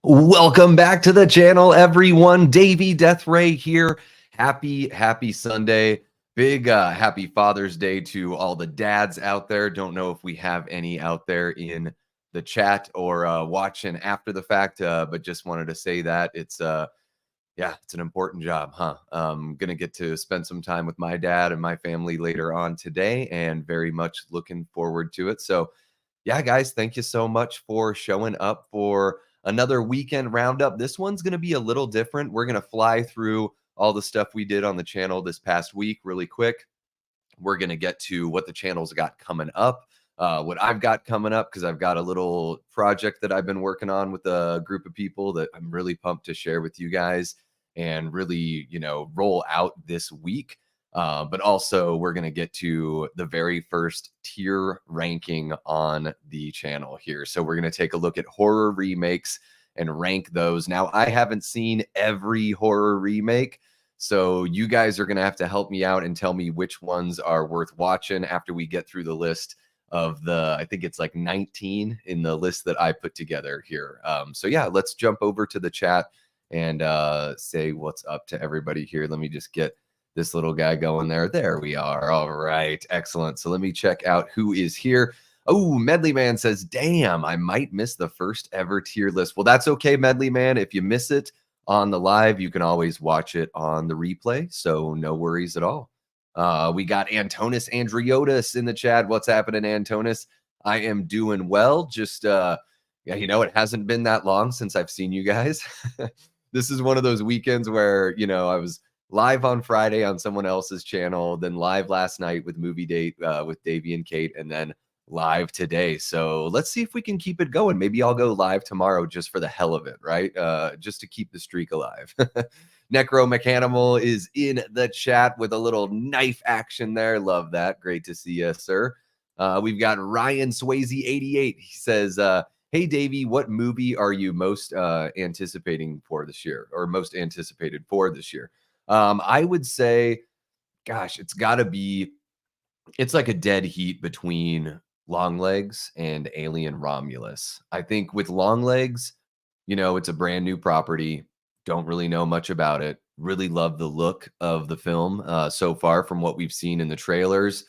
Welcome back to the channel, everyone. Davey Death Ray here. Happy Sunday. Big happy Father's Day to all the dads out there. Don't know if we have any out there in the chat or watching after the fact, but just wanted to say that it's it's an important job, huh? Gonna get to spend some time with my dad and my family later on today, and very much looking forward to it. So yeah, guys, thank you so much for showing up for another weekend roundup. This one's going to be a little different. We're going to fly through all the stuff we did on the channel this past week really quick. We're going to get to what the channel's got coming up, what I've got coming up, because I've got a little project that I've been working on with a group of people that I'm really pumped to share with you guys and really, roll out this week. But also, we're going to get to the very first tier ranking on the channel here. So we're going to take a look at horror remakes and rank those. Now, I haven't seen every horror remake, so you guys are going to have to help me out and tell me which ones are worth watching after we get through the list of I think it's like 19 in the list that I put together here. So yeah, let's jump over to the chat and say what's up to everybody here. Let me just get this little guy going there. There we are. All right. Excellent. So let me check out who is here. Oh, Medley Man says, damn, I might miss the first ever tier list. Well, that's okay, Medley Man. If you miss it on the live, you can always watch it on the replay. So no worries at all. We got Antonis Andriotis in the chat. What's happening, Antonis? I am doing well. Just, it hasn't been that long since I've seen you guys. This is one of those weekends where, I was live on Friday on someone else's channel, then live last night with Movie Date with Davey and Kate, and then live today. So let's see if we can keep it going. Maybe I'll go live tomorrow just for the hell of it, right? Just to keep the streak alive. Necro Mechanimal is in the chat with a little knife action there. Love that. Great to see you, sir. We've got Ryan Swayze 88. He says, hey, Davey, what movie are you most anticipating for this year, or most anticipated for this year? I would say, gosh, it's like a dead heat between Longlegs and Alien Romulus. I think with Longlegs, it's a brand new property. Don't really know much about it. Really love the look of the film so far from what we've seen in the trailers.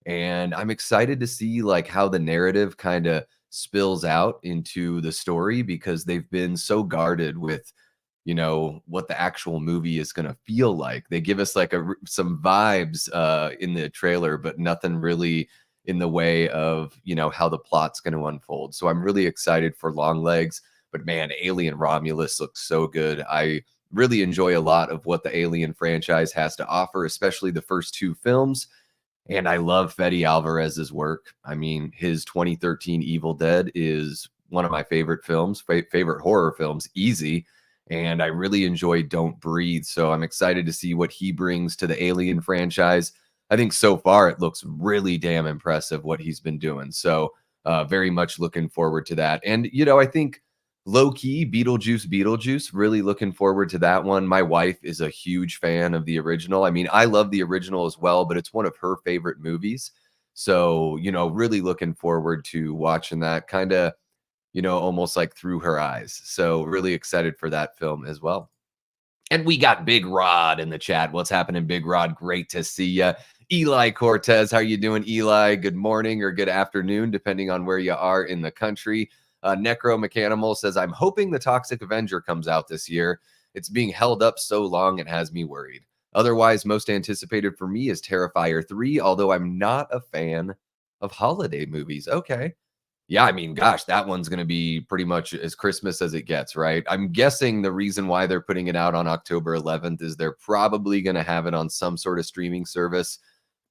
And I'm excited to see like how the narrative kind of spills out into the story, because they've been so guarded with what the actual movie is going to feel like. They give us like some vibes in the trailer, but nothing really in the way of, how the plot's going to unfold. So I'm really excited for Longlegs, but man, Alien Romulus looks so good. I really enjoy a lot of what the Alien franchise has to offer, especially the first two films. And I love Fede Alvarez's work. I mean, his 2013 Evil Dead is one of my favorite films, favorite horror films, easy. And I really enjoy Don't Breathe. So I'm excited to see what he brings to the Alien franchise. I think so far it looks really damn impressive what he's been doing. So very much looking forward to that. And, I think low-key Beetlejuice, really looking forward to that one. My wife is a huge fan of the original. I mean, I love the original as well, but it's one of her favorite movies. So, really looking forward to watching that kind of, almost like through her eyes. So really excited for that film as well. And we got Big Rod in the chat. What's happening, Big Rod? Great to see you. Eli Cortez, how you doing, Eli? Good morning or good afternoon, depending on where you are in the country. Necro Mechanimal says, I'm hoping the Toxic Avenger comes out this year. It's being held up so long, it has me worried. Otherwise, most anticipated for me is Terrifier 3, although I'm not a fan of holiday movies. Okay. Yeah, I mean, gosh, that one's going to be pretty much as Christmas as it gets, right? I'm guessing the reason why they're putting it out on October 11th is they're probably going to have it on some sort of streaming service,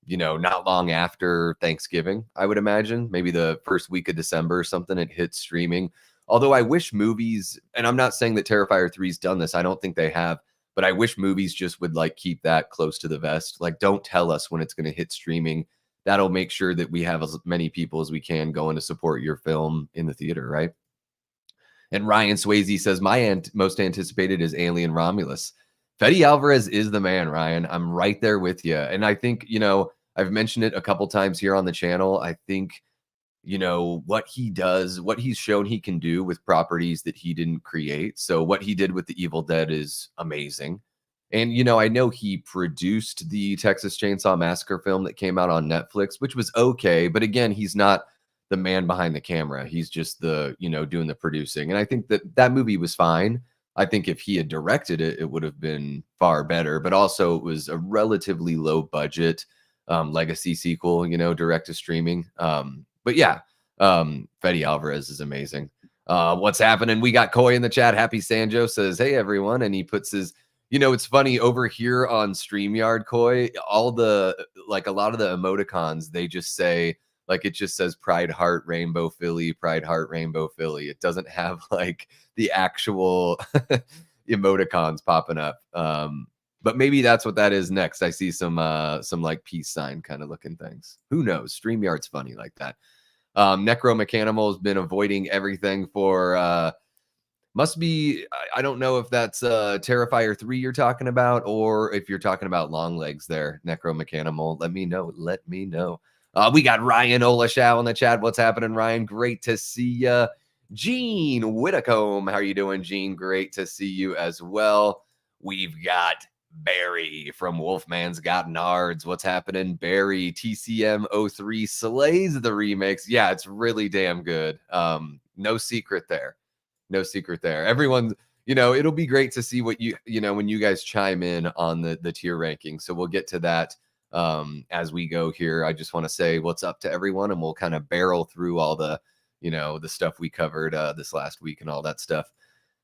not long after Thanksgiving, I would imagine. Maybe the first week of December or something, it hits streaming. Although I wish movies, and I'm not saying that Terrifier 3's done this, I don't think they have, but I wish movies just would like keep that close to the vest. Like, don't tell us when it's going to hit streaming. That'll make sure that we have as many people as we can going to support your film in the theater, right? And Ryan Swayze says, my most anticipated is Alien Romulus. Fede Alvarez is the man, Ryan. I'm right there with you. And I think, I've mentioned it a couple times here on the channel. I think, what he does, what he's shown he can do with properties that he didn't create. So what he did with the Evil Dead is amazing. And I know he produced the Texas Chainsaw Massacre film that came out on Netflix, which was okay, but again, he's not the man behind the camera. He's just doing the producing. And I think that movie was fine. I think if he had directed it, it would have been far better, but also it was a relatively low budget legacy sequel, direct to streaming. But yeah, Fede Alvarez is amazing. What's happening? We got Coy in the chat. Happy Sanjo says, "Hey everyone," and he puts his. It's funny over here on StreamYard, Coy. A lot of the emoticons, they just say it just says Pride Heart Rainbow Philly, Pride Heart Rainbow Philly. It doesn't have the actual emoticons popping up. But maybe that's what that is next. I see some peace sign kind of looking things. Who knows? StreamYard's funny like that. Necromechanimal has been avoiding everything for must be, I don't know if that's Terrifier 3 you're talking about, or if you're talking about Long Legs there, Necromechanimal. Let me know. We got Ryan Olashow in the chat. What's happening, Ryan? Great to see you. Gene Whitacombe. How are you doing, Gene? Great to see you as well. We've got Barry from Wolfman's Got Nards. What's happening, Barry? TCM 03 slays the remakes. Yeah, it's really damn good. No secret there. Everyone, it'll be great to see what when you guys chime in on the tier ranking. So we'll get to that as we go here. I just want to say what's up to everyone, and we'll kind of barrel through all the the stuff we covered this last week and all that stuff.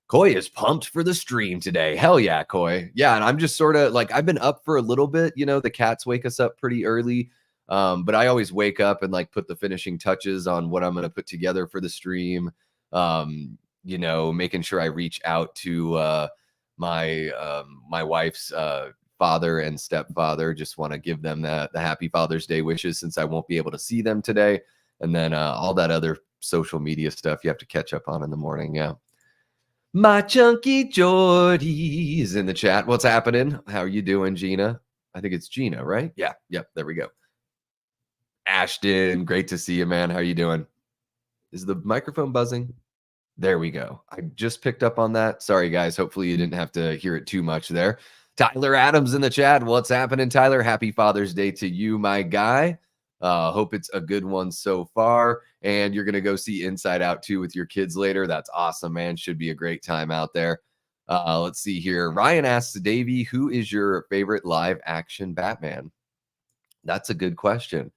Coy is pumped for the stream today. Hell yeah, Coy. Yeah, and I'm just sort of I've been up for a little bit. The cats wake us up pretty early. But I always wake up and put the finishing touches on what I'm going to put together for the stream. Making sure I reach out to my wife's father and stepfather. Just want to give them the happy Father's Day wishes, since I won't be able to see them today. And then all that other social media stuff you have to catch up on in the morning. Yeah. My chunky Jordy is in the chat. What's happening? How are you doing, Gina? I think it's Gina, right? Yeah. Yep. There we go. Ashton, great to see you, man. How are you doing? Is the microphone buzzing? There we go. I just picked up on that. Sorry, guys. Hopefully you didn't have to hear it too much there. Tyler Adams in the chat. What's happening, Tyler? Happy Father's Day to you, my guy. Hope it's a good one so far. And you're going to go see Inside Out 2 with your kids later. That's awesome, man. Should be a great time out there. Let's see here. Ryan asks, Davey, who is your favorite live action Batman? That's a good question.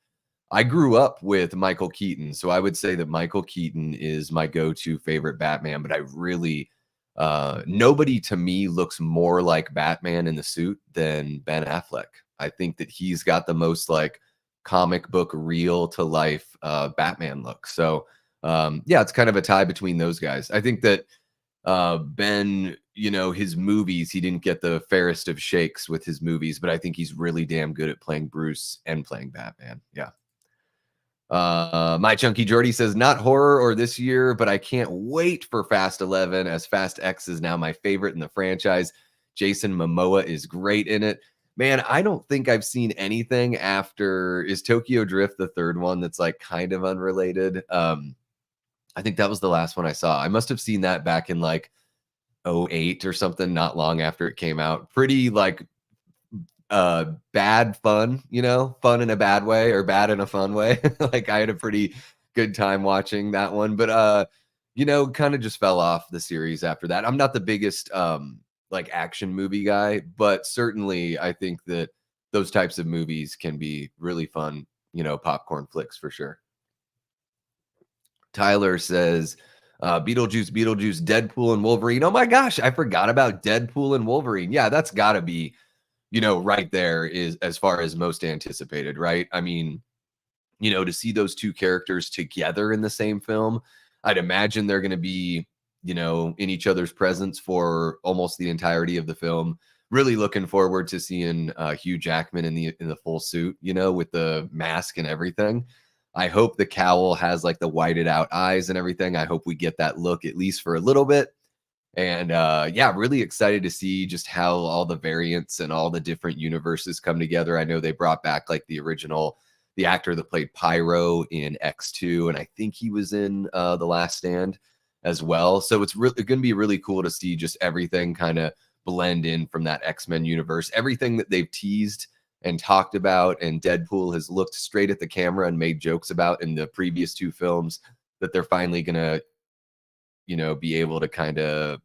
I grew up with Michael Keaton, so I would say that Michael Keaton is my go-to favorite Batman, but I really, nobody to me looks more like Batman in the suit than Ben Affleck. I think that he's got the most comic book real to life Batman look. So yeah, it's kind of a tie between those guys. I think that Ben, his movies, he didn't get the fairest of shakes with his movies, but I think he's really damn good at playing Bruce and playing Batman. Yeah. My Chunky Jordy says, not horror or this year, but I can't wait for Fast 11, as Fast X is now my favorite in the franchise. Jason Momoa is great in it. Man, I don't think I've seen anything after. Is Tokyo Drift the third one that's kind of unrelated? I think that was the last one I saw. I must have seen that back in 08 or something, not long after it came out. Pretty bad fun, fun in a bad way or bad in a fun way. I had a pretty good time watching that one, but kind of just fell off the series after that. I'm not the biggest action movie guy, but certainly I think that those types of movies can be really fun, popcorn flicks for sure. Tyler says, Beetlejuice, Deadpool, and Wolverine. Oh my gosh, I forgot about Deadpool and Wolverine. Yeah, that's got to be, right there is as far as most anticipated, right? I mean, to see those two characters together in the same film, I'd imagine they're going to be, in each other's presence for almost the entirety of the film. Really looking forward to seeing Hugh Jackman in the full suit, with the mask and everything. I hope the cowl has the whited out eyes and everything. I hope we get that look at least for a little bit. And yeah, really excited to see just how all the variants and all the different universes come together. I know they brought back the original the actor that played Pyro in X2, and I think he was in The Last Stand as well. So it's really going to be really cool to see just everything kind of blend in from that X-Men universe. Everything that they've teased and talked about, and Deadpool has looked straight at the camera and made jokes about in the previous two films, that they're finally going to, be able to kind of,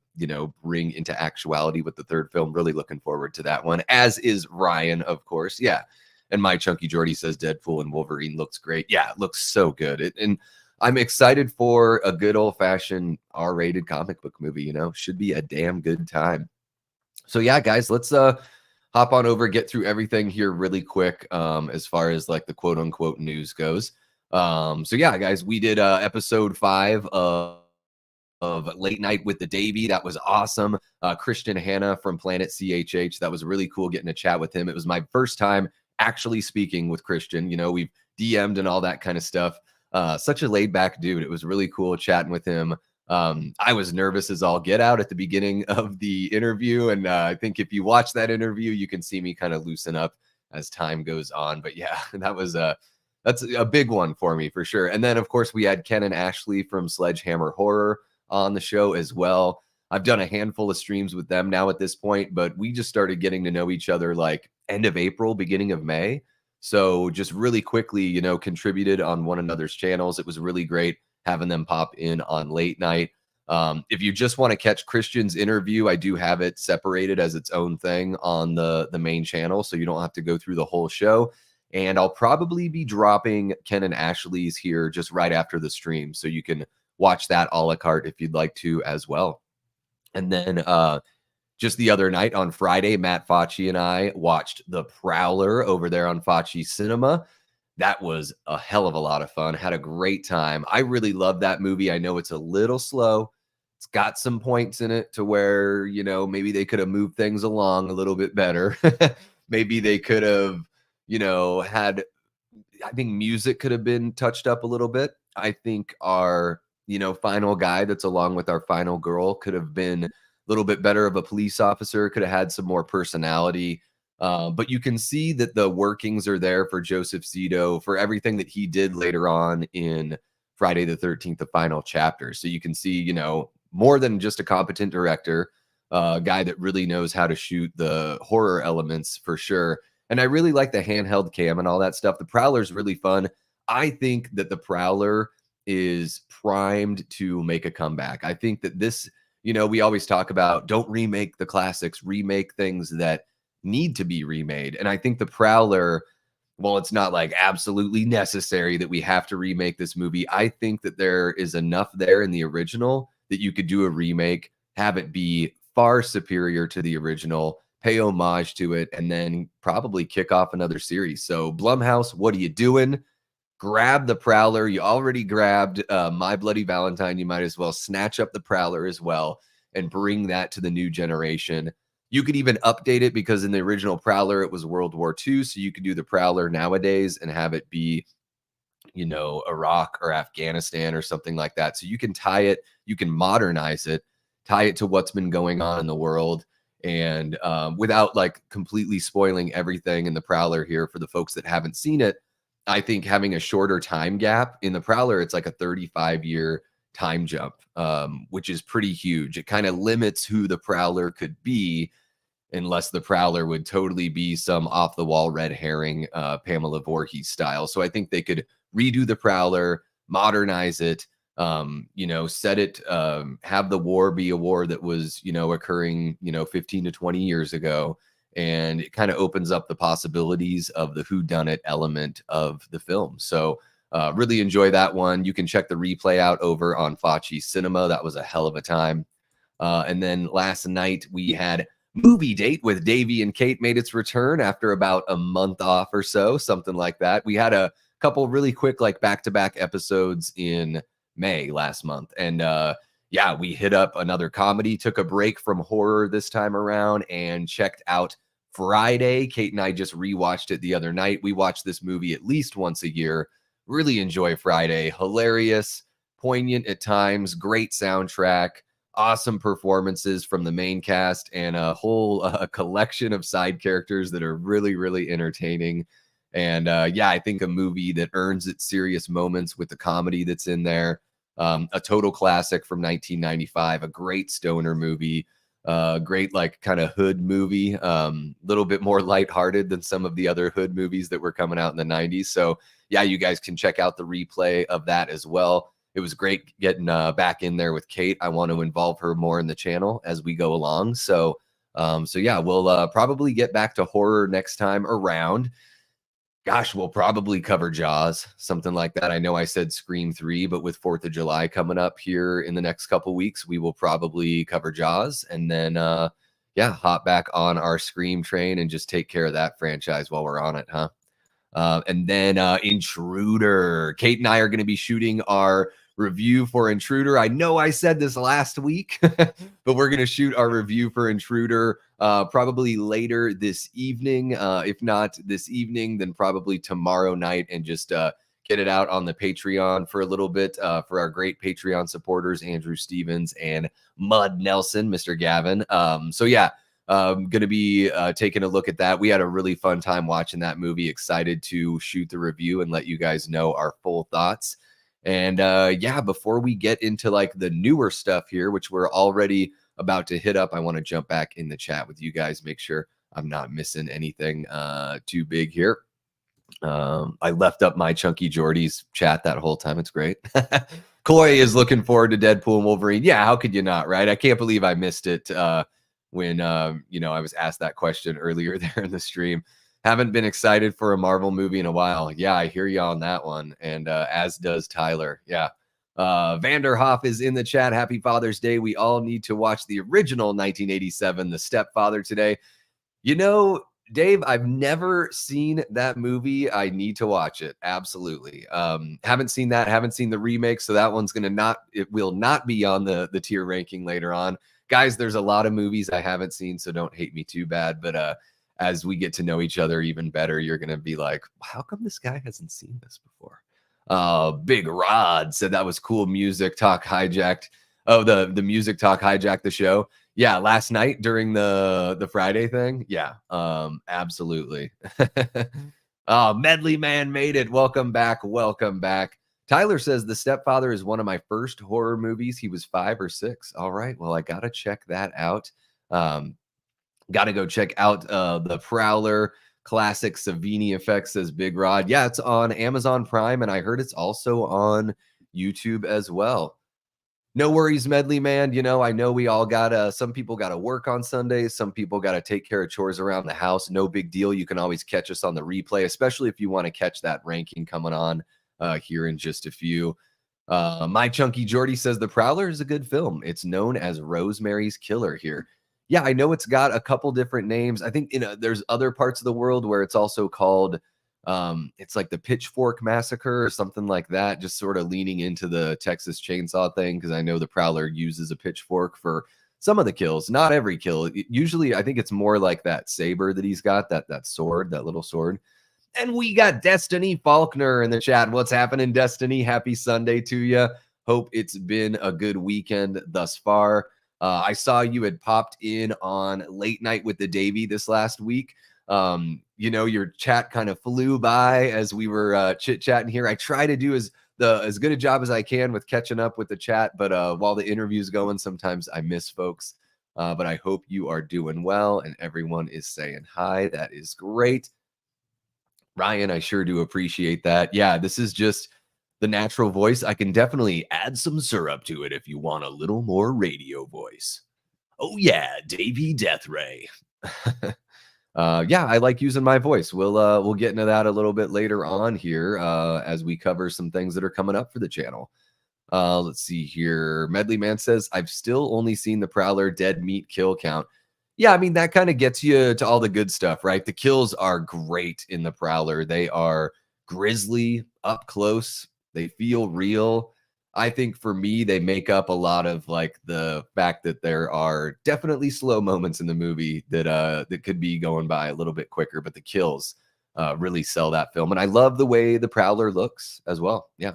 bring into actuality with the third film. Really looking forward to that one, as is Ryan, of course. Yeah. And My Chunky Jordy says Deadpool and Wolverine looks great. Yeah, it looks so good. And I'm excited for a good old-fashioned R-rated comic book movie. Should be a damn good time. So yeah, guys, let's hop on over, get through everything here really quick, as far as like the quote unquote news goes. So yeah, guys, we did episode 5 of Late Night with the Davey. That was awesome. Christian Hanna from Planet CHH. That was really cool getting to chat with him. It was my first time actually speaking with Christian. We've DM'd and all that kind of stuff. Such a laid back dude. It was really cool chatting with him. I was nervous as all get out at the beginning of the interview. And I think if you watch that interview, you can see me kind of loosen up as time goes on. But yeah, that's a big one for me for sure. And then of course we had Ken and Ashley from Sledgehammer Horror on the show as well. I've done a handful of streams with them now at this point, but we just started getting to know each other like end of April, beginning of May. So just really quickly, contributed on one another's channels. It was really great having them pop in on Late Night. If you just want to catch Christian's interview, I do have it separated as its own thing on the main channel, so you don't have to go through the whole show. And I'll probably be dropping Ken and Ashley's here just right after the stream, so you can watch that a la carte if you'd like to as well. And then just the other night on Friday, Matt Facci and I watched The Prowler over there on Facci Cinema. That was a hell of a lot of fun. Had a great time. I really love that movie. I know it's a little slow. It's got some points in it to where, maybe they could have moved things along a little bit better. Maybe they could have, had, I think music could have been touched up a little bit. I think our, final guy that's along with our final girl could have been a little bit better of a police officer, could have had some more personality. But you can see that the workings are there for Joseph Zito for everything that he did later on in Friday the 13th, the final chapter. So you can see, more than just a competent director, a guy that really knows how to shoot the horror elements for sure. And I really like the handheld cam and all that stuff. The Prowler's really fun. I think that the Prowler is primed to make a comeback. I think that this, we always talk about don't remake the classics, remake things that need to be remade. And I think the Prowler, well, it's not like absolutely necessary that we have to remake this movie. I think that there is enough there in the original that you could do a remake, have it be far superior to the original, pay homage to it, and then probably kick off another series. So Blumhouse, what are you doing? Grab the Prowler. You already grabbed My Bloody Valentine. You might as well snatch up the Prowler as well and bring that to the new generation. You could even update it because in the original Prowler, it was World War II. So you could do the Prowler nowadays and have it be, Iraq or Afghanistan or something like that. So you can tie it, you can modernize it, tie it to what's been going on in the world. And without like completely spoiling everything in the Prowler here for the folks that haven't seen it, I think having a shorter time gap in the Prowler, it's like a 35-year time jump, which is pretty huge. It kind of limits who the Prowler could be, unless the Prowler would totally be some off-the-wall red herring, Pamela Voorhees style. So I think they could redo the Prowler, modernize it, set it, have the war be a war that was, occurring, 15 to 20 years ago. And it kind of opens up the possibilities of the whodunit element of the film. So really enjoy that one. You can check the replay out over on Facci Cinema. That was a hell of a time. And then last night we had Movie Date with Davey and Kate made its return after about a month off or so, something like that. We had a couple really quick, like back-to-back episodes in May last month. And yeah, we hit up another comedy, took a break from horror this time around and checked out Friday. Kate and I just rewatched it the other night. We watch this movie at least once a year. Really enjoy Friday. Hilarious, poignant at times, great soundtrack, awesome performances from the main cast, and a whole collection of side characters that are really, really entertaining. And yeah, I think a movie that earns its serious moments with the comedy that's in there. A total classic from 1995, a great stoner movie, great like kind of hood movie, little bit more lighthearted than some of the other hood movies that were coming out in the 90s. So yeah, you guys can check out the replay of that as well. It was great getting back in there with Kate. I want to involve her more in the channel as we go along. So yeah, we'll probably get back to horror next time around. Gosh, we'll probably cover Jaws, something like that. I know I said Scream 3, but with 4th of July coming up here in the next couple weeks, we will probably cover Jaws and then, yeah, hop back on our Scream train and just take care of that franchise while we're on it, huh? And then Intruder. Kate and I are going to be shooting our review for Intruder. I know I said this last week, but we're going to shoot our review for Intruder probably later this evening. If not this evening, then probably tomorrow night, and just get it out on the Patreon for a little bit for our great Patreon supporters, Andrew Stevens and Mud Nelson, Mr. Gavin. So yeah, going to be taking a look at that. We had a really fun time watching that movie. Excited to shoot the review and let you guys know our full thoughts. And yeah, before we get into like the newer stuff here, which we're already about to hit up, I want to jump back in the chat with you guys, make sure I'm not missing anything too big here. I left up my Chunky Jordy's chat that whole time. It's great. Coy is looking forward to Deadpool and Wolverine. Yeah, how could you not, right? I can't believe I missed it when you know, I was asked that question earlier there in the stream. Haven't been excited for a Marvel movie in a while. Yeah, I hear you on that one. And as does Tyler. Yeah. Vanderhoff is in the chat. Happy Father's Day. We all need to watch the original 1987, The Stepfather, today. You know, Dave, I've never seen that movie. I need to watch it. Absolutely. Haven't seen that. Haven't seen the remake. So that one's it will not be on the tier ranking later on. Guys, there's a lot of movies I haven't seen, so don't hate me too bad. But as we get to know each other even better, you're going to be like, how come this guy hasn't seen this before? Big Rod said that was cool. Music Talk hijacked. Oh, the Music Talk hijacked the show. Yeah, last night during the Friday thing. Yeah, absolutely. Oh, Medley Man made it. Welcome back. Welcome back. Tyler says The Stepfather is one of my first horror movies. He was 5 or 6. All right. Well, I got to check that out. Got to go check out The Prowler. Classic Savini effects, says Big Rod. Yeah, it's on Amazon Prime, and I heard it's also on YouTube as well. No worries, Medley Man. You know, I know we all got some people got to work on Sundays. Some people got to take care of chores around the house. No big deal. You can always catch us on the replay, especially if you want to catch that ranking coming on here in just a few. My Chunky Jordy says The Prowler is a good film. It's known as Rosemary's Killer here. Yeah, I know it's got a couple different names. I think there's other parts of the world where it's also called it's like the Pitchfork Massacre or something like that, just sort of leaning into the Texas Chainsaw thing, because I know the Prowler uses a pitchfork for some of the kills, not every kill. Usually I think it's more like that saber that he's got, that sword, that little sword. And we got Destiny Faulkner in the chat. What's happening, Destiny? Happy Sunday to you. Hope it's been a good weekend thus far. I saw you had popped in on Late Night with the Davey this last week. You know, your chat kind of flew by as we were chit-chatting here. I try to do as good a job as I can with catching up with the chat, but while the interview's going, sometimes I miss folks. But I hope you are doing well and everyone is saying hi. That is great. Ryan, I sure do appreciate that. Yeah, this is just the natural voice. I can definitely add some syrup to it if you want a little more radio voice. Oh yeah, Davey Deathray. Yeah, I like using my voice. We'll get into that a little bit later on here as we cover some things that are coming up for the channel. Let's see here. Medley Man says, I've still only seen the Prowler dead meat kill count. Yeah, I mean, that kind of gets you to all the good stuff, right? The kills are great in the Prowler. They are grisly, up close. They feel real. I think for me, they make up a lot of like the fact that there are definitely slow moments in the movie that could be going by a little bit quicker, but the kills really sell that film. And I love the way the Prowler looks as well. Yeah.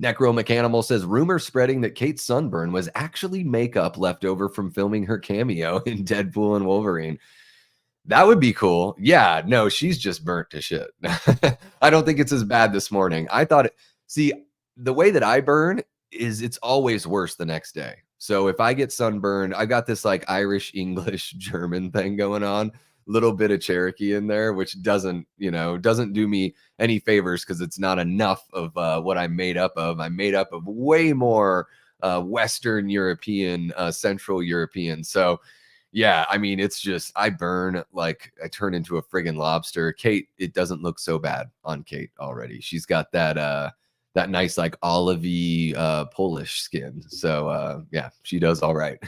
Necromechanimal says, rumor spreading that Kate's sunburn was actually makeup left over from filming her cameo in Deadpool and Wolverine. That would be cool. Yeah, no, she's just burnt to shit. I don't think it's as bad this morning. I thought it see, the way that I burn is it's always worse the next day. So if I get sunburned, I got this like Irish, English, German thing going on, little bit of Cherokee in there, which doesn't, doesn't do me any favors because it's not enough of what I'm made up of. I'm made up of way more Western European, Central European. So yeah, I mean, it's just I burn like I turn into a friggin' lobster. Kate, it doesn't look so bad on Kate already. She's got that nice like olivey Polish skin. So yeah, she does all right.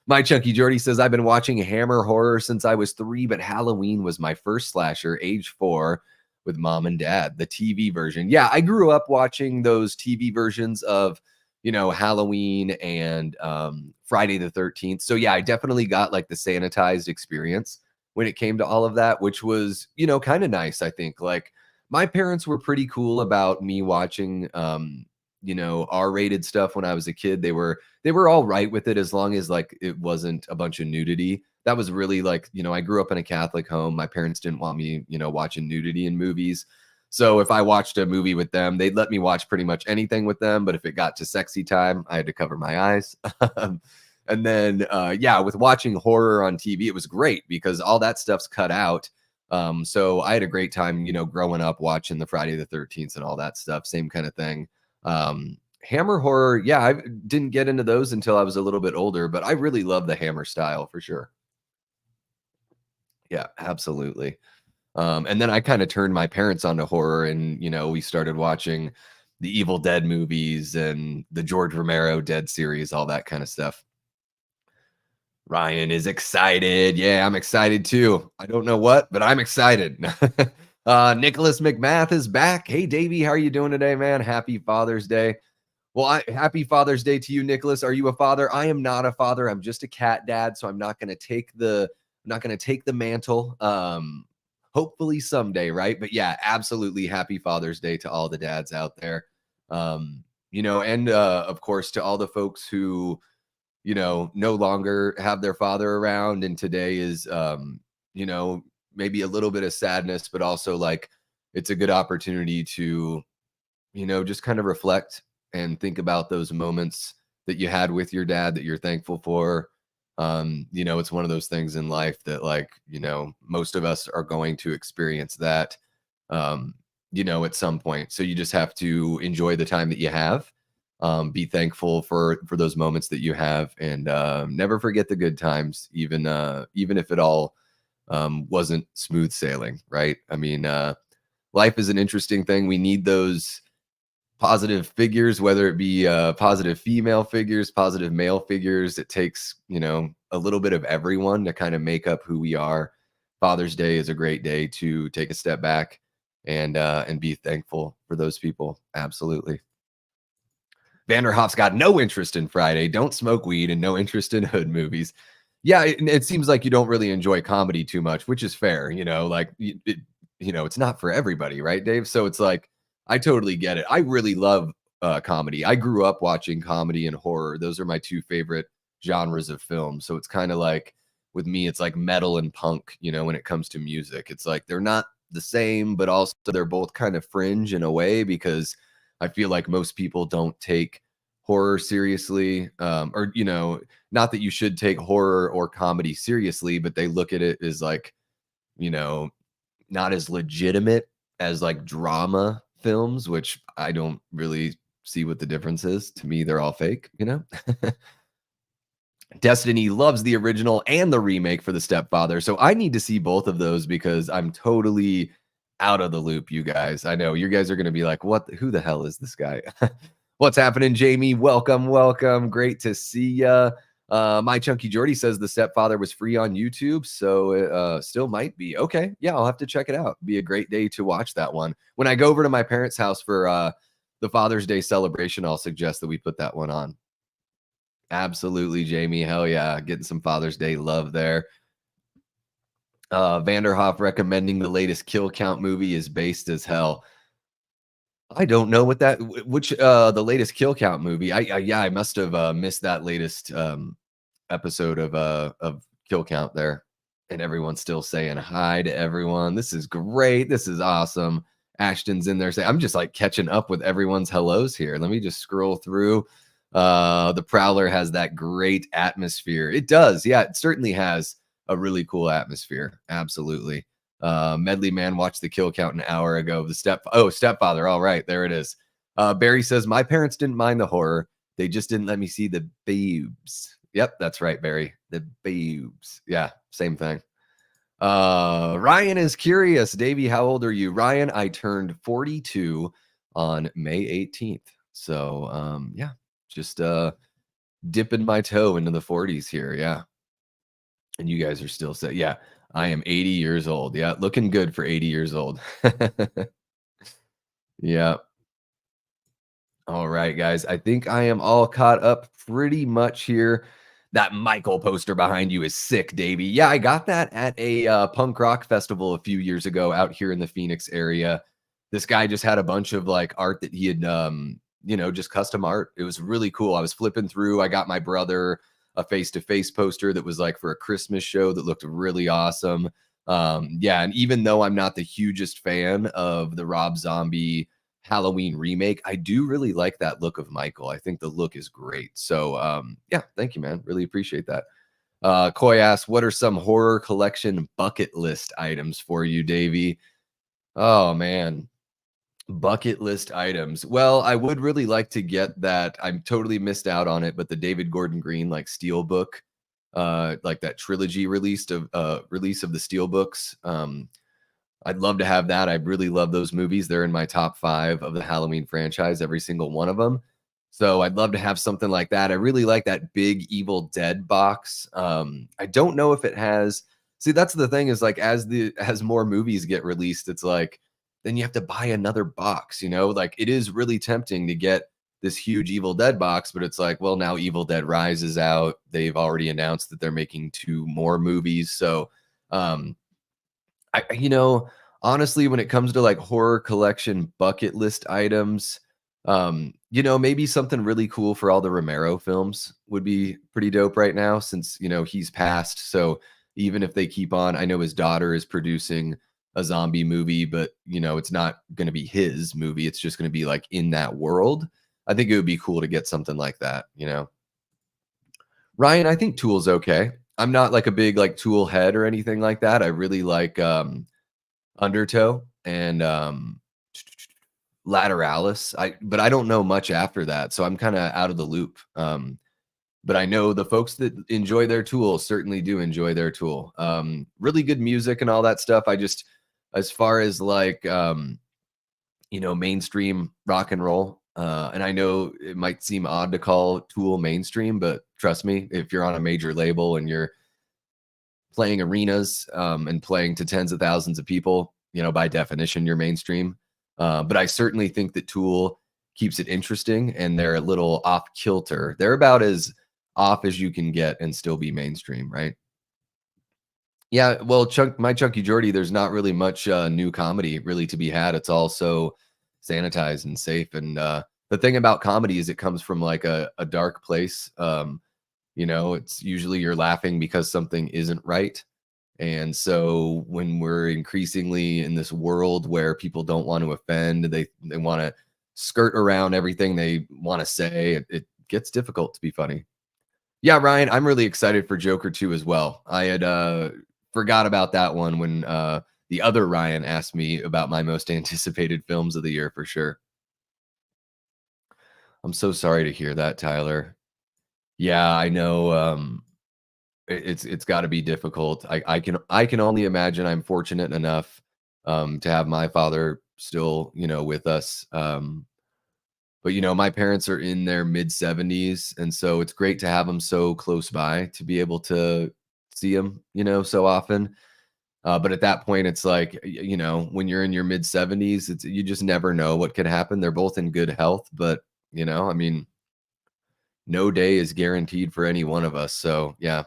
My Chunky Jordy says I've been watching Hammer horror since I was 3, but Halloween was my first slasher, age 4, with mom and dad, the TV version. Yeah, I grew up watching those TV versions of Halloween and Friday the 13th. So yeah, I definitely got like the sanitized experience when it came to all of that, which was, kind of nice, I think. Like my parents were pretty cool about me watching R-rated stuff when I was a kid. They were all right with it as long as like it wasn't a bunch of nudity. That was really like, I grew up in a Catholic home. My parents didn't want me, watching nudity in movies. So if I watched a movie with them, they'd let me watch pretty much anything with them. But if it got to sexy time, I had to cover my eyes. And then, yeah, with watching horror on TV, it was great because all that stuff's cut out. So I had a great time, growing up watching the Friday the 13th and all that stuff. Same kind of thing. Hammer horror, yeah, I didn't get into those until I was a little bit older, but I really love the Hammer style for sure. Yeah, absolutely. And then I kind of turned my parents onto horror, and we started watching the Evil Dead movies and the George Romero Dead series, all that kind of stuff. Ryan is excited. Yeah, I'm excited too. I don't know what, but I'm excited. Nicholas McMath is back. Hey, Davey, how are you doing today, man? Happy Father's Day. Well, happy Father's Day to you, Nicholas. Are you a father? I am not a father. I'm just a cat dad, so I'm not going to take the mantle. Hopefully someday, right? But yeah, absolutely happy Father's Day to all the dads out there. And of course to all the folks who, no longer have their father around, and today is you know, maybe a little bit of sadness, but also like it's a good opportunity to, just kind of reflect and think about those moments that you had with your dad that you're thankful for. It's one of those things in life that like, most of us are going to experience that at some point. So you just have to enjoy the time that you have. Be thankful for those moments that you have, and never forget the good times, even if it all wasn't smooth sailing, right? I mean, life is an interesting thing. We need those positive figures, whether it be positive female figures, positive male figures. It takes, a little bit of everyone to kind of make up who we are. Father's Day is a great day to take a step back and be thankful for those people. Absolutely. Vanderhoff's got no interest in Friday, don't smoke weed, and no interest in hood movies. Yeah, it seems like you don't really enjoy comedy too much, which is fair. Like it's not for everybody, right, Dave? So it's like I totally get it. I really love comedy. I grew up watching comedy and horror. Those are my two favorite genres of film. So it's kind of like with me, it's like metal and punk. When it comes to music, it's like they're not the same, but also they're both kind of fringe in a way because I feel like most people don't take horror seriously, or not that you should take horror or comedy seriously, but they look at it as like, you know, not as legitimate as like drama films, which I don't really see what the difference is. To me, they're all fake. Destiny loves the original and the remake for The Stepfather. So I need to see both of those because I'm totally out of the loop, you guys. I know you guys are going to be like, who the hell is this guy? What's happening, Jamie? Welcome, welcome. Great to see ya. My Chunky Jordy says The Stepfather was free on YouTube, so it still might be. Okay, yeah, I'll have to check it out. Be a great day to watch that one. When I go over to my parents' house for the Father's Day celebration, I'll suggest that we put that one on. Absolutely, Jamie. Hell yeah. Getting some Father's Day love there. Vanderhoff recommending the latest Kill Count movie is based as hell. I don't know what which the latest Kill Count movie. I must have missed that latest episode of Kill Count there. And everyone's still saying hi to everyone. This is great. This is awesome. Ashton's in there saying, I'm just like catching up with everyone's hellos here. Let me just scroll through. The Prowler has that great atmosphere. It does. Yeah, it certainly has a really cool atmosphere. Absolutely. Medley Man watched the kill count an hour ago. The stepfather. All right, there it is. Barry says, my parents didn't mind the horror. They just didn't let me see the boobs. Yep, that's right, Barry. The boobs. Yeah, same thing. Ryan is curious. Davey, how old are you? Ryan, I turned 42 on May 18th. So yeah, just dipping my toe into the 40s here. Yeah. And you guys are still set. Yeah, I am 80 years old. Yeah, looking good for 80 years old. Yeah. All right, guys. I think I am all caught up pretty much here. That Michael poster behind you is sick, Davey. Yeah, I got that at a punk rock festival a few years ago out here in the Phoenix area. This guy just had a bunch of like art that he had, just custom art. It was really cool. I was flipping through. I got my brother a face-to-face poster that was like for a Christmas show that looked really awesome. Yeah, and even though I'm not the hugest fan of the Rob Zombie Halloween remake, I do really like that look of Michael. I think the look is great. So yeah, thank you, man. Really appreciate that. Coy asks, what are some horror collection bucket list items for you, Davey? Oh man. Bucket list items. Well, I would really like to get that. I'm totally missed out on it, but the David Gordon Green like steel book, like that trilogy release of the steel books. I'd love to have that. I really love those movies. They're in my top 5 of the Halloween franchise, every single one of them. So I'd love to have something like that. I really like that big Evil Dead box. I don't know if it has. See, that's the thing is like as more movies get released, it's like then you have to buy another box, Like it is really tempting to get this huge Evil Dead box, but it's like, well, now Evil Dead Rise is out. They've already announced that they're making 2 more movies. So um honestly, when it comes to like horror collection bucket list items, maybe something really cool for all the Romero films would be pretty dope right now since, he's passed. So even if they keep on, I know his daughter is producing a zombie movie, but it's not going to be his movie. It's just going to be like in that world. I think it would be cool to get something like that. Ryan, I think Tool's okay. I'm not like a big like Tool head or anything like that. I really like Undertow and Lateralis. But I don't know much after that, so I'm kind of out of the loop. But I know the folks that enjoy their Tool certainly do enjoy their Tool. Really good music and all that stuff. I just, as far as like mainstream rock and roll. And I know it might seem odd to call Tool mainstream, but trust me, if you're on a major label and you're playing arenas and playing to tens of thousands of people, by definition, you're mainstream. But I certainly think that Tool keeps it interesting and they're a little off kilter. They're about as off as you can get and still be mainstream, right? Yeah, well, my Chunky Jordy, there's not really much new comedy really to be had. It's all so sanitized and safe. And the thing about comedy is it comes from like a dark place. It's usually you're laughing because something isn't right. And so when we're increasingly in this world where people don't want to offend, they want to skirt around everything they want to say, it gets difficult to be funny. Yeah, Ryan, I'm really excited for Joker 2 as well. I had forgot about that one when the other Ryan asked me about my most anticipated films of the year for sure. I'm so sorry to hear that, Tyler. Yeah, I know. It's got to be difficult. I can only imagine. I'm fortunate enough to have my father still, with us. But my parents are in their mid 70s, and so it's great to have them so close by to be able to see them, so often. But at that point, it's like, when you're in your mid 70s, you just never know what could happen. They're both in good health, but I mean, no day is guaranteed for any one of us. So yeah,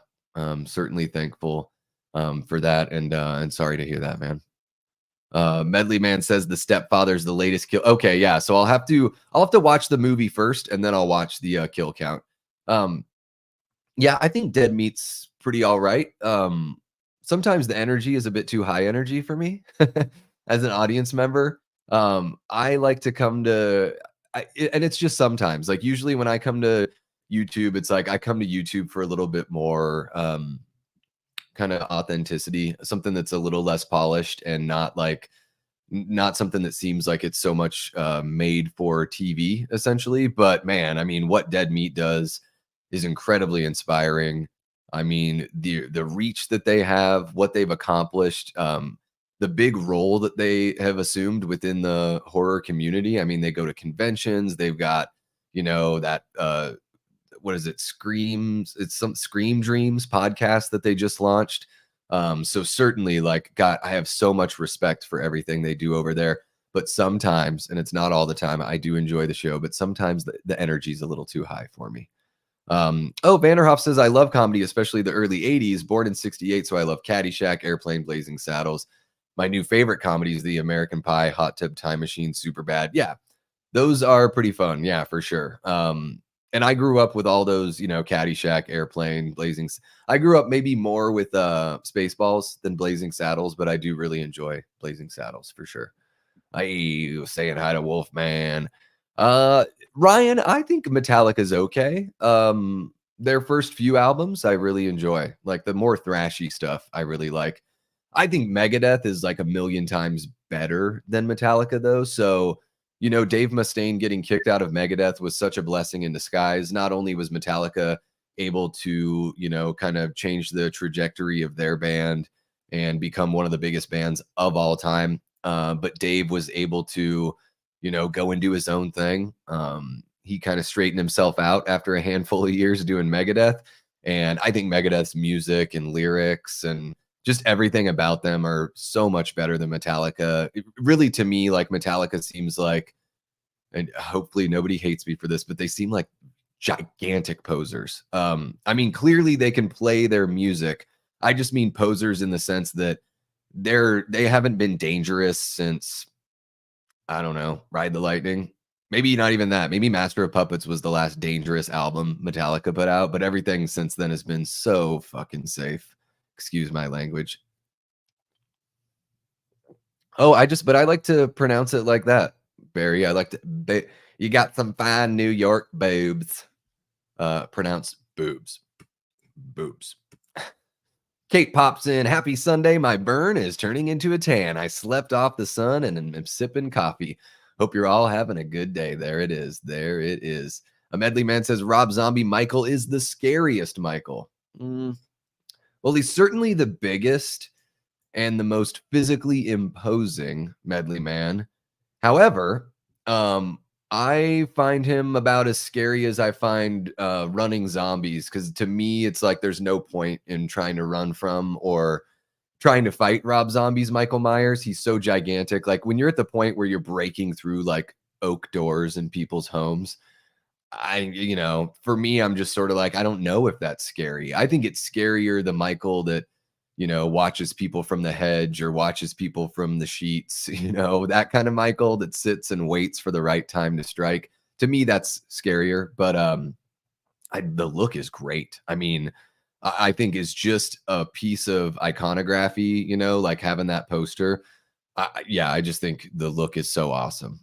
certainly thankful for that, and sorry to hear that, man. Medley Man says the stepfather's the latest kill. Okay, yeah. So I'll have to watch the movie first, and then I'll watch the kill count. Yeah, I think Dead Meat's pretty all right. sometimes the energy is a bit too high energy for me as an audience member. I like to come to and it's just sometimes. Like usually when I come to YouTube, it's like I come to YouTube for a little bit more kind of authenticity, something that's a little less polished and not like not something that seems like it's so much made for TV essentially. But man, I mean, what Dead Meat does is incredibly inspiring. I mean, the reach that they have, what they've accomplished, the big role that they have assumed within the horror community. I mean, they go to conventions, they've got, that what is it? Screams. It's some Scream Dreams podcast that they just launched. So certainly, like, God, I have so much respect for everything they do over there. But sometimes, and it's not all the time, I do enjoy the show, but sometimes the energy is a little too high for me. Vanderhoff says, I love comedy, especially the early 80s, born in 68. So I love Caddyshack, Airplane, Blazing Saddles. My new favorite comedy is The American Pie, Hot Tub Time Machine, Super Bad. Yeah, those are pretty fun. Yeah, for sure. And I grew up with all those, Caddyshack, Airplane, I grew up maybe more with Spaceballs than Blazing Saddles, but I do really enjoy Blazing Saddles for sure. I was saying hi to Wolfman. Ryan, I think Metallica is okay. Their first few albums I really enjoy. Like the more thrashy stuff I really like. I think Megadeth is like a million times better than Metallica though. So, Dave Mustaine getting kicked out of Megadeth was such a blessing in disguise. Not only was Metallica able to, kind of change the trajectory of their band and become one of the biggest bands of all time, but Dave was able to, go and do his own thing. He kind of straightened himself out after a handful of years doing Megadeth. And I think Megadeth's music and lyrics and just everything about them are so much better than Metallica. Really, to me, like Metallica seems like, and hopefully nobody hates me for this, but they seem like gigantic posers. I mean, clearly they can play their music. I just mean posers in the sense that they haven't been dangerous since, I don't know, Ride the Lightning. Maybe not even that. Maybe Master of Puppets was the last dangerous album Metallica put out, but everything since then has been so fucking safe. Excuse my language. Oh, but I like to pronounce it like that, Barry. I like to, you got some fine New York boobs. Pronounce boobs. Boobs. Kate pops in. Happy Sunday. My burn is turning into a tan. I slept off the sun and am sipping coffee. Hope you're all having a good day. There it is. There it is. A Medley Man says Rob Zombie Michael is the scariest Michael. Well, he's certainly the biggest and the most physically imposing Medley Man. However, I find him about as scary as I find running zombies, because to me, it's like there's no point in trying to run from or trying to fight Rob Zombie's Michael Myers. He's so gigantic. Like when you're at the point where you're breaking through like oak doors in people's homes, for me, I'm just sort of like, I don't know if that's scary. I think it's scarier the Michael that, watches people from the hedge or watches people from the sheets, that kind of Michael that sits and waits for the right time to strike. To me, that's scarier, but the look is great. I mean, I think is just a piece of iconography, like having that poster. I just think the look is so awesome,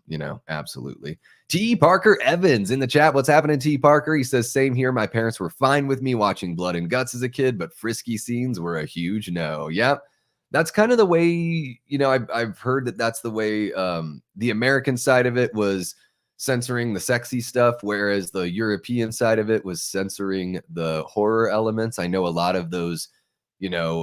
absolutely. T. Parker Evans in the chat. What's happening, T. Parker? He says, same here. My parents were fine with me watching Blood and Guts as a kid, but frisky scenes were a huge no. Yep. That's kind of the way, I've heard that that's the way the American side of it was censoring the sexy stuff, whereas the European side of it was censoring the horror elements. I know a lot of those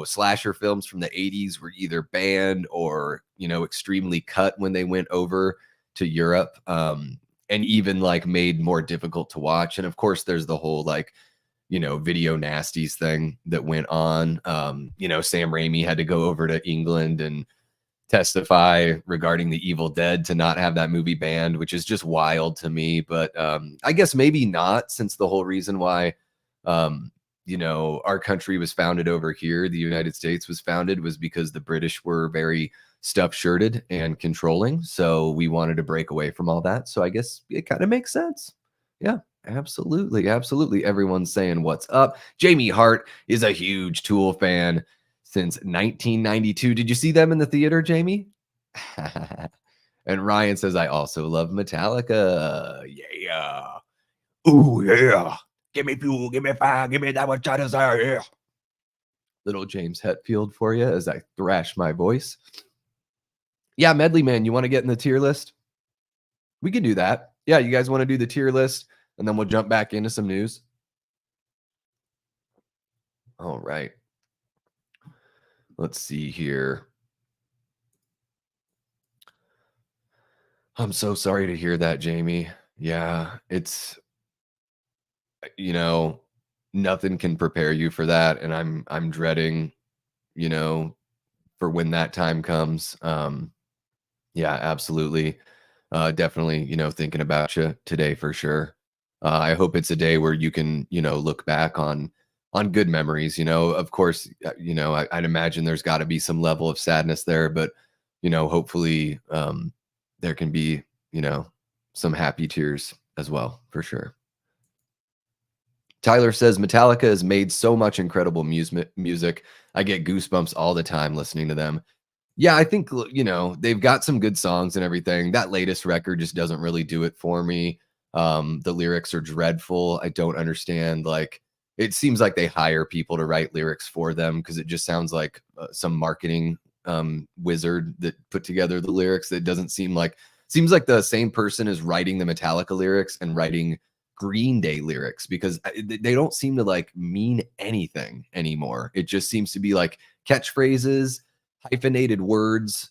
slasher films from the 80s were either banned or, extremely cut when they went over to Europe, and even like made more difficult to watch. And of course, there's the whole like, video nasties thing that went on. Sam Raimi had to go over to England and testify regarding the Evil Dead to not have that movie banned, which is just wild to me. But I guess maybe not, since the whole reason why our country was founded over here, the United States was founded, was because the British were very stuff-shirted and controlling. So we wanted to break away from all that. So I guess it kind of makes sense. Yeah, absolutely. Absolutely. Everyone's saying what's up. Jamie Hart is a huge Tool fan. since 1992. Did you see them in the theater, Jamie? And Ryan says, I also love Metallica. Yeah. Ooh, yeah. Give me fuel, give me fire, give me that much I desire. Yeah. Little James Hetfield for you as I thrash my voice. Yeah, Medley Man, you want to get in the tier list? We can do that. Yeah, you guys want to do the tier list, and then we'll jump back into some news. All right. Let's see here. I'm so sorry to hear that, Jamie. Yeah, it's you know, nothing can prepare you for that, and I'm dreading, you know, for when that time comes. Yeah, absolutely. Definitely, thinking about you today for sure. I hope it's a day where you can, look back on good memories. Of course, I'd imagine there's got to be some level of sadness there, but hopefully, there can be, some happy tears as well for sure. Tyler says Metallica has made so much incredible music. I get goosebumps all the time listening to them. Yeah, I think, they've got some good songs and everything. That latest record just doesn't really do it for me. The lyrics are dreadful. I don't understand. Like, it seems like they hire people to write lyrics for them because it just sounds like some marketing wizard that put together the lyrics. That doesn't seems like the same person is writing the Metallica lyrics and writing Green Day lyrics because they don't seem to like mean anything anymore. It just seems to be like catchphrases, hyphenated words,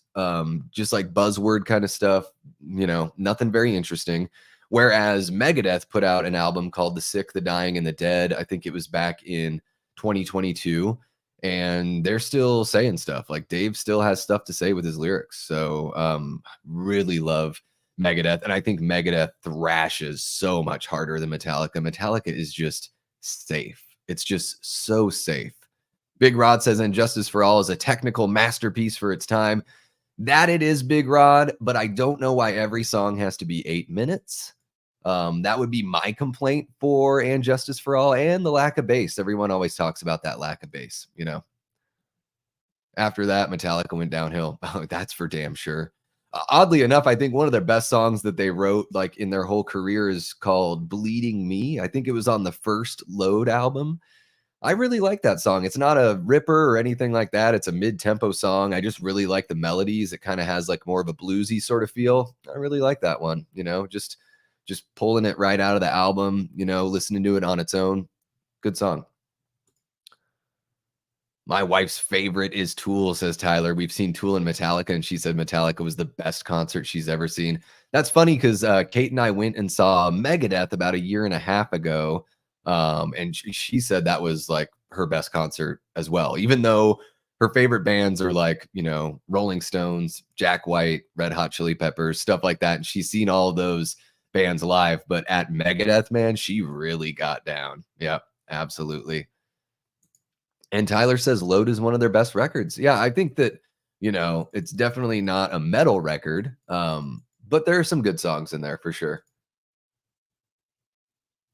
just like buzzword kind of stuff, nothing very interesting. Whereas Megadeth put out an album called The Sick, the Dying, and the Dead. I think it was back in 2022. And they're still saying stuff. Like Dave still has stuff to say with his lyrics. So really love Megadeth. And I think Megadeth thrashes so much harder than Metallica. Metallica is just safe. It's just so safe. Big Rod says And Justice for All is a technical masterpiece for its time. That it is, Big Rod, but I don't know why every song has to be 8 minutes. That would be my complaint for And Justice for All, and the lack of bass. Everyone always talks about that lack of bass, After that, Metallica went downhill. Oh, that's for damn sure. Oddly enough, I think one of their best songs that they wrote like in their whole career is called Bleeding Me. I think it was on the first Load album. I really like that song. It's not a ripper or anything like that. It's a mid-tempo song. I just really like the melodies. It kind of has like more of a bluesy sort of feel. I really like that one, just pulling it right out of the album, listening to it on its own. Good song. My wife's favorite is Tool, says Tyler. We've seen Tool and Metallica, and she said Metallica was the best concert she's ever seen. That's funny because Kate and I went and saw Megadeth about a year and a half ago. And she said that was like her best concert as well, even though her favorite bands are like, Rolling Stones, Jack White, Red Hot Chili Peppers, stuff like that. And she's seen all of those bands live, but at Megadeth, man, she really got down. Yep, absolutely. And Tyler says Load is one of their best records. Yeah, I think that, it's definitely not a metal record, but there are some good songs in there for sure.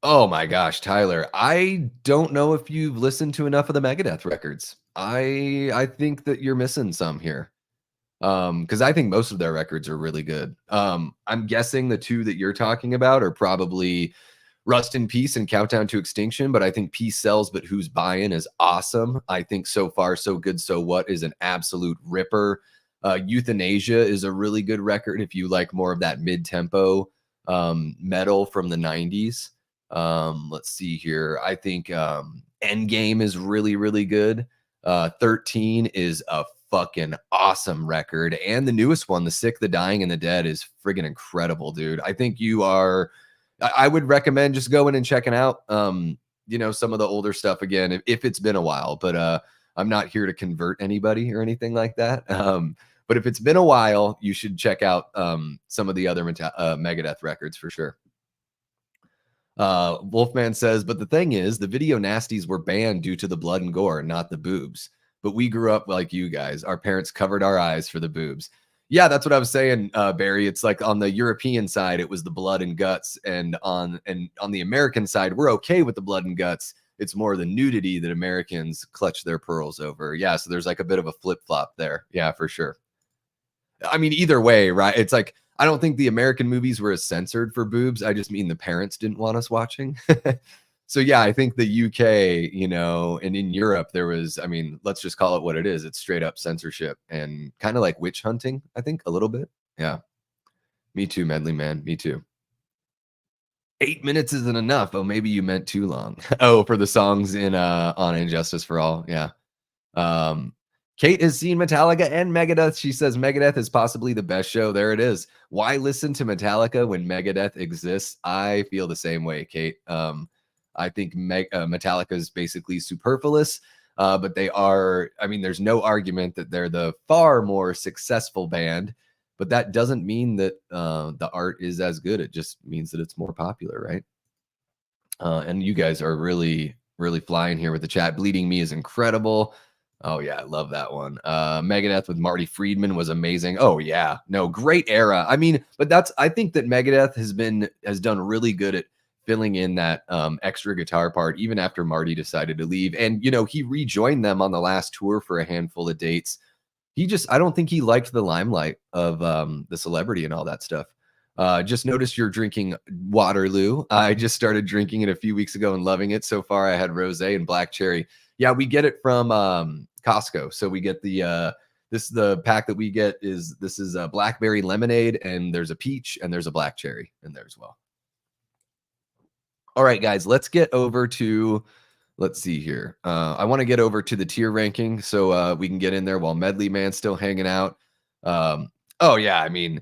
Oh my gosh, Tyler, I don't know if you've listened to enough of the Megadeth records. I think that you're missing some here. Because I think most of their records are really good. I'm guessing the two that you're talking about are probably Rust in Peace and Countdown to Extinction, but I think Peace Sells, but Who's Buying is awesome. I think So Far, So Good, So What is an absolute ripper. Euthanasia is a really good record if you like more of that mid-tempo metal from the 90s. Let's see here. I think Endgame is really, really good. 13 is a fucking awesome record. And the newest one, The Sick, the Dying, and the Dead is friggin' incredible, dude. I think I would recommend just going and checking out, some of the older stuff again, if it's been a while, but I'm not here to convert anybody or anything like that. But if it's been a while, you should check out some of the other Megadeth records for sure. Wolfman says, but the thing is, the video nasties were banned due to the blood and gore, not the boobs. But we grew up like you guys. Our parents covered our eyes for the boobs. Yeah, that's what I was saying, Barry. It's like on the European side, it was the blood and guts, and on the American side, we're okay with the blood and guts it's more the nudity that Americans clutch their pearls over. Yeah, so there's like a bit of a flip flop there. Yeah, for sure. I mean, either way, right? It's like I don't think the American movies were as censored for boobs. I just mean the parents didn't want us watching. So yeah, I think the UK, and in Europe there was, I mean, let's just call it what it is. It's straight up censorship and kind of like witch hunting, I think a little bit. Yeah. Me too, Medley man. Me too. 8 minutes isn't enough. Oh, maybe you meant too long. Oh, for the songs in on Injustice for All. Yeah. Um, Kate has seen Metallica and Megadeth. She says Megadeth is possibly the best show. There it is. Why listen to Metallica when Megadeth exists? I feel the same way, Kate. I think Metallica is basically superfluous, but they are, I mean, there's no argument that they're the far more successful band, but that doesn't mean that the art is as good. It just means that it's more popular, right? And you guys are really, really flying here with the chat. Bleeding Me is incredible. Oh yeah, I love that one. Megadeth with Marty Friedman was amazing. Oh yeah, no, great era. I mean, but I think that Megadeth has done really good at filling in that extra guitar part, even after Marty decided to leave. And he rejoined them on the last tour for a handful of dates. I don't think he liked the limelight of the celebrity and all that stuff. Just noticed you're drinking Waterloo. I just started drinking it a few weeks ago and loving it. So far, I had rosé and black cherry. Yeah, we get it from Costco. So we get the pack that we get is a blackberry lemonade, and there's a peach and there's a black cherry in there as well. All right, guys, let's get over to, let's see here. I want to get over to the tier ranking so we can get in there while Medley Man's still hanging out. Oh yeah, I mean,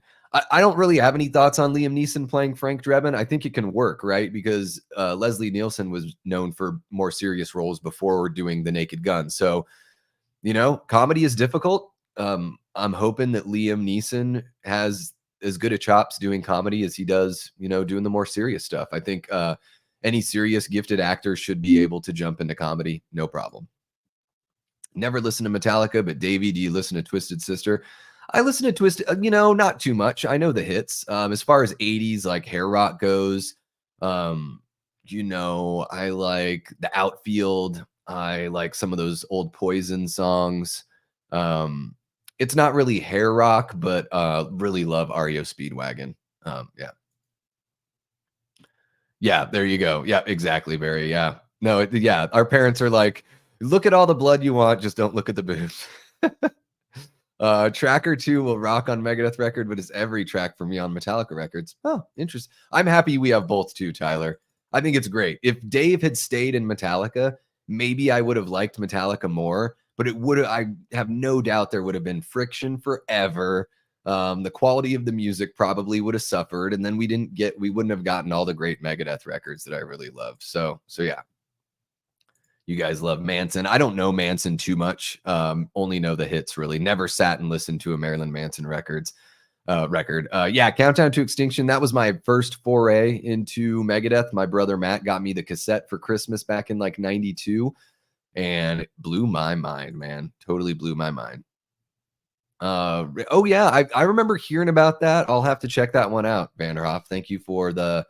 I don't really have any thoughts on Liam Neeson playing Frank Drebin. I think it can work, right? Because Leslie Nielsen was known for more serious roles before doing The Naked Gun. So, comedy is difficult. I'm hoping that Liam Neeson has as good a chops doing comedy as he does, doing the more serious stuff. I think any serious gifted actor should be able to jump into comedy, no problem. Never listen to Metallica, but Davey, do you listen to Twisted Sister? I listen to Twisted, not too much. I know the hits. As far as 80s like hair rock goes, I like The Outfield. I like some of those old Poison songs. It's not really hair rock, but really love REO Speedwagon. Yeah. Yeah, there you go. Yeah, exactly, Barry. Yeah. No, yeah, our parents are like, look at all the blood you want, just don't look at the boobs. Tracker 2 will rock on Megadeth record, but it's every track for me on Metallica records. Oh, interesting. I'm happy we have both too, Tyler. I think it's great. If Dave had stayed in Metallica, maybe I would have liked Metallica more, but I have no doubt there would have been friction forever. The quality of the music probably would have suffered, and then we wouldn't have gotten all the great Megadeth records that I really love. So yeah. You guys love Manson. I don't know Manson too much. Only know the hits, really. Never sat and listened to a Marilyn Manson record. Yeah, Countdown to Extinction. That was my first foray into Megadeth. My brother Matt got me the cassette for Christmas back in like 92, and it blew my mind, man. Totally blew my mind. Oh yeah, I remember hearing about that. I'll have to check that one out, Vanderhoff. Thank you for the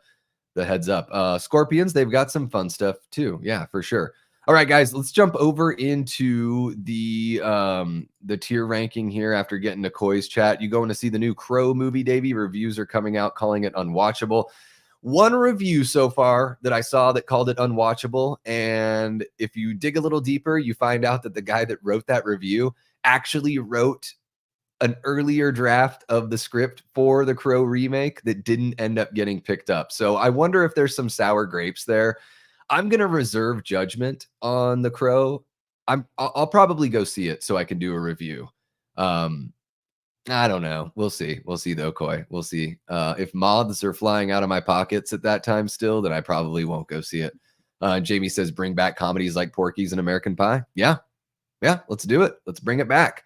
heads up. Scorpions, they've got some fun stuff too. Yeah, for sure. All right, guys, let's jump over into the tier ranking here after getting to Koi's chat. You going to see the new Crow movie, Davey? Reviews are coming out calling it unwatchable. One review so far that I saw that called it unwatchable, and if you dig a little deeper, you find out that the guy that wrote that review actually wrote an earlier draft of the script for the Crow remake that didn't end up getting picked up. So I wonder if there's some sour grapes there. I'm going to reserve judgment on the Crow. I'll probably go see it so I can do a review. I don't know. We'll see. We'll see though, Koi. We'll see. If moths are flying out of my pockets at that time still, then I probably won't go see it. Jamie says, bring back comedies like Porky's and American Pie. Yeah. Yeah. Let's do it. Let's bring it back.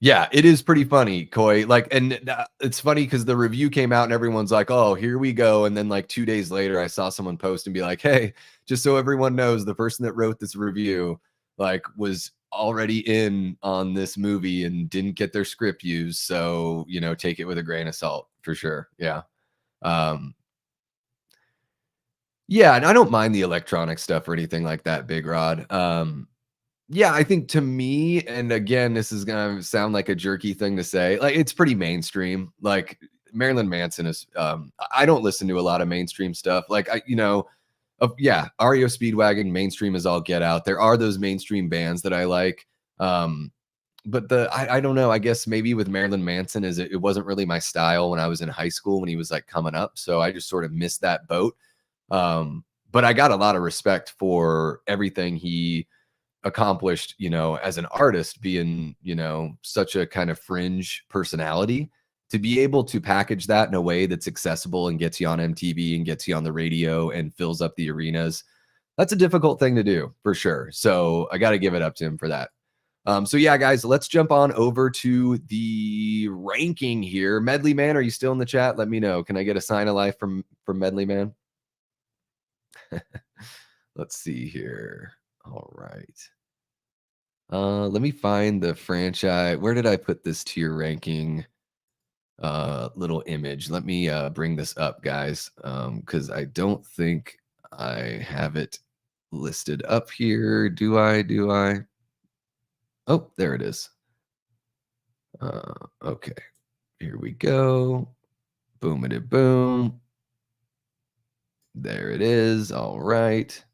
Yeah, it is pretty funny, Koi. Like, and it's funny because the review came out and everyone's like, oh, here we go. And then like 2 days later, I saw someone post and be like, hey, just so everyone knows, the person that wrote this review like was already in on this movie and didn't get their script used. So, take it with a grain of salt for sure. Yeah. Yeah, and I don't mind the electronic stuff or anything like that, Big Rod. Yeah, I think to me, and again, this is gonna sound like a jerky thing to say, like, it's pretty mainstream. Like, Marilyn Manson is, I don't listen to a lot of mainstream stuff. Like, yeah, REO Speedwagon, mainstream is all get out. There are those mainstream bands that I like. Um, but I don't know. I guess maybe with Marilyn Manson is it wasn't really my style when I was in high school when he was like coming up. So I just sort of missed that boat. But I got a lot of respect for everything he accomplished, as an artist, being, such a kind of fringe personality, to be able to package that in a way that's accessible and gets you on MTV and gets you on the radio and fills up the arenas. That's a difficult thing to do for sure. So I got to give it up to him for that. So yeah, guys, let's jump on over to the ranking here. Medley Man, are you still in the chat? Let me know. Can I get a sign of life from Medley Man? Let's see here. All right. Let me find the franchise. Where did I put this tier ranking little image? Let me bring this up, guys, because I don't think I have it listed up here. Do I? Do I? Oh, there it is. Okay, here we go. Boom it boom. There it is. All right.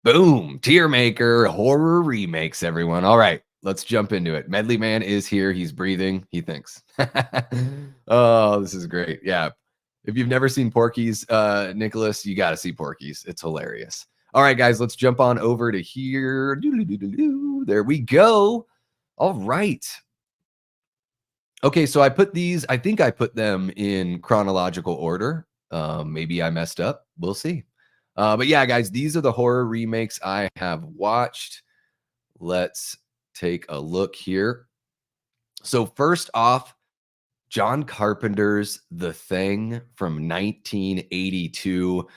Boom. Tier maker horror remakes, everyone. All right. Let's jump into it. Medley Man is here. He's breathing. He thinks. Oh, this is great. Yeah. If you've never seen Porky's, Nicholas, you got to see Porky's. It's hilarious. All right, guys, let's jump on over to here. There we go. All right. Okay, so I put these, I think I put them in chronological order. Maybe I messed up. We'll see. But yeah, guys, these are the horror remakes I have watched. Let's take a look here. So first off, John Carpenter's The Thing from 1982.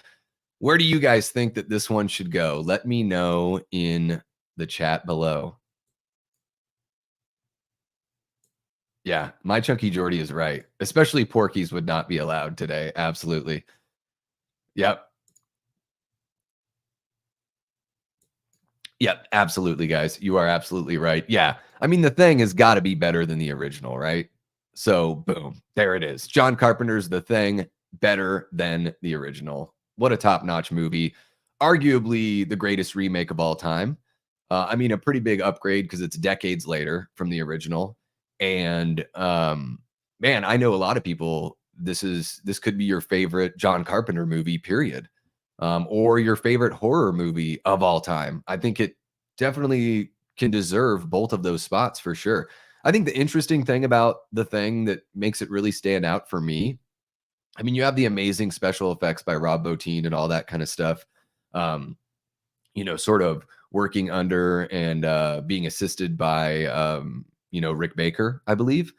Where do you guys think that this one should go? Let me know in the chat below. Yeah, my Chunky Jordy is right. Especially Porky's would not be allowed today. Absolutely. Yep. Yep, absolutely, guys. You are absolutely right. Yeah. I mean, The Thing has got to be better than the original, right? So, boom, there it is. John Carpenter's The Thing, better than the original. What a top-notch movie. Arguably the greatest remake of all time. I mean, a pretty big upgrade because it's decades later from the original. And man, I know a lot of people. This could be your favorite John Carpenter movie, period, or your favorite horror movie of all time. I think it definitely can deserve both of those spots for sure. I think the interesting thing about The Thing that makes it really stand out for me, I mean, you have the amazing special effects by Rob Bottin and all that kind of stuff. Um, sort of working under and being assisted by Rick Baker, I believe.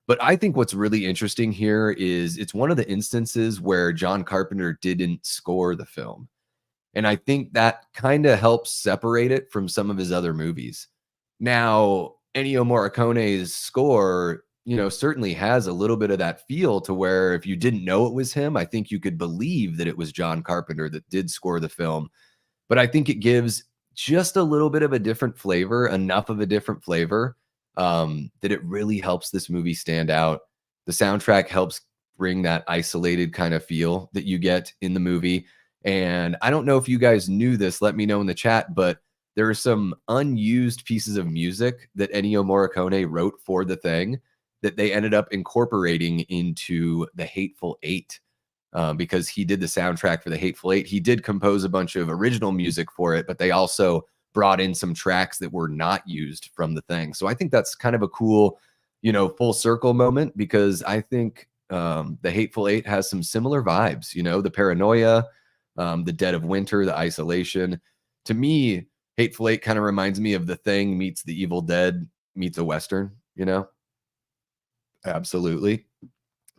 But I think what's really interesting here is it's one of the instances where John Carpenter didn't score the film. And I think that kind of helps separate it from some of his other movies. Now, Ennio Morricone's score, certainly has a little bit of that feel to where if you didn't know it was him, I think you could believe that it was John Carpenter that did score the film. But I think it gives just a little bit of a different flavor, enough of a different flavor that it really helps this movie stand out. The soundtrack helps bring that isolated kind of feel that you get in the movie. And I don't know if you guys knew this, let me know in the chat, but there are some unused pieces of music that Ennio Morricone wrote for The Thing that they ended up incorporating into The Hateful Eight. Because he did the soundtrack for The Hateful Eight. He did compose a bunch of original music for it, but they also brought in some tracks that were not used from The Thing. So I think that's kind of a cool, full circle moment, because I think The Hateful Eight has some similar vibes, the paranoia, the dead of winter, the isolation. To me, Hateful Eight kind of reminds me of The Thing meets The Evil Dead meets a Western, Absolutely.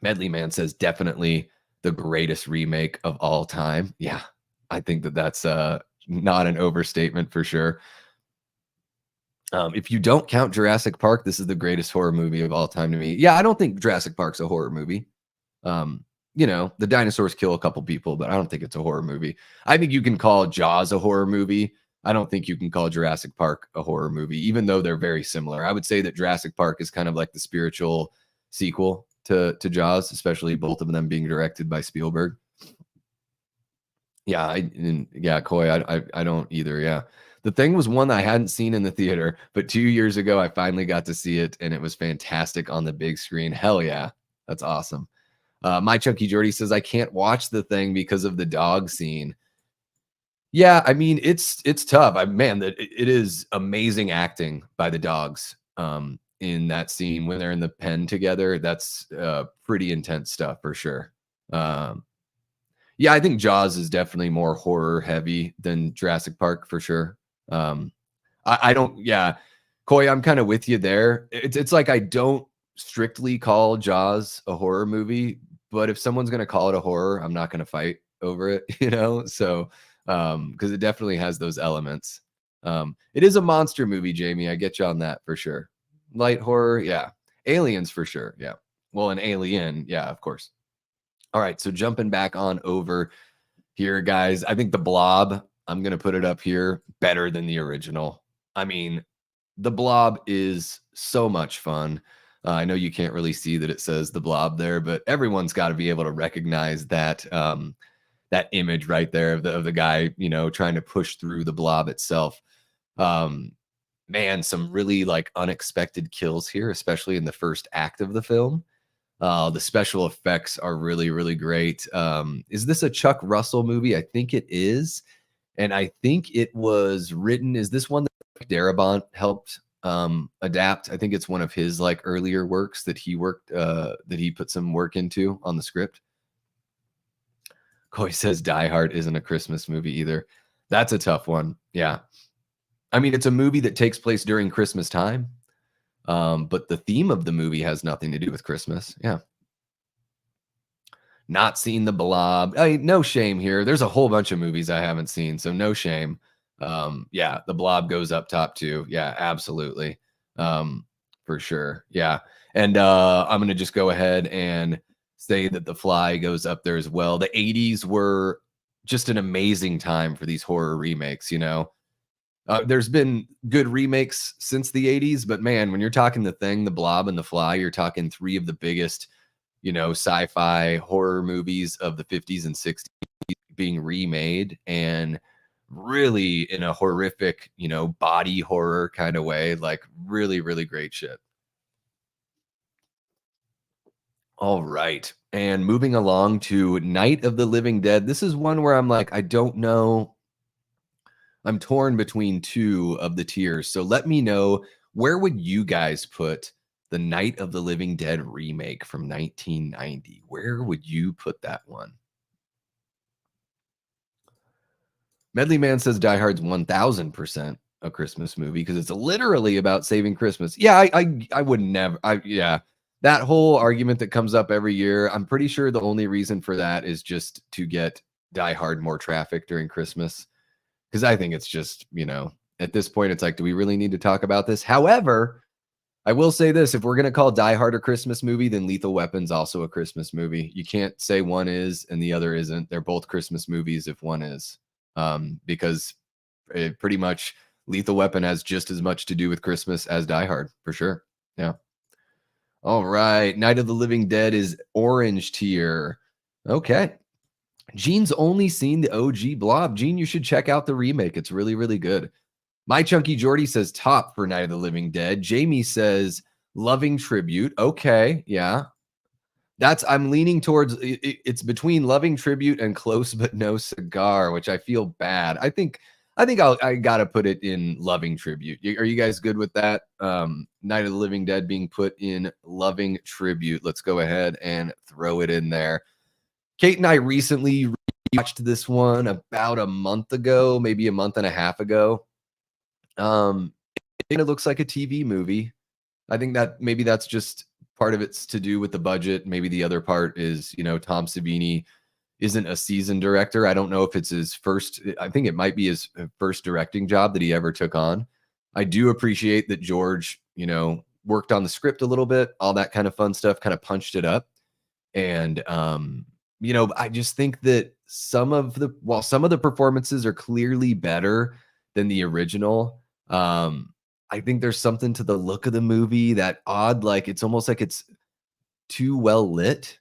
Medley Man says definitely the greatest remake of all time. Yeah, I think that's not an overstatement for sure. If you don't count Jurassic Park, this is the greatest horror movie of all time to me. Yeah, I don't think Jurassic Park's a horror movie. you know, the dinosaurs kill a couple people, but I don't think it's a horror movie. I think you can call Jaws a horror movie. I don't think you can call Jurassic Park a horror movie, even though they're very similar. I would say that Jurassic Park is kind of like the spiritual sequel to Jaws, especially both of them being directed by Spielberg. Yeah, yeah, Coy, I don't either. Yeah. The Thing was one that I hadn't seen in the theater, but 2 years ago I finally got to see it and it was fantastic on the big screen. Hell yeah. That's awesome. My Chunky Jordy says I can't watch The Thing because of the dog scene. Yeah, I mean it's tough. Man, that it is amazing acting by the dogs in that scene when they're in the pen together. That's pretty intense stuff for sure. Um, yeah, I think Jaws is definitely more horror heavy than Jurassic Park for sure. Um, I don't, yeah, Coy, I'm kind of with you there. It's like I don't strictly call Jaws a horror movie, but if someone's gonna call it a horror, I'm not gonna fight over it, you know. So, because it definitely has those elements. It is a monster movie, Jamie. I get you on that for sure. Light horror, yeah. Aliens for sure, yeah. Well, an alien, yeah, of course. All right, so jumping back on over here, guys. I think The Blob, I'm going to put it up here, better than the original. I mean, The Blob is so much fun. I know you can't really see that it says The Blob there, but everyone's got to be able to recognize that that image right there of the guy, you know, trying to push through the blob itself. Um, Man, some really like unexpected kills here, especially in the first act of the film. The special effects are really, really great. Is this a Chuck Russell movie? I think it is. And I think it was written. Is this one that Darabont helped adapt? I think it's one of his like earlier works that he worked that he put some work into on the script. Coy says Die Hard isn't a Christmas movie either. That's a tough one. Yeah. I mean, it's a movie that takes place during Christmas time. But the theme of the movie has nothing to do with Christmas. Yeah. Not seen The Blob. No shame here. There's a whole bunch of movies I haven't seen, so no shame. Yeah, The Blob goes up top too. Yeah, absolutely. For sure. Yeah. And I'm gonna just go ahead and say that The Fly goes up there as well. The 80s were just an amazing time for these horror remakes, you know. There's been good remakes since the 80s, but man, when you're talking The Thing, The Blob, and The Fly, you're talking three of the biggest, you know, sci-fi horror movies of the 50s and 60s being remade and really in a horrific, you know, body horror kind of way. Like really, really great shit. All right. And moving along to Night of the Living Dead. This is one where I'm like, I don't know. I'm torn between two of the tiers. So let me know, where would you guys put the Night of the Living Dead remake from 1990? Where would you put that one? Medley Man says Die Hard's 1000% a Christmas movie because it's literally about saving Christmas. Yeah, I would never. Yeah, that whole argument that comes up every year. I'm pretty sure the only reason for that is just to get Die Hard more traffic during Christmas. Because I think it's just, you know, at this point, it's like, do we really need to talk about this? However, I will say this: if we're gonna call Die Hard a Christmas movie, then Lethal Weapon's also a Christmas movie. You can't say one is and the other isn't. They're both Christmas movies if one is, because pretty much Lethal Weapon has just as much to do with Christmas as Die Hard for sure. Yeah. All right, Night of the Living Dead is orange tier. Okay. Gene's only seen the OG Blob. Gene, you should check out the remake. It's really, really good. My Chunky Jordy says top for Night of the Living Dead. Jamie says loving tribute. Okay, yeah. I'm leaning towards it's between loving tribute and close but no cigar, which I feel bad. I gotta put it in loving tribute. Are you guys good with that? Night of the Living Dead being put in loving tribute. Let's go ahead and throw it in there. Kate and I recently watched this one about a month ago, maybe a month and a half ago. It looks like a TV movie. I think that maybe that's just part of it's to do with the budget. Maybe the other part is, you know, Tom Savini isn't a seasoned director. I don't know if it's his first, I think it might be his first directing job that he ever took on. I do appreciate that George, you know, worked on the script a little bit, all that kind of fun stuff, kind of punched it up. And I just think that some of the performances are clearly better than the original, I think there's something to the look of the movie that odd, like it's almost like it's too well lit.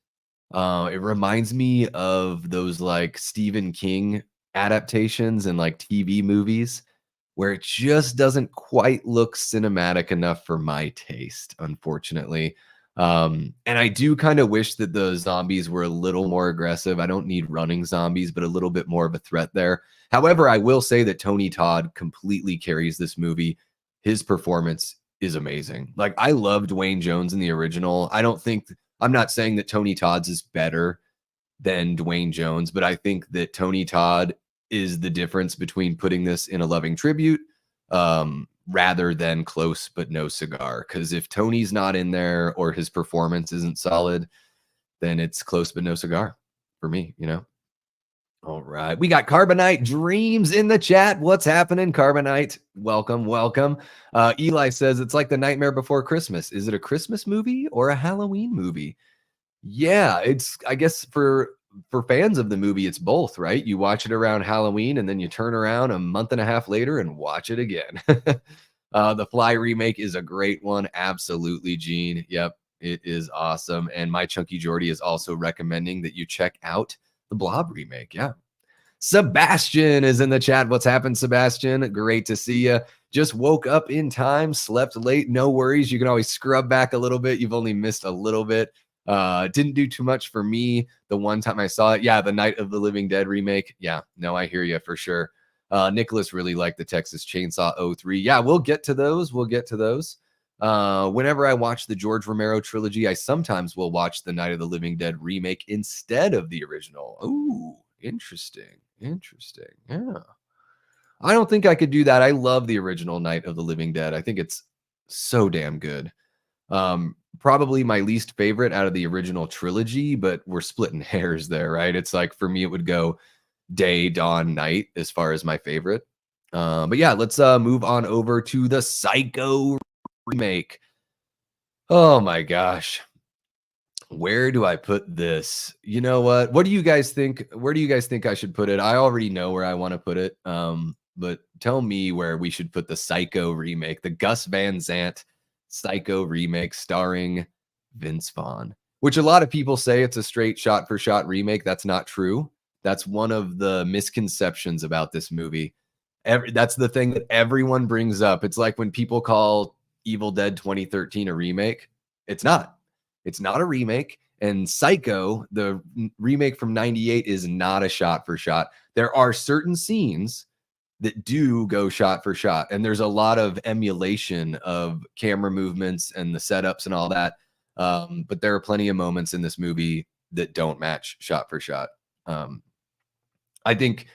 It reminds me of those like Stephen King adaptations and like TV movies where it just doesn't quite look cinematic enough for my taste, unfortunately. And I do kind of wish that the zombies were a little more aggressive. I don't need running zombies, but a little bit more of a threat there. However, I will say that Tony Todd completely carries this movie. His performance is amazing. Like I love Dwayne Jones in the original. I'm not saying that Tony Todd's is better than Dwayne Jones, but I think that Tony Todd is the difference between putting this in a loving tribute rather than close but no cigar. Because if Tony's not in there or his performance isn't solid, then it's close but no cigar for me. All right. We got Carbonite Dreams in the chat. What's happening, Carbonite? Welcome, welcome. Eli says it's like The Nightmare Before Christmas. Is it a Christmas movie or a Halloween movie? Yeah, it's I guess for fans of the movie, it's both, right? You watch it around Halloween and then you turn around a month and a half later and watch it again. The Fly remake is a great one. Absolutely, Gene. Yep, it is awesome. And my Chunky Jordy is also recommending that you check out the Blob remake. Yeah. Sebastian is in the chat. What's happened, Sebastian? Great to see you. Just woke up in time, slept late. No worries. You can always scrub back a little bit. You've only missed a little bit. Didn't do too much for me the one time I saw it. Yeah, the Night of the Living Dead remake. Yeah, no, I hear you for sure. Nicholas really liked the Texas Chainsaw 03. Yeah, we'll get to those. Whenever I watch the George Romero trilogy, I sometimes will watch the Night of the Living Dead remake instead of the original. Ooh, interesting. Yeah. I don't think I could do that. I love the original Night of the Living Dead. I think it's so damn good. Probably my least favorite out of the original trilogy, but we're splitting hairs there, right? It's like for me, it would go day, dawn, night as far as my favorite. But yeah, let's move on over to the Psycho remake. Oh my gosh. Where do I put this? You know what? What do you guys think? Where do you guys think I should put it? I already know where I want to put it. But tell me where we should put the Psycho remake, the Gus Van Sant Psycho remake starring Vince Vaughn, which a lot of people say it's a straight shot for shot remake. That's not true. That's one of the misconceptions about this movie. That's the thing that everyone brings up. It's like when people call Evil Dead 2013 a remake. It's not. It's not a remake. And Psycho, the remake from 98, is not a shot for shot. There are certain scenes that do go shot for shot. And there's a lot of emulation of camera movements and the setups and all that. But there are plenty of moments in this movie that don't match shot for shot. I think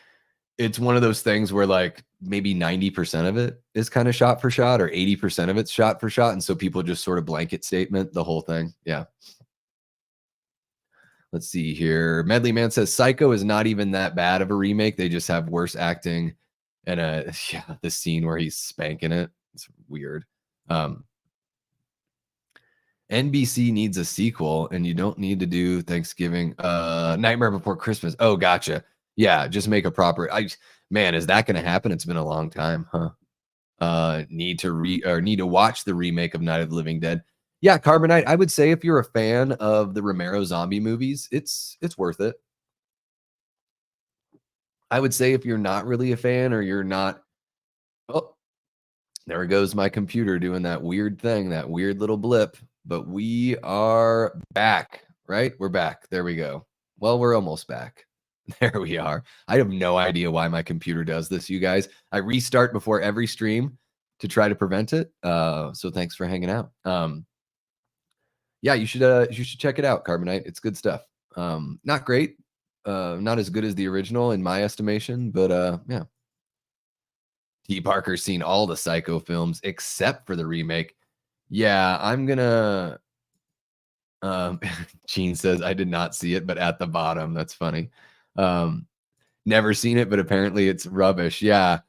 it's one of those things where like maybe 90% of it is kind of shot for shot or 80% of it's shot for shot. And so people just sort of blanket statement the whole thing. Yeah. Let's see here. Medley Man says Psycho is not even that bad of a remake. They just have worse acting. And yeah, the scene where he's spanking it. It's weird. NBC needs a sequel, and you don't need to do Thanksgiving. Nightmare Before Christmas. Oh, gotcha. Yeah, just make a proper. Man, is that going to happen? It's been a long time, huh? Need to watch the remake of Night of the Living Dead. Yeah, Carbonite. I would say if you're a fan of the Romero zombie movies, it's worth it. I would say if you're not really a fan or you're not. Oh, there goes my computer doing that weird thing, that weird little blip. But we are back, right? We're back. There we go. Well, we're almost back. There we are. I have no idea why my computer does this, you guys. I restart before every stream to try to prevent it. So thanks for hanging out. Yeah, you should check it out, Carbonite. It's good stuff. Not great. Not as good as the original in my estimation, but yeah. T. Parker's seen all the Psycho films except for the remake. Yeah, I'm gonna. Gene says I did not see it, but at the bottom, that's funny. Never seen it, but apparently it's rubbish. Yeah.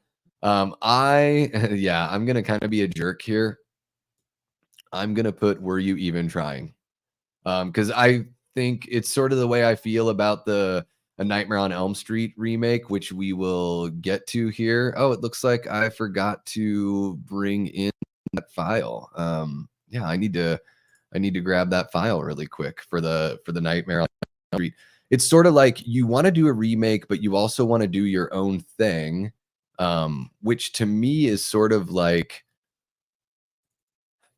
I'm gonna kind of be a jerk here. I'm gonna put "Were you even trying?" Because I think it's sort of the way I feel about the A Nightmare on Elm Street remake, which we will get to here. Oh, it looks like I forgot to bring in that file. Yeah, I need to grab that file really quick for the Nightmare on Elm Street. It's sort of like you want to do a remake, but you also want to do your own thing, which to me is sort of like,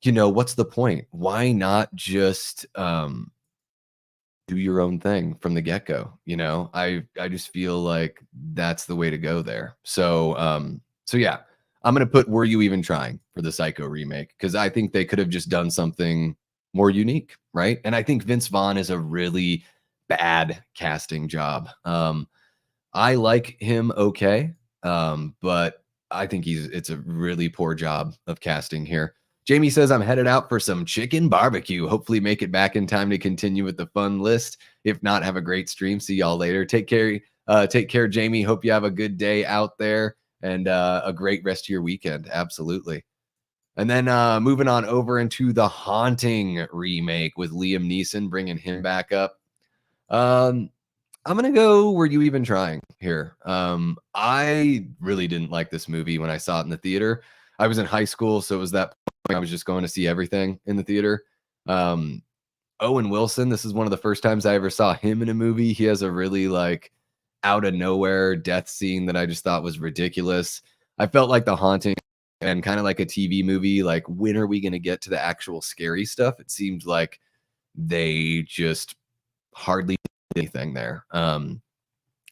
what's the point? Why not just do your own thing from the get-go? I just feel like that's the way to go there. So yeah, I'm gonna put Were You Even Trying for the Psycho remake, because I think they could have just done something more unique, right? And I think Vince Vaughn is a really bad casting job. I like him okay, but I think it's a really poor job of casting here. Jamie says, I'm headed out for some chicken barbecue. Hopefully make it back in time to continue with the fun list. If not, have a great stream. See y'all later. Take care, Jamie. Hope you have a good day out there and a great rest of your weekend. Absolutely. And then moving on over into The Haunting remake with Liam Neeson, bringing him back up. I'm gonna go Were You Even Trying here. I really didn't like this movie when I saw it in the theater. I was in high school, so it was that point I was just going to see everything in the theater. Owen Wilson, this is one of the first times I ever saw him in a movie. He has a really like out of nowhere death scene that I just thought was ridiculous. I felt like The Haunting and kind of like a TV movie. Like, when are we gonna get to the actual scary stuff? It seemed like they just hardly anything there. And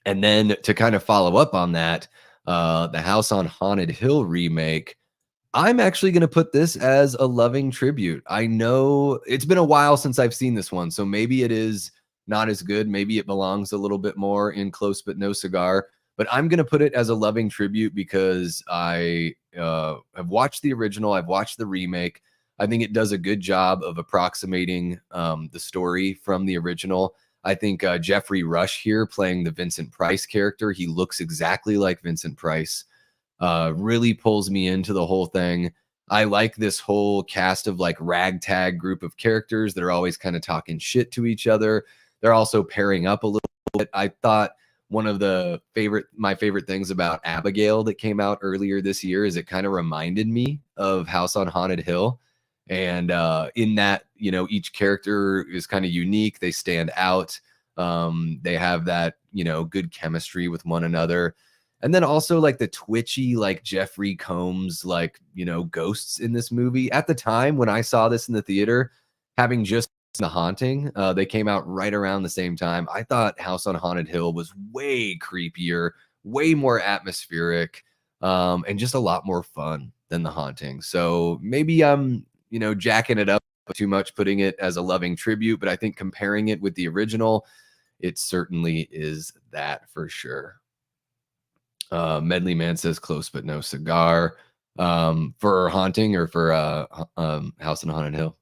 then to kind of follow up on that, the House on Haunted Hill remake, I'm actually going to put this as a loving tribute. I know it's been a while since I've seen this one, so maybe it is not as good. Maybe it belongs a little bit more in Close But No Cigar, but I'm going to put it as a loving tribute because I have watched the original. I've watched the remake. I think it does a good job of approximating the story from the original. I think Jeffrey Rush here playing the Vincent Price character, he looks exactly like Vincent Price. Really pulls me into the whole thing. I like this whole cast of like ragtag group of characters that are always kind of talking shit to each other. They're also pairing up a little bit. I thought one of my favorite things about Abigail that came out earlier this year is it kind of reminded me of House on Haunted Hill. And in that, each character is kind of unique. They stand out. They have that, good chemistry with one another. And then also like the twitchy, like Jeffrey Combs, like, ghosts in this movie. At the time when I saw this in the theater, having just The Haunting, they came out right around the same time. I thought House on Haunted Hill was way creepier, way more atmospheric, and just a lot more fun than The Haunting. So maybe I'm jacking it up too much, putting it as a loving tribute, but I think comparing it with the original, it certainly is that for sure. Medley Man says Close But No Cigar. For Haunting or for House on Haunted Hill?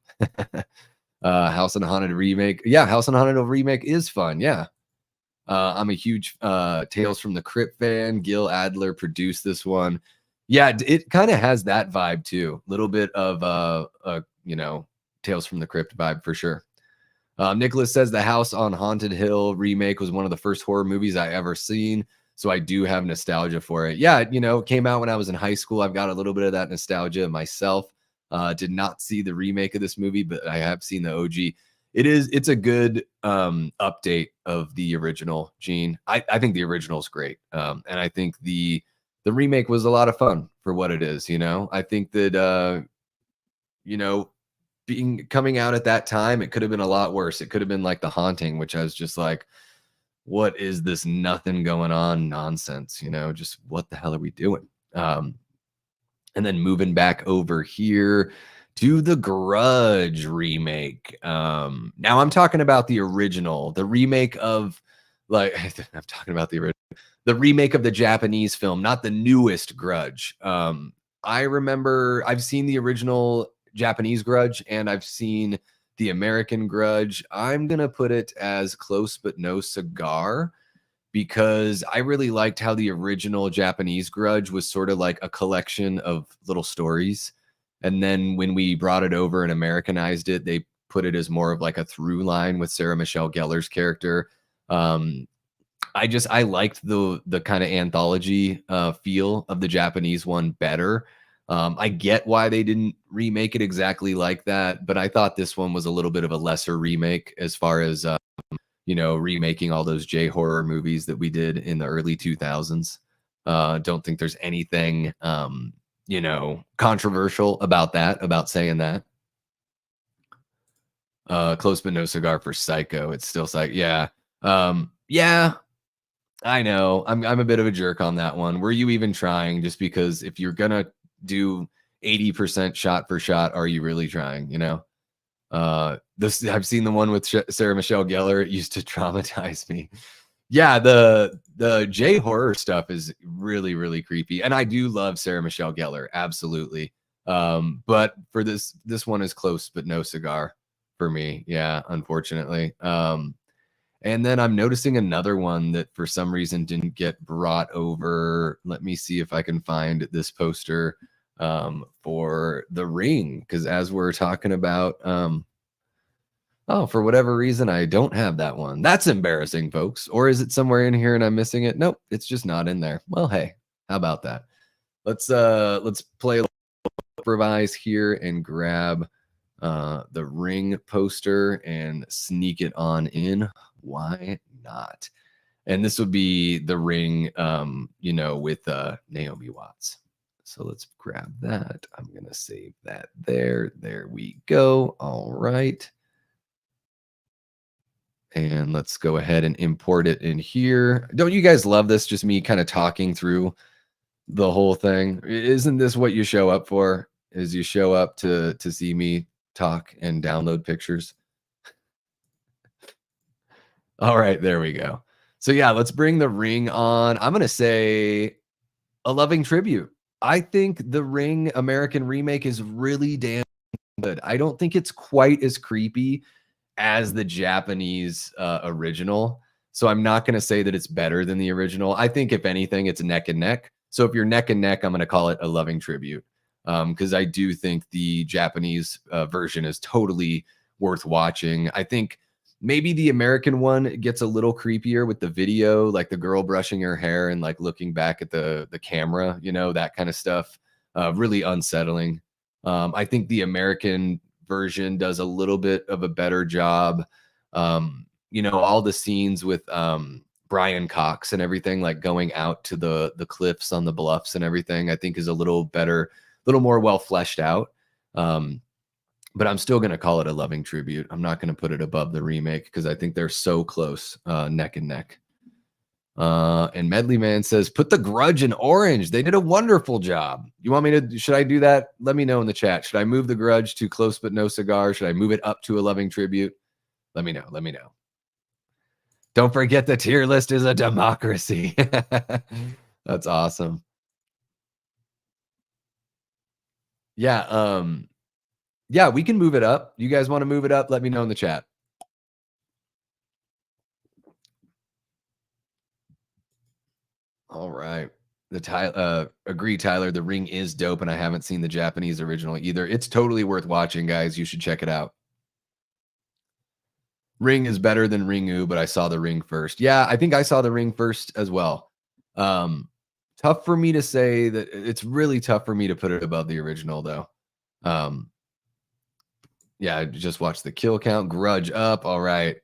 House on Haunted remake. Yeah, House on Haunted Hill remake is fun. Yeah. I'm a huge Tales from the Crypt fan. Gil Adler produced this one. Yeah, it kind of has that vibe too. A little bit of Tales from the Crypt vibe for sure. Nicholas says the House on Haunted Hill remake was one of the first horror movies I ever seen, so I do have nostalgia for it. Yeah, it came out when I was in high school. I've got a little bit of that nostalgia myself. Did not see the remake of this movie, but I have seen the OG. It's a good update of the original, Gene. I think the original is great. And I think the remake was a lot of fun for what it is. I think that coming out at that time, it could have been a lot worse. It could have been like The Haunting, which I was just like, what is this nothing going on nonsense? Just what the hell are we doing? And then moving back over here to the Grudge remake. Now I'm talking about the original, the remake of I'm talking about the original, the remake of the Japanese film, not the newest Grudge. I remember I've seen the original Japanese Grudge and I've seen the American Grudge. I'm going to put it as Close But No Cigar because I really liked how the original Japanese Grudge was sort of like a collection of little stories. And then when we brought it over and Americanized it, they put it as more of like a through line with Sarah Michelle Gellar's character. Um, I liked the kind of anthology feel of the Japanese one better. I get why they didn't remake it exactly like that, but I thought this one was a little bit of a lesser remake as far as remaking all those J horror movies that we did in the early 2000s. Don't think there's anything controversial about that, about saying that. Close but no cigar for Psycho. It's still Psycho. Yeah. Yeah, I know. I'm a bit of a jerk on that one. Were you even trying? Just because if you're gonna do 80% shot for shot, are you really trying? This I've seen the one with Sarah Michelle Gellar. It used to traumatize me. Yeah, the J horror stuff is really really creepy, and I do love Sarah Michelle Gellar, absolutely. But for this one is close but no cigar for me. Yeah, unfortunately. And then I'm noticing another one that for some reason didn't get brought over. Let me see if I can find this poster for The Ring, because as we're talking about, oh, for whatever reason, I don't have that one. That's embarrassing, folks. Or is it somewhere in here and I'm missing it? Nope, it's just not in there. Well, hey, how about that? Let's play a little improvise here and grab the Ring poster and sneak it on in. Why not? And this would be The Ring, with Naomi Watts. So let's grab that. I'm going to save that there. There we go. All right. And let's go ahead and import it in here. Don't you guys love this? Just me kind of talking through the whole thing. Isn't this what you show up for? Is you show up to see me talk and download pictures? All right, there we go. So yeah, let's bring The Ring on. I'm going to say a loving tribute. I think The Ring American remake is really damn good. I don't think it's quite as creepy as the Japanese original. So I'm not going to say that it's better than the original. I think if anything, it's neck and neck. So if you're neck and neck, I'm going to call it a loving tribute. Because I do think the Japanese version is totally worth watching. I think maybe the American one gets a little creepier with the video, like the girl brushing her hair and like looking back at the camera, that kind of stuff. Really unsettling. I think the American version does a little bit of a better job. All the scenes with Brian Cox and everything, like going out to the cliffs on the bluffs and everything, I think is a little better, a little more well fleshed out. But I'm still going to call it a loving tribute. I'm not going to put it above the remake because I think they're so close, neck and neck. And Medley Man says, put The Grudge in orange. They did a wonderful job. You want me to, should I do that? Let me know in the chat. Should I move The Grudge to close but no cigar? Should I move it up to a loving tribute? Let me know. Let me know. Don't forget the tier list is a democracy. That's awesome. Yeah. Yeah, we can move it up. You guys want to move it up? Let me know in the chat. All right. Agree, Tyler. The Ring is dope, and I haven't seen the Japanese original either. It's totally worth watching, guys. You should check it out. Ring is better than Ringu, but I saw The Ring first. Yeah, I think I saw The Ring first as well. Tough for me to say that. It's really tough for me to put it above the original, though. Yeah, I just watched the kill count. Grudge up. All right.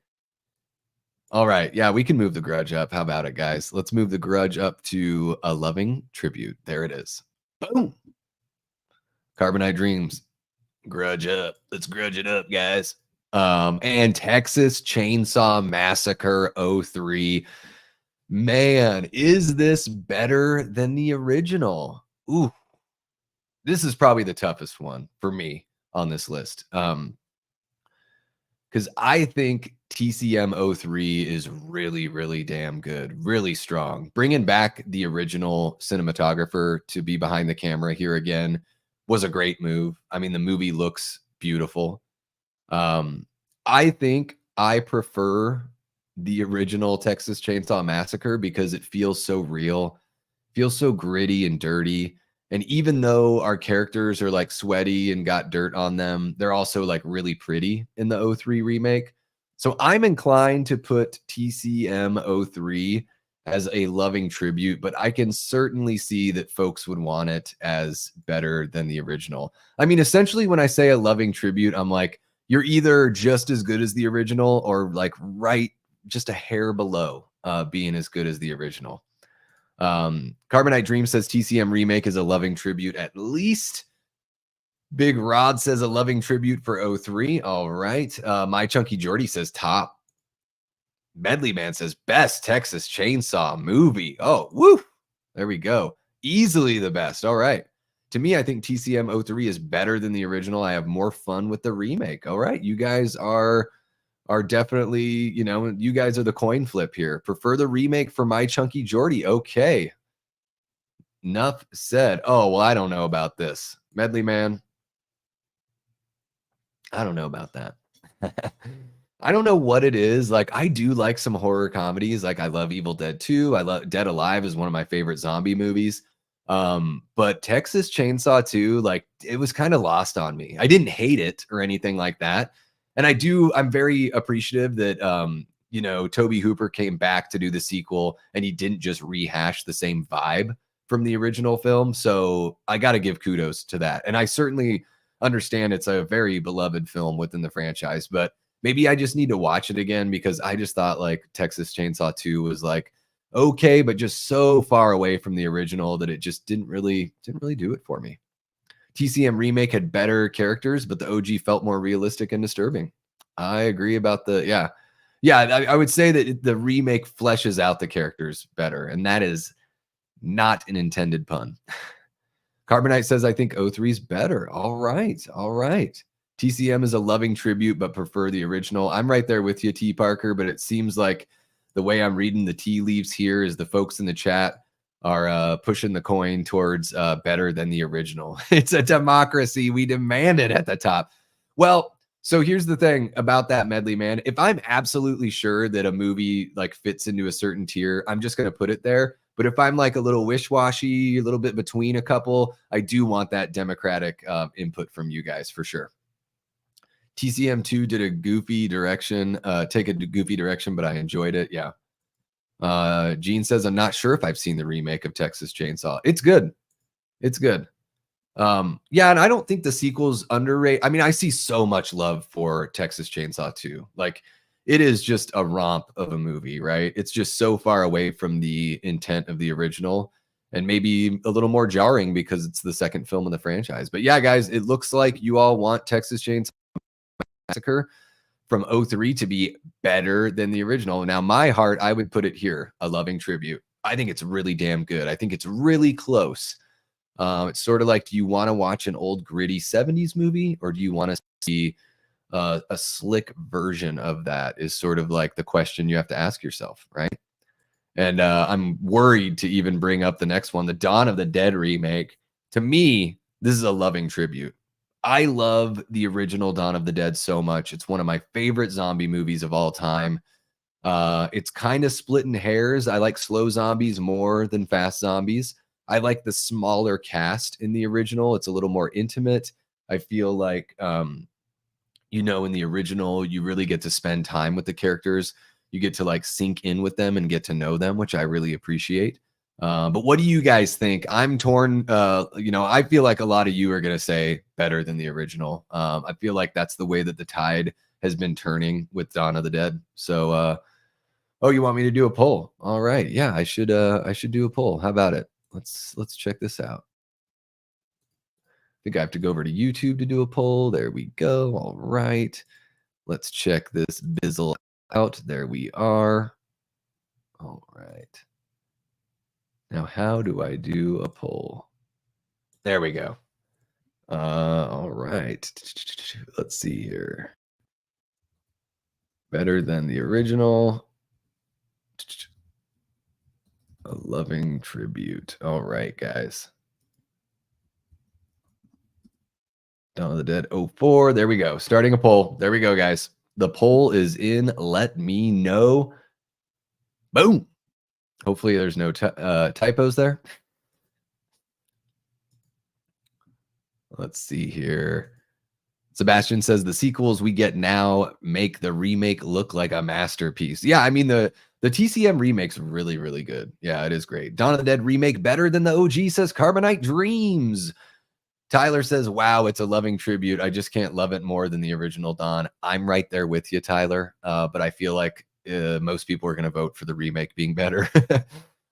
All right. Yeah, we can move The Grudge up. How about it, guys? Let's move The Grudge up to a loving tribute. There it is. Boom. Carbonite Dreams. Grudge up. Let's grudge it up, guys. And Texas Chainsaw Massacre 03. Man, is this better than the original? Ooh. This is probably the toughest one for me on this list. Because I think TCM 03 is really, really damn good, really strong. Bringing back the original cinematographer to be behind the camera here again was a great move. I mean, the movie looks beautiful. I think I prefer the original Texas Chainsaw Massacre because it feels so real, feels so gritty and dirty. And even though our characters are like sweaty and got dirt on them, they're also like really pretty in the '03 remake. So I'm inclined to put TCM '03 as a loving tribute, but I can certainly see that folks would want it as better than the original. I mean, essentially, when I say a loving tribute, I'm like, you're either just as good as the original or like right just a hair below being as good as the original. Carbonite Dream says TCM remake is a loving tribute at least. Big Rod says a loving tribute for '03. All right. My Chunky Jordy says top. Medley Man says best Texas Chainsaw movie. Oh, woo. There we go. Easily the best. All right. To me, I think TCM '03 is better than the original. I have more fun with the remake. All right. You guys are definitely, you guys are the coin flip here. Prefer the remake for My Chunky Jordy. Okay. Enough said. Oh, well, I don't know about this. Medley Man. I don't know about that. I don't know what it is. Like, I do like some horror comedies. Like, I love Evil Dead 2. I love Dead Alive is one of my favorite zombie movies. But Texas Chainsaw 2, like, it was kind of lost on me. I didn't hate it or anything like that. And I'm very appreciative that Tobe Hooper came back to do the sequel and he didn't just rehash the same vibe from the original film. So I got to give kudos to that. And I certainly understand it's a very beloved film within the franchise, but maybe I just need to watch it again because I just thought like Texas Chainsaw 2 was like okay, but just so far away from the original that it just didn't really do it for me. TCM remake had better characters, but the OG felt more realistic and disturbing. I agree about I would say that the remake fleshes out the characters better, and that is not an intended pun. Carbonite says, I think '03 is better. All right. All right. TCM is a loving tribute, but prefer the original. I'm right there with you, T. Parker, but it seems like the way I'm reading the tea leaves here is the folks in the chat are pushing the coin towards better than the original. It's a democracy. We demand it at the top. Well, so here's the thing about that, Medley Man. If I'm absolutely sure that a movie like fits into a certain tier, I'm just going to put it there. But if I'm like a little wish-washy, a little bit between a couple, I do want that democratic input from you guys for sure. TCM2 did a goofy direction, take a goofy direction, but I enjoyed it. Yeah. Gene says, I'm not sure if I've seen the remake of Texas Chainsaw. It's good. It's good. Yeah, and I don't think the sequel's underrated. I mean, I see so much love for Texas Chainsaw 2. Like, it is just a romp of a movie, right? It's just so far away from the intent of the original and maybe a little more jarring because it's the second film in the franchise. But yeah, guys, it looks like you all want Texas Chainsaw Massacre from '03 to be better than the original. Now, my heart, I would put it here, a loving tribute. I think it's really damn good. I think it's really close. It's sort of like, do you want to watch an old gritty 70s movie or do you want to see a slick version of that is sort of like the question you have to ask yourself, right? And I'm worried to even bring up the next one, the Dawn of the Dead remake. To me, this is a loving tribute. I love the original Dawn of the Dead so much. It's one of my favorite zombie movies of all time. It's kind of splitting hairs. I like slow zombies more than fast zombies. I like the smaller cast in the original. It's a little more intimate. I feel like, in the original, you really get to spend time with the characters. You get to like sink in with them and get to know them, which I really appreciate. But what do you guys think? I'm torn. I feel like a lot of you are going to say better than the original. I feel like that's the way that the tide has been turning with Dawn of the Dead. So, you want me to do a poll? All right. Yeah, I should do a poll. How about it? Let's check this out. I think I have to go over to YouTube to do a poll. There we go. All right. Let's check this bizzle out. There we are. All right. Now, how do I do a poll? There we go. All right. Let's see here. Better than the original. A loving tribute. All right, guys. Dawn of the Dead 04. There we go. Starting a poll. There we go, guys. The poll is in. Let me know. Boom. Hopefully there's no typos there. Let's see here. Sebastian says the sequels we get now make the remake look like a masterpiece. Yeah, I mean the TCM remake's really, really good. Yeah, it is great. Dawn of the Dead remake better than the OG, says Carbonite Dreams. Tyler says, wow, it's a loving tribute. I just can't love it more than the original Dawn. I'm right there with you, Tyler. But I feel like most people are going to vote for the remake being better.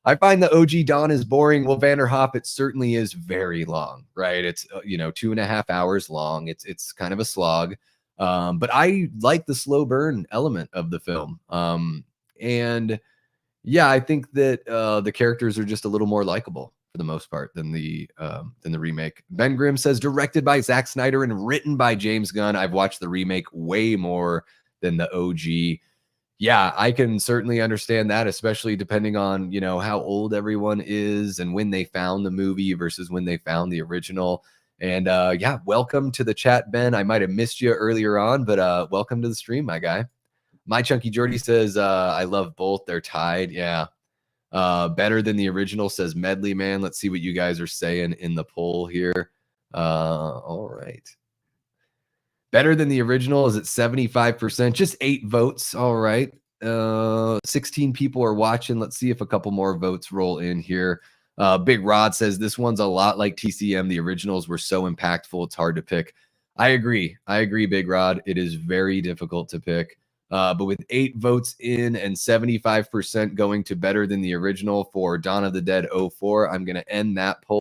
I find the OG Dawn is boring. Well, Vanderhop, it certainly is very long, right? It's 2.5 hours long. It's kind of a slog. But I like the slow burn element of the film. And yeah, I think that the characters are just a little more likable for the most part than the remake. Ben Grimm says directed by Zack Snyder and written by James Gunn. I've watched the remake way more than the OG. Yeah, I can certainly understand that, especially depending on, how old everyone is and when they found the movie versus when they found the original. And yeah, welcome to the chat, Ben. I might have missed you earlier on, but welcome to the stream, my guy. My Chunky Jordy says, I love both. They're tied. Yeah. Better than the original, says Medley Man. Let's see what you guys are saying in the poll here. All right. Better than the original is at 75%, just 8 votes. All right. 16 people are watching. Let's see if a couple more votes roll in here. Big Rod says this one's a lot like TCM. The originals were so impactful, it's hard to pick. I agree, Big Rod. It is very difficult to pick. But with 8 votes in and 75% going to better than the original for Dawn of the Dead 04, I'm going to end that poll.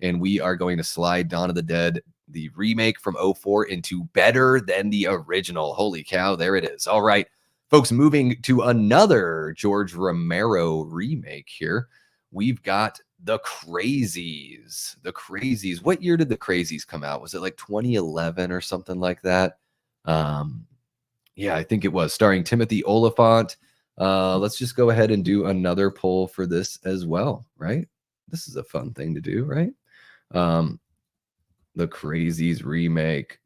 And we are going to slide Dawn of the Dead, the remake from 04, into better than the original. Holy cow, there it is. All right, folks, moving to another George Romero remake here. We've got The Crazies. The Crazies. What year did The Crazies come out? Was it like 2011 or something like that? Yeah, I think it was, starring Timothy Oliphant. Let's just go ahead and do another poll for this as well, right? This is a fun thing to do, right? The Crazies remake.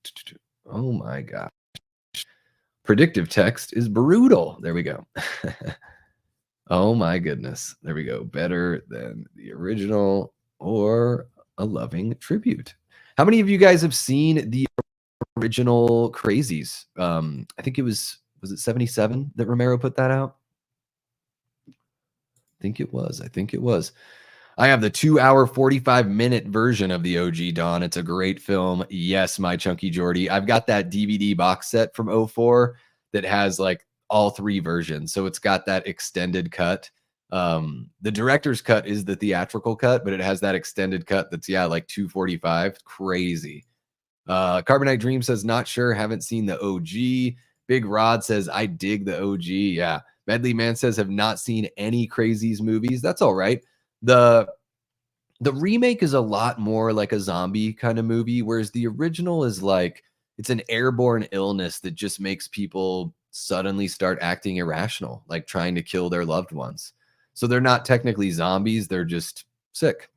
Oh my gosh. Predictive text is brutal. There we go. Oh my goodness. There we go. Better than the original or a loving tribute. How many of you guys have seen the original Crazies? I think it was it 77 that Romero put that out? I think it was. I have the 2-hour, 45-minute version of the OG Dawn. It's a great film. Yes, my Chunky Jordy. I've got that DVD box set from 04 that has like all 3 versions. So it's got that extended cut. The director's cut is the theatrical cut, but it has that extended cut that's, like 245. Crazy. Carbonite Dream says, not sure, haven't seen the OG. Big Rod says, I dig the OG. Yeah. Medley Man says, have not seen any Crazies movies. That's all right. The remake is a lot more like a zombie kind of movie, whereas the original is like, it's an airborne illness that just makes people suddenly start acting irrational, like trying to kill their loved ones. So they're not technically zombies, they're just sick,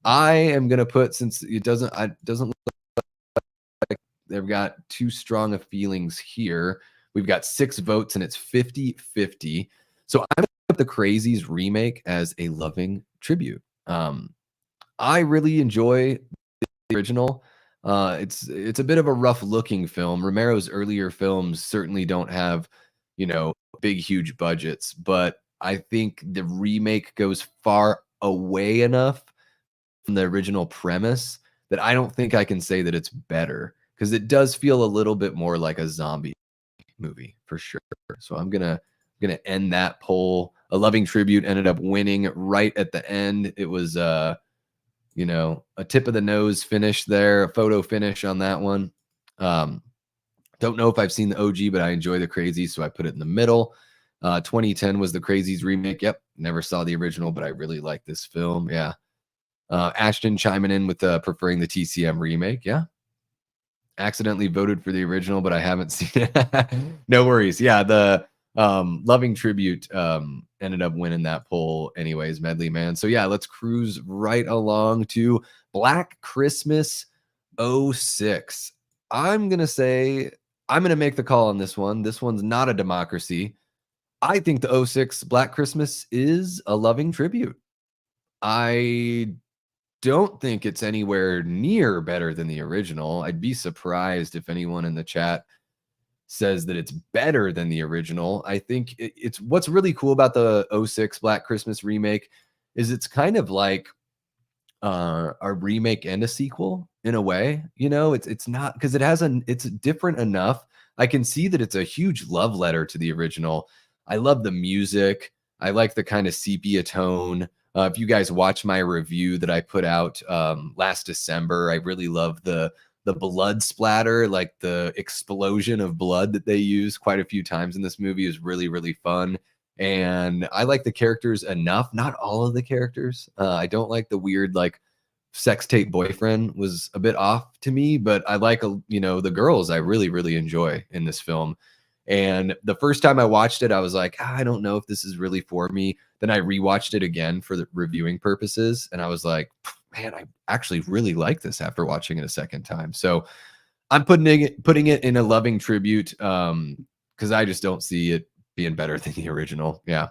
I am going to put, since it doesn't look like they've got too strong of feelings here. We've got 6 votes and it's 50-50. So I'm the Crazies remake as a loving tribute. I really enjoy the original. It's a bit of a rough looking film. Romero's earlier films certainly don't have, big, huge budgets, but I think the remake goes far away enough from the original premise that I don't think I can say that it's better, because it does feel a little bit more like a zombie movie for sure. So I'm gonna end that poll. A loving tribute ended up winning right at the end. It was a tip of the nose finish there, a photo finish on that one. Don't know if I've seen the OG, but I enjoy the Crazies, so I put it in the middle. 2010 was the Crazies remake. Yep, never saw the original, but I really like this film. Yeah. Ashton chiming in with preferring the TCM remake. Yeah. Accidentally voted for the original, but I haven't seen it. No worries. Yeah, the loving tribute ended up winning that poll anyways, Medley Man. So yeah, let's cruise right along to Black Christmas 06. I'm going to make the call on this one. This one's not a democracy. I think the 06 Black Christmas is a loving tribute. I don't think it's anywhere near better than the original. I'd be surprised if anyone in the chat says that it's better than the original. I think it's what's really cool about the '06 Black Christmas remake is it's kind of like a remake and a sequel in a way. You know, it's not because it's different enough. I can see that it's a huge love letter to the original. I love the music. I like the kind of sepia tone. If you guys watch my review that I put out last December, I really love the blood splatter, like the explosion of blood that they use quite a few times in this movie is really, really fun. And I like the characters enough, not all of the characters. I don't like the weird, like, sex tape boyfriend was a bit off to me, but I like, the girls I really, really enjoy in this film. And the first time I watched it, I was like, I don't know if this is really for me. Then I rewatched it again for the reviewing purposes. And I was like, man, I actually really like this after watching it a second time. So I'm putting it in a loving tribute because I just don't see it being better than the original. Yeah.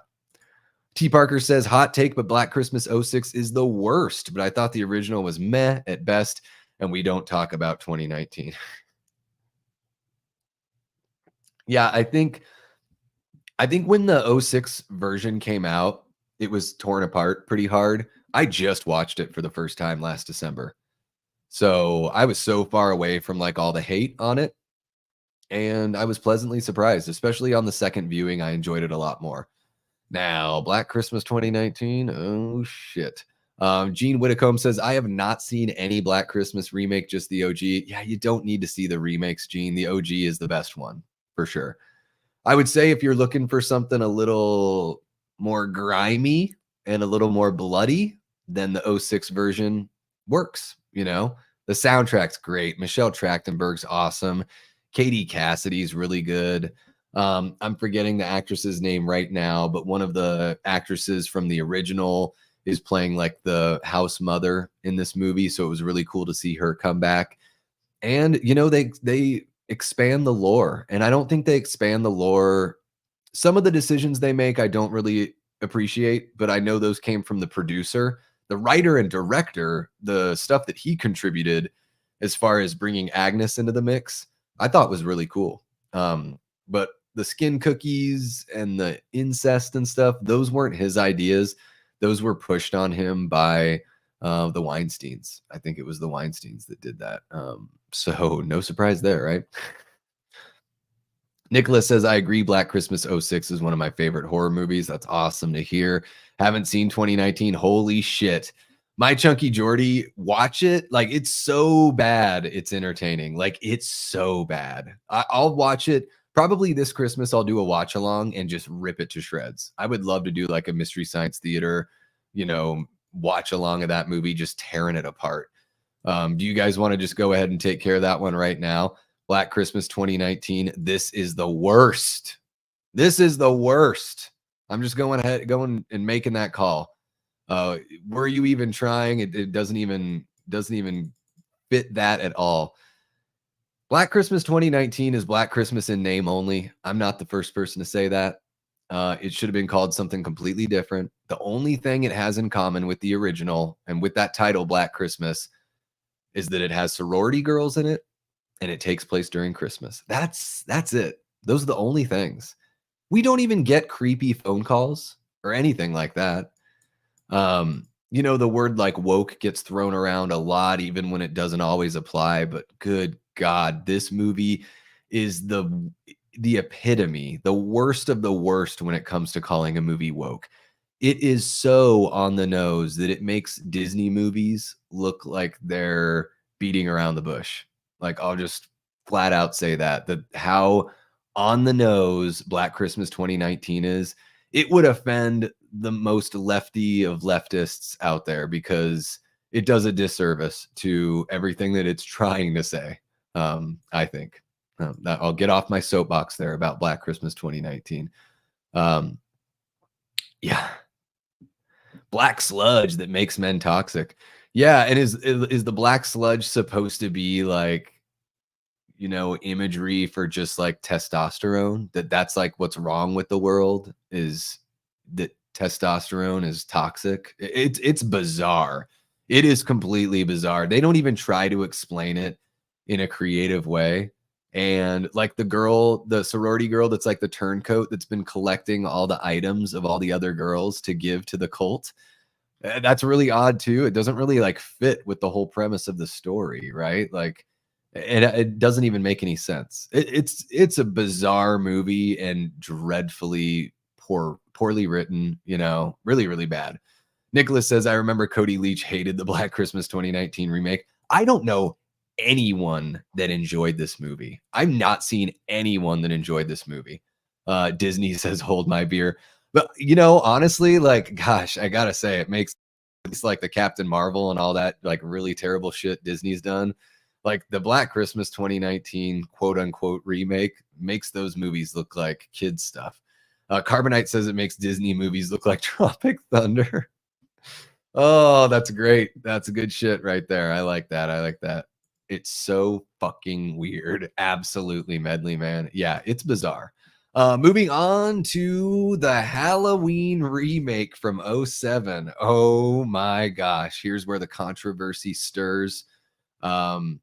T. Parker says, hot take, but Black Christmas '06 is the worst. But I thought the original was meh at best, and we don't talk about 2019. Yeah, I think when the '06 version came out, it was torn apart pretty hard. I just watched it for the first time last December. So I was so far away from like all the hate on it. And I was pleasantly surprised, especially on the second viewing. I enjoyed it a lot more. Now, Black Christmas 2019. Oh, shit. Gene Whitcomb says, I have not seen any Black Christmas remake, just the OG. Yeah, you don't need to see the remakes, Gene. The OG is the best one for sure. I would say if you're looking for something a little more grimy and a little more bloody, then the '06 version works. You know, the soundtrack's great. Michelle Trachtenberg's awesome. Katie Cassidy's really good. I'm forgetting the actress's name right now, but one of the actresses from the original is playing like the house mother in this movie. So it was really cool to see her come back. And they expand the lore, and I don't think they expand the lore. Some of the decisions they make I don't really appreciate, but I know those came from the producer, the writer and director. The stuff that he contributed as far as bringing Agnes into the mix, I thought was really cool. But the skin cookies and the incest and stuff, those weren't his ideas. Those were pushed on him by the Weinsteins. I think it was the Weinsteins that did that. So no surprise there, right? Nicholas says, I agree. Black Christmas '06 is one of my favorite horror movies. That's awesome to hear. Haven't seen 2019. Holy shit. My Chunky Jordy, watch it. Like, it's so bad. It's entertaining. Like, it's so bad. I'll watch it. Probably this Christmas, I'll do a watch along and just rip it to shreds. I would love to do like a Mystery Science Theater, watch along of that movie, just tearing it apart. Do you guys want to just go ahead and take care of that one right now? Black Christmas 2019. This is the worst. This is the worst. I'm just going and making that call. Were you even trying? It doesn't even fit that at all. Black Christmas 2019 is Black Christmas in name only. I'm not the first person to say that. It should have been called something completely different. The only thing it has in common with the original and with that title, Black Christmas, is that it has sorority girls in it and it takes place during Christmas. That's it. Those are the only things. We don't even get creepy phone calls or anything like that. The word like woke gets thrown around a lot, even when it doesn't always apply. But good God, this movie is the epitome, the worst of the worst when it comes to calling a movie woke. It is so on the nose that it makes Disney movies look like they're beating around the bush. Like, I'll just flat out say that how on the nose Black Christmas 2019 is. It would offend the most lefty of leftists out there because it does a disservice to everything that it's trying to say. I think I'll get off my soapbox there about Black Christmas 2019. Yeah. Black sludge that makes men toxic. Yeah. And is the black sludge supposed to be like, imagery for just like testosterone, that's like what's wrong with the world, is that testosterone is toxic? It's bizarre. It is completely bizarre. They don't even try to explain it in a creative way. And like the girl, the sorority girl that's like the turncoat that's been collecting all the items of all the other girls to give to the cult. That's really odd too. It doesn't really like fit with the whole premise of the story, right? Like it doesn't even make any sense. It's a bizarre movie and dreadfully poorly written, you know, really, really bad. Nicholas says, I remember Cody Leach hated the Black Christmas 2019 remake. I don't know anyone that enjoyed this movie. I've not seen anyone that enjoyed this movie. Disney says, hold my beer. But, you know, honestly, like, gosh, I got to say, it makes it's like the Captain Marvel and all that, like, really terrible shit Disney's done. Like, the Black Christmas 2019 quote unquote remake makes those movies look like kids' stuff. Carbonite says it makes Disney movies look like Tropic Thunder. Oh, that's great. That's good shit right there. I like that. I like that. It's so fucking weird. Absolutely medley, man. Yeah, it's bizarre. Moving on to the Halloween remake from '07. Oh my gosh. Here's where the controversy stirs. Um,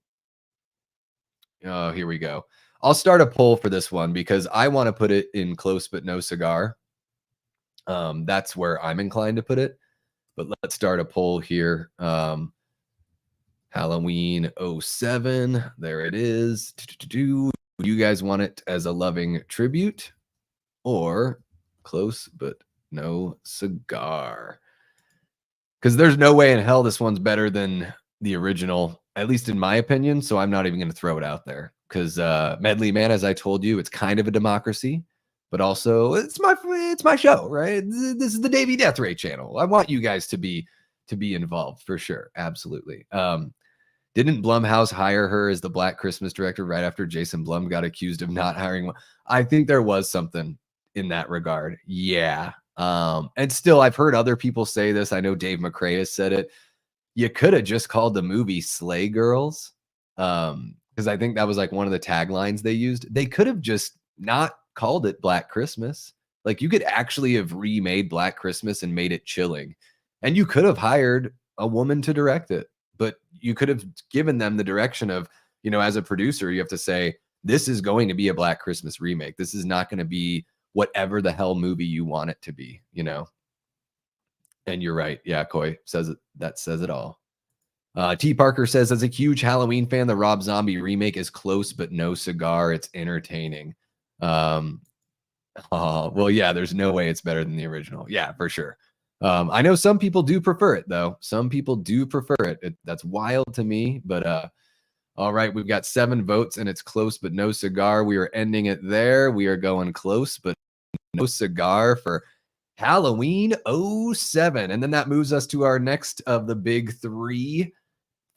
oh, here we go. I'll start a poll for this one because I want to put it in close but no cigar. That's where I'm inclined to put it. But let's start a poll here. Halloween '07. There it is. Do you guys want it as a loving tribute or close but no cigar? Because there's no way in hell this one's better than the original, at least in my opinion. So I'm not even going to throw it out there. Because Medley Man, as I told you, it's kind of a democracy, but also it's my show, right? This is the Davey Death Ray channel. I want you guys to be involved for sure, absolutely. Didn't Blumhouse hire her as the Black Christmas director right after Jason Blum got accused of not hiring one? I think there was something in that regard. Yeah. And still, I've heard other people say this. I know Dave McCrae has said it. You could have just called the movie Slay Girls. Because I think that was like one of the taglines they used. They could have just not called it Black Christmas. Like you could actually have remade Black Christmas and made it chilling. And you could have hired a woman to direct it, but you could have given them the direction of, you know, as a producer, you have to say, this is going to be a Black Christmas remake. This is not going to be whatever the hell movie you want it to be, you know? And you're right. Yeah, Coy says it. That says it all. T. Parker says, as a huge Halloween fan, the Rob Zombie remake is close but no cigar. It's entertaining. Well, yeah, there's no way it's better than the original. Yeah, for sure. I know some people do prefer it, though. Some people do prefer it. That's wild to me. But all right, we've got 7 votes, and it's close but no cigar. We are ending it there. We are going close but no cigar for Halloween '07. And then that moves us to our next of the big 3.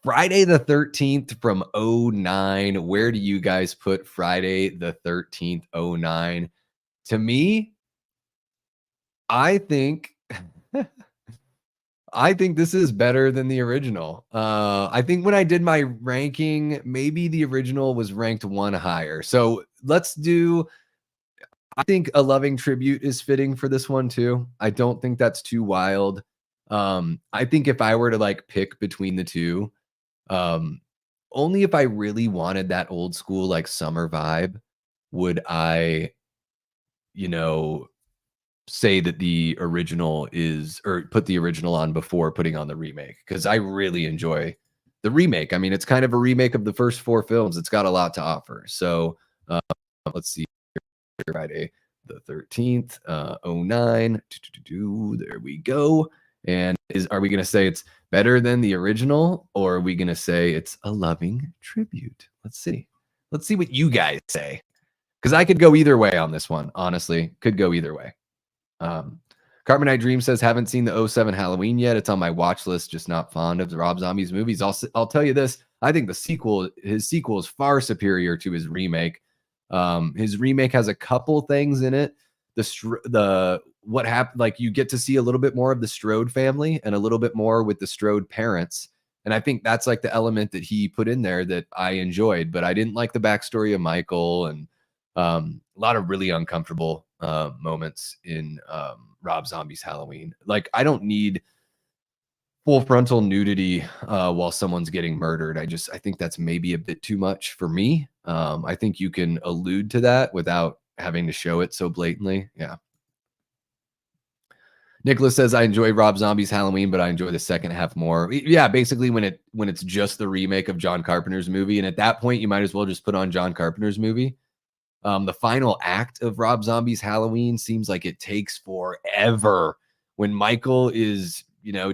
Friday the 13th from '09. Where do you guys put Friday the 13th '09? To me, I think I think this is better than the original. I think when I did my ranking, maybe the original was ranked 1 higher. So let's do, I think A Loving Tribute is fitting for this one too. I don't think that's too wild. I think if I were to like pick between the two, only if I really wanted that old school like summer vibe would I, you know, say that the original is, or put the original on before putting on the remake, because I really enjoy the remake. I mean, it's kind of a remake of the first 4 films. It's got a lot to offer. So let's see. Friday the 13th, '09. There we go. And are we going to say it's better than the original, or are we going to say it's a loving tribute? Let's see. Let's see what you guys say. Because I could go either way on this one. Honestly, could go either way. Carbonite Dream says, haven't seen the '07 Halloween yet. It's on my watch list, just not fond of the Rob Zombie's movies. I'll tell you this. I think his sequel is far superior to his remake. His remake has a couple things in it. What happened, like you get to see a little bit more of the Strode family and a little bit more with the Strode parents. And I think that's like the element that he put in there that I enjoyed, but I didn't like the backstory of Michael, and a lot of really uncomfortable moments in Rob Zombie's Halloween. Like I don't need full frontal nudity while someone's getting murdered. I think that's maybe a bit too much for me. I think you can allude to that without having to show it so blatantly. Yeah. Nicholas says, I enjoy Rob Zombie's Halloween, but I enjoy the second half more. Yeah, basically when it's just the remake of John Carpenter's movie. And at that point, you might as well just put on John Carpenter's movie. The final act of Rob Zombie's Halloween seems like it takes forever. When Michael is,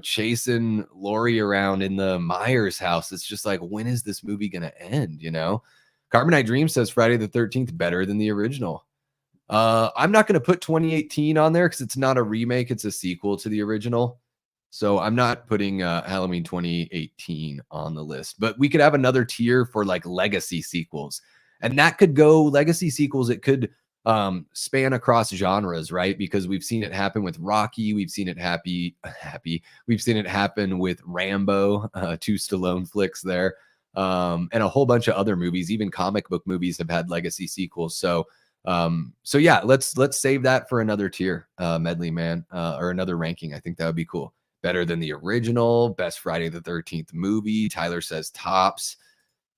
chasing Laurie around in the Myers house, it's just like, when is this movie going to end? Carbonite Dream says Friday the 13th better than the original. I'm not going to put 2018 on there because it's not a remake. It's a sequel to the original. So I'm not putting Halloween 2018 on the list, but we could have another tier for like legacy sequels. And that could go legacy sequels. It could span across genres, right? Because we've seen it happen with Rocky. We've seen it We've seen it happen with Rambo, 2 Stallone flicks there. And a whole bunch of other movies, even comic book movies have had legacy sequels. So yeah, let's save that for another tier, Medley Man, or another ranking. I think that would be cool. Better than the original, best Friday the 13th movie. Tyler says tops.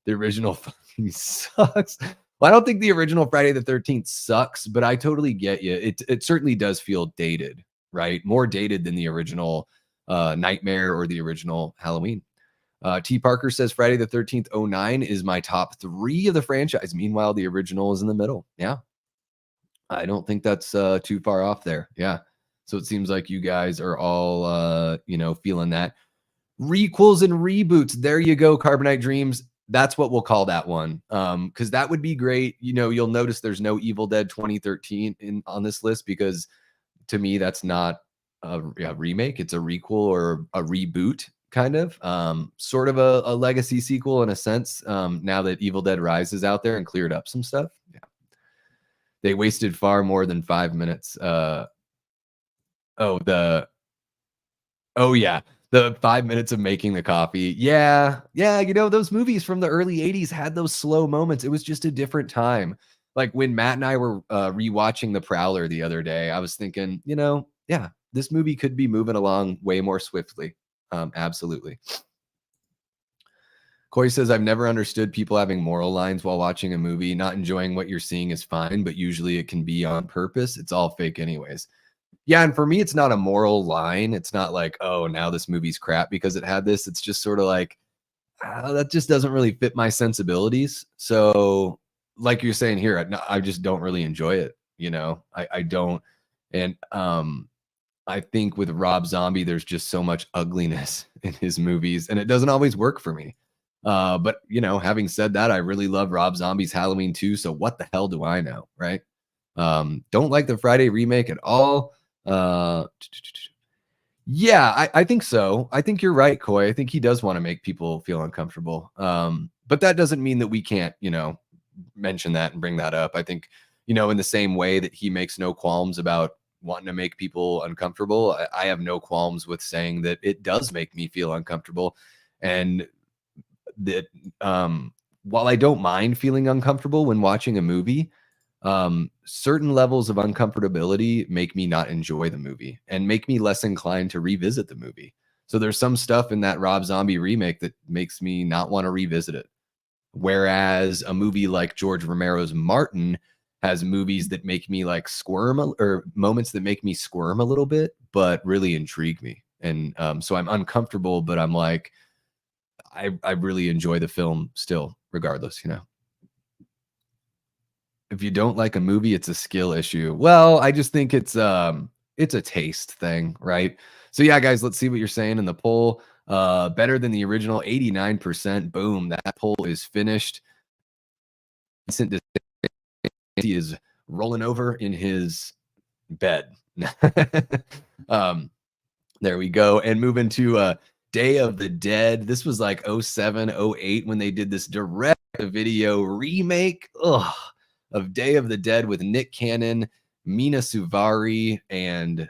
The original fucking sucks. Well, I don't think the original Friday the 13th sucks, but I totally get you. It certainly does feel dated, right? More dated than the original Nightmare or the original Halloween. T. Parker says Friday the 13th 09 is my top 3 of the franchise. Meanwhile, the original is in the middle. Yeah. I don't think that's too far off there. Yeah. So it seems like you guys are all, feeling that. Requels and reboots. There you go, Carbonite Dreams. That's what we'll call that one. Because that would be great. You'll notice there's no Evil Dead 2013 on this list because to me, that's not a remake. It's a requel or a reboot, kind of. Sort of a legacy sequel in a sense. Now that Evil Dead Rise is out there and cleared up some stuff. Yeah. They wasted far more than 5 minutes. Yeah. The 5 minutes of making the coffee. Yeah. Yeah. Those movies from the early 80s had those slow moments. It was just a different time. Like when Matt and I were rewatching The Prowler the other day, I was thinking, yeah, this movie could be moving along way more swiftly. Absolutely. Corey says, I've never understood people having moral lines while watching a movie. Not enjoying what you're seeing is fine, but usually it can be on purpose. It's all fake anyways. Yeah, and for me, it's not a moral line. It's not like, oh, now this movie's crap because it had this. It's just sort of like, that just doesn't really fit my sensibilities. So, like you're saying here, I just don't really enjoy it. I don't. And I think with Rob Zombie, there's just so much ugliness in his movies, and it doesn't always work for me. But having said that, I really love Rob Zombie's Halloween 2. So what the hell do I know, right? Don't like the Friday remake at all. Yeah, I think so. I think you're right, Coy. I think he does want to make people feel uncomfortable. But that doesn't mean that we can't, mention that and bring that up. I think, in the same way that he makes no qualms about wanting to make people uncomfortable, I have no qualms with saying that it does make me feel uncomfortable. And that while I don't mind feeling uncomfortable when watching a movie, certain levels of uncomfortability make me not enjoy the movie and make me less inclined to revisit the movie. So there's some stuff in that Rob Zombie remake that makes me not want to revisit it. Whereas a movie like George Romero's Martin has movies that make me like squirm, or moments that make me squirm a little bit, but really intrigue me. And so I'm uncomfortable, but I'm like, I really enjoy the film still, regardless, If you don't like a movie, it's a skill issue. Well, I just think it's a taste thing, right? So yeah, guys, let's see what you're saying in the poll. Better than the original, 89%. Boom, that poll is finished. Vincent he is rolling over in his bed. There we go. And moving to Day of the Dead. This was like 07, 08 when they did this direct video remake of Day of the Dead with Nick Cannon, Mina Suvari, and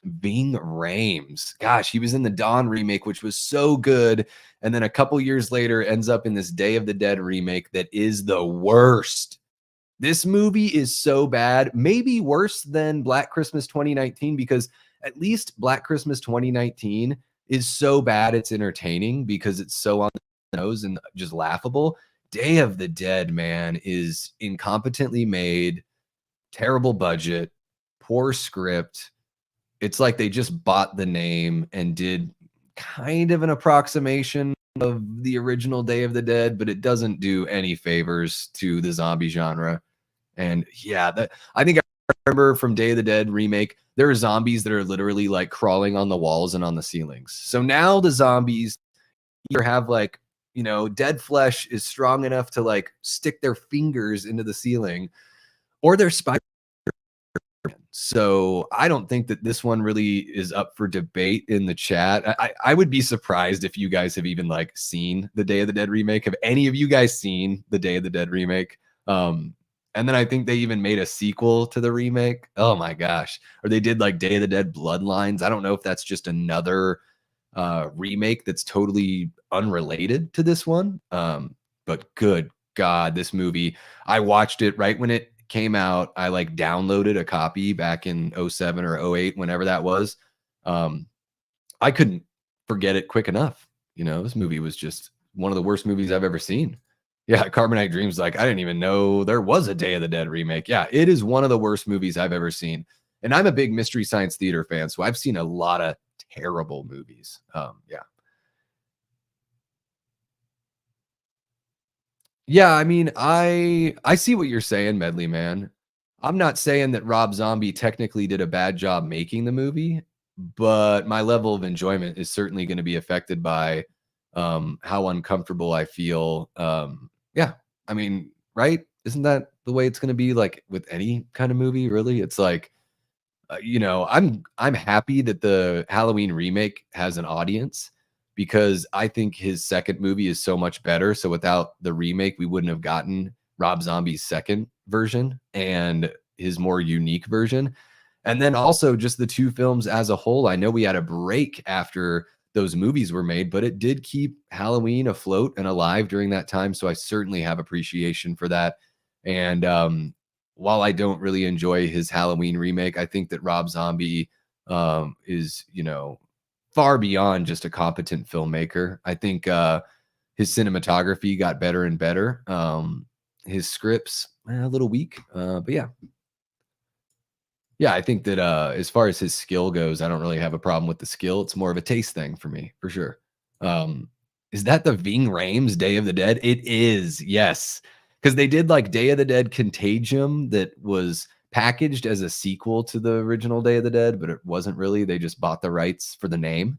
Ving Rhames. Gosh, he was in the Dawn remake, which was so good. And then a couple years later ends up in this Day of the Dead remake that is the worst. This movie is so bad, maybe worse than Black Christmas 2019, because at least Black Christmas 2019 is so bad it's entertaining because it's so on the nose and just laughable. Day of the Dead, man, is incompetently made, terrible budget, poor script. It's like they just bought the name and did kind of an approximation of the original Day of the Dead, but it doesn't do any favors to the zombie genre. And yeah, that I think I remember from Day of the Dead remake, there are zombies that are literally like crawling on the walls and on the ceilings. So now the zombies either have like, dead flesh is strong enough to like stick their fingers into the ceiling, or they're spider. So I don't think that this one really is up for debate in the chat. I would be surprised if you guys have even like seen the Day of the Dead remake. Have any of you guys seen the Day of the Dead remake? And then I think they even made a sequel to the remake. Oh my gosh. Or they did like Day of the Dead Bloodlines. I don't know if that's just another remake that's totally unrelated to this one. But good God, this movie, I watched it right when it came out. I like downloaded a copy back in 07 or 08, whenever that was. I couldn't forget it quick enough. This movie was just one of the worst movies I've ever seen. Yeah, Carbonite Dreams, like, I didn't even know there was a Day of the Dead remake. Yeah, it is one of the worst movies I've ever seen. And I'm a big Mystery Science Theater fan, so I've seen a lot of terrible movies. Yeah. Yeah, I mean, I see what you're saying, Medley Man. I'm not saying that Rob Zombie technically did a bad job making the movie, but my level of enjoyment is certainly going to be affected by how uncomfortable I feel. Yeah, I mean, right? Isn't that the way it's going to be like with any kind of movie, really? It's like I'm happy that the Halloween remake has an audience because I think his second movie is so much better. So without the remake, we wouldn't have gotten Rob Zombie's second version and his more unique version. And then also just the two films as a whole. I know we had a break after those movies were made, but it did keep Halloween afloat and alive during that time. So I certainly have appreciation for that. And while I don't really enjoy his Halloween remake, I think that Rob Zombie is, far beyond just a competent filmmaker. I think his cinematography got better and better. His scripts, a little weak, but yeah. Yeah, I think that as far as his skill goes, I don't really have a problem with the skill. It's more of a taste thing for me, for sure. Is that the Ving Rhames Day of the Dead? It is, yes. Because they did like Day of the Dead Contagium that was packaged as a sequel to the original Day of the Dead, but it wasn't really. They just bought the rights for the name.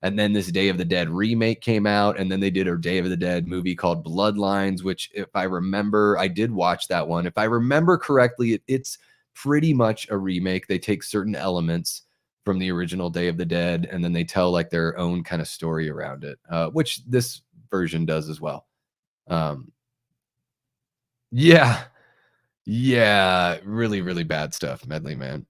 And then this Day of the Dead remake came out, and then they did a Day of the Dead movie called Bloodlines, which, if I remember, I did watch that one. If I remember correctly, it's pretty much a remake. They take certain elements from the original Day of the Dead, and then they tell like their own kind of story around it, which this version does as well. Yeah, yeah, really, really bad stuff, Medley Man.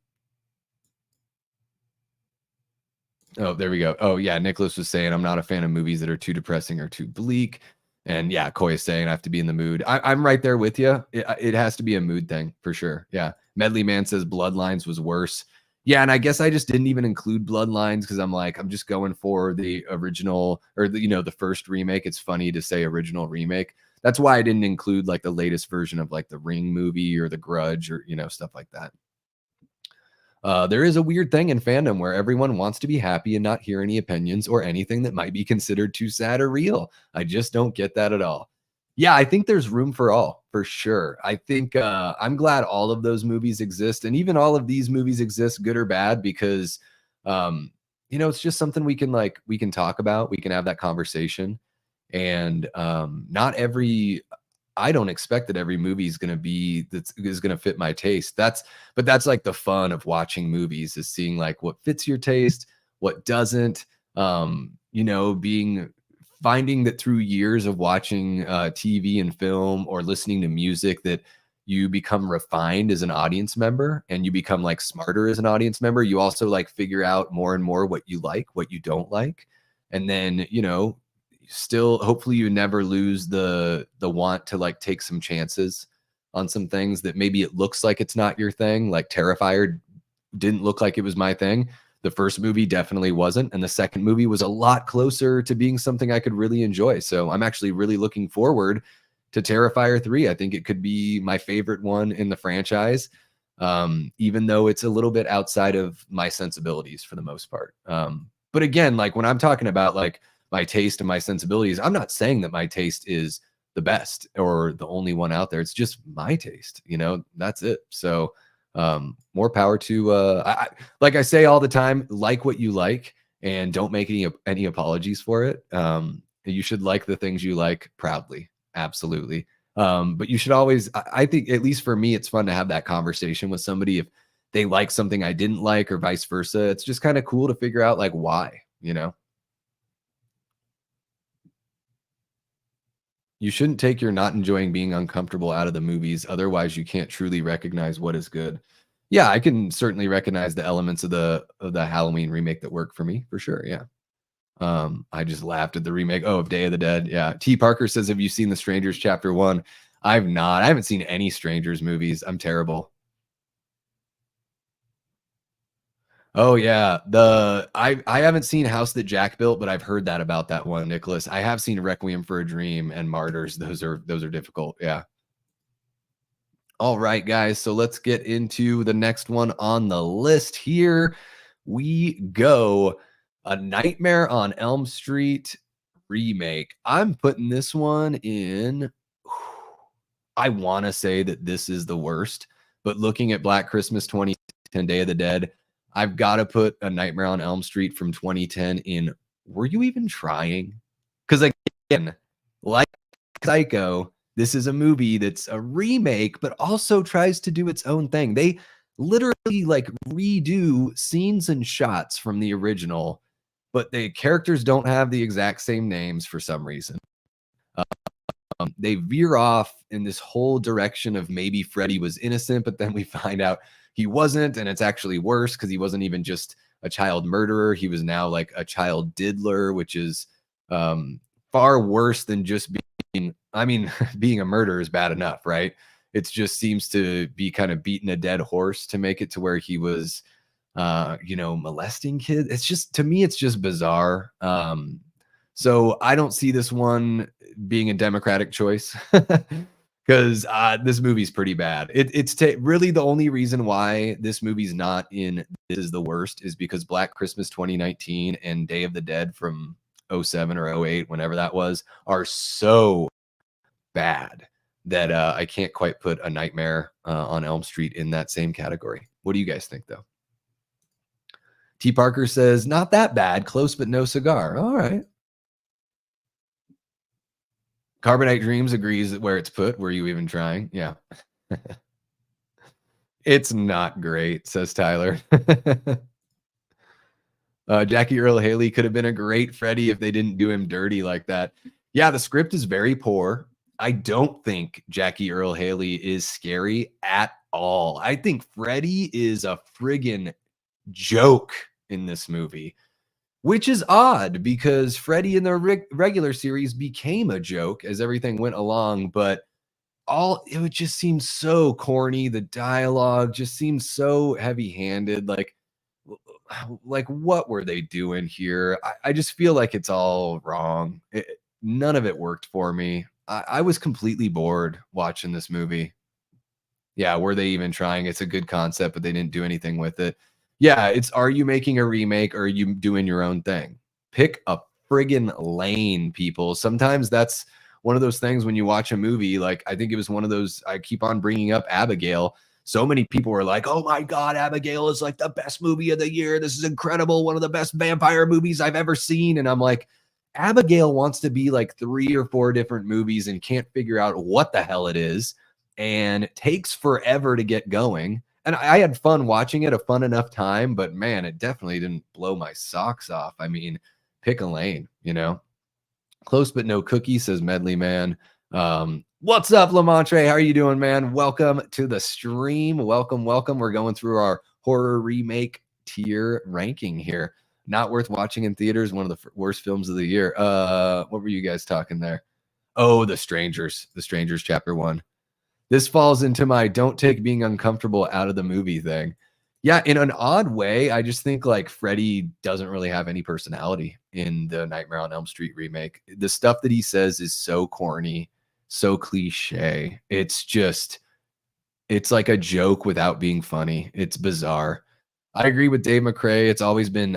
Oh, there we go. Oh, yeah, Nicholas was saying, I'm not a fan of movies that are too depressing or too bleak. And yeah, Koi is saying I have to be in the mood. I'm right there with you. It has to be a mood thing for sure. Yeah. Medley Man says Bloodlines was worse. Yeah, and I guess I just didn't even include Bloodlines because I'm like, I'm just going for the original or the first remake. It's funny to say original remake. That's why I didn't include like the latest version of like the Ring movie or the Grudge or stuff like that. There is a weird thing in fandom where everyone wants to be happy and not hear any opinions or anything that might be considered too sad or real. I just don't get that at all. Yeah, I think there's room for all, for sure. I think I'm glad all of those movies exist, and even all of these movies exist, good or bad, because it's just something we can talk about. We can have that conversation, and not every I don't expect that every movie is going to fit my taste. That's like the fun of watching movies is seeing like what fits your taste, what doesn't. Finding that through years of watching TV and film or listening to music that you become refined as an audience member and you become like smarter as an audience member. You also like figure out more and more what you like, what you don't like, and then still hopefully you never lose the want to like take some chances on some things that maybe it looks like it's not your thing. Like Terrifier didn't look like it was my thing, The first movie definitely wasn't, and the second movie was a lot closer to being something I could really enjoy. So I'm actually really looking forward to Terrifier 3. I think it could be my favorite one in the franchise, even though it's a little bit outside of my sensibilities for the most part. But again, like when I'm talking about like my taste and my sensibilities, I'm not saying that my taste is the best or the only one out there. It's just my taste, that's it. So more power to like I say all the time, like what you like and don't make any apologies for it. You should like the things you like proudly. Absolutely. But you should always, I think, at least for me, it's fun to have that conversation with somebody if they like something I didn't like or vice versa. It's just kind of cool to figure out like why, You shouldn't take your not enjoying being uncomfortable out of the movies. Otherwise, you can't truly recognize what is good. Yeah, I can certainly recognize the elements of the Halloween remake that work for me for sure. Yeah. I just laughed at the remake. Oh, of Day of the Dead. Yeah. T. Parker says, "Have you seen The Strangers Chapter 1?" I've not. I haven't seen any Strangers movies. I'm terrible. Oh yeah. I haven't seen House That Jack Built, but I've heard that about that one, Nicholas. I have seen Requiem for a Dream and Martyrs. Those are difficult. Yeah. All right, guys. So let's get into the next one on the list here. We go A Nightmare on Elm Street remake. I'm putting this one in. I want to say that this is the worst, but looking at Black Christmas 2010 Day of the Dead, I've got to put A Nightmare on Elm Street from 2010 in. Were you even trying? Because again, like Psycho, this is a movie that's a remake, but also tries to do its own thing. They literally like redo scenes and shots from the original, but the characters don't have the exact same names for some reason. They veer off in this whole direction of maybe Freddy was innocent, but then we find out he wasn't, and it's actually worse because he wasn't even just a child murderer. He was now like a child diddler, which is far worse than just being, I mean, being a murderer is bad enough, right? It just seems to be kind of beating a dead horse to make it to where he was, molesting kids. It's just, to me, it's just bizarre. So I don't see this one being a democratic choice because this movie's pretty bad. It's really the only reason why this movie's not in This Is the Worst is because Black Christmas 2019 and Day of the Dead from 07 or 08, whenever that was, are so bad that I can't quite put A Nightmare on Elm Street in that same category. What do you guys think, though? T. Parker says, "Not that bad, close but no cigar." All right. Carbonite Dreams agrees that where it's put. Were you even trying? Yeah. It's not great, says Tyler. Jackie Earle Haley could have been a great Freddy if they didn't do him dirty like that. Yeah, the script is very poor. I don't think Jackie Earle Haley is scary at all. I think Freddy is a friggin' joke in this movie, which is odd because Freddy in the regular series became a joke as everything went along, but it would just seem so corny. The dialogue just seems so heavy-handed. Like what were they doing here? I just feel like it's all wrong. None of it worked for me. I was completely bored watching this movie. Yeah, were they even trying? It's a good concept, but they didn't do anything with it. Yeah, are you making a remake or are you doing your own thing? Pick a friggin' lane, people. Sometimes that's one of those things when you watch a movie. Like, I think it was one of those, I keep on bringing up Abigail. So many people were like, "Oh my God, Abigail is like the best movie of the year. This is incredible. One of the best vampire movies I've ever seen." And I'm like, Abigail wants to be like 3 or 4 different movies and can't figure out what the hell it is, and takes forever to get going. And I had fun watching it, a fun enough time, but man, it definitely didn't blow my socks off. I mean, pick a lane. Close but no cookie, says Medley Man. What's up, Lamontre? How are you doing, man? Welcome to the stream. Welcome. We're going through our horror remake tier ranking here. Not worth watching in theaters. One of the worst films of the year. What were you guys talking there? Oh, The Strangers. The Strangers Chapter 1. This falls into my don't take being uncomfortable out of the movie thing. Yeah, in an odd way, I just think like Freddy doesn't really have any personality in the Nightmare on Elm Street remake. The stuff that he says is so corny, so cliche. It's like a joke without being funny. It's bizarre. I agree with Dave McRae. It's always been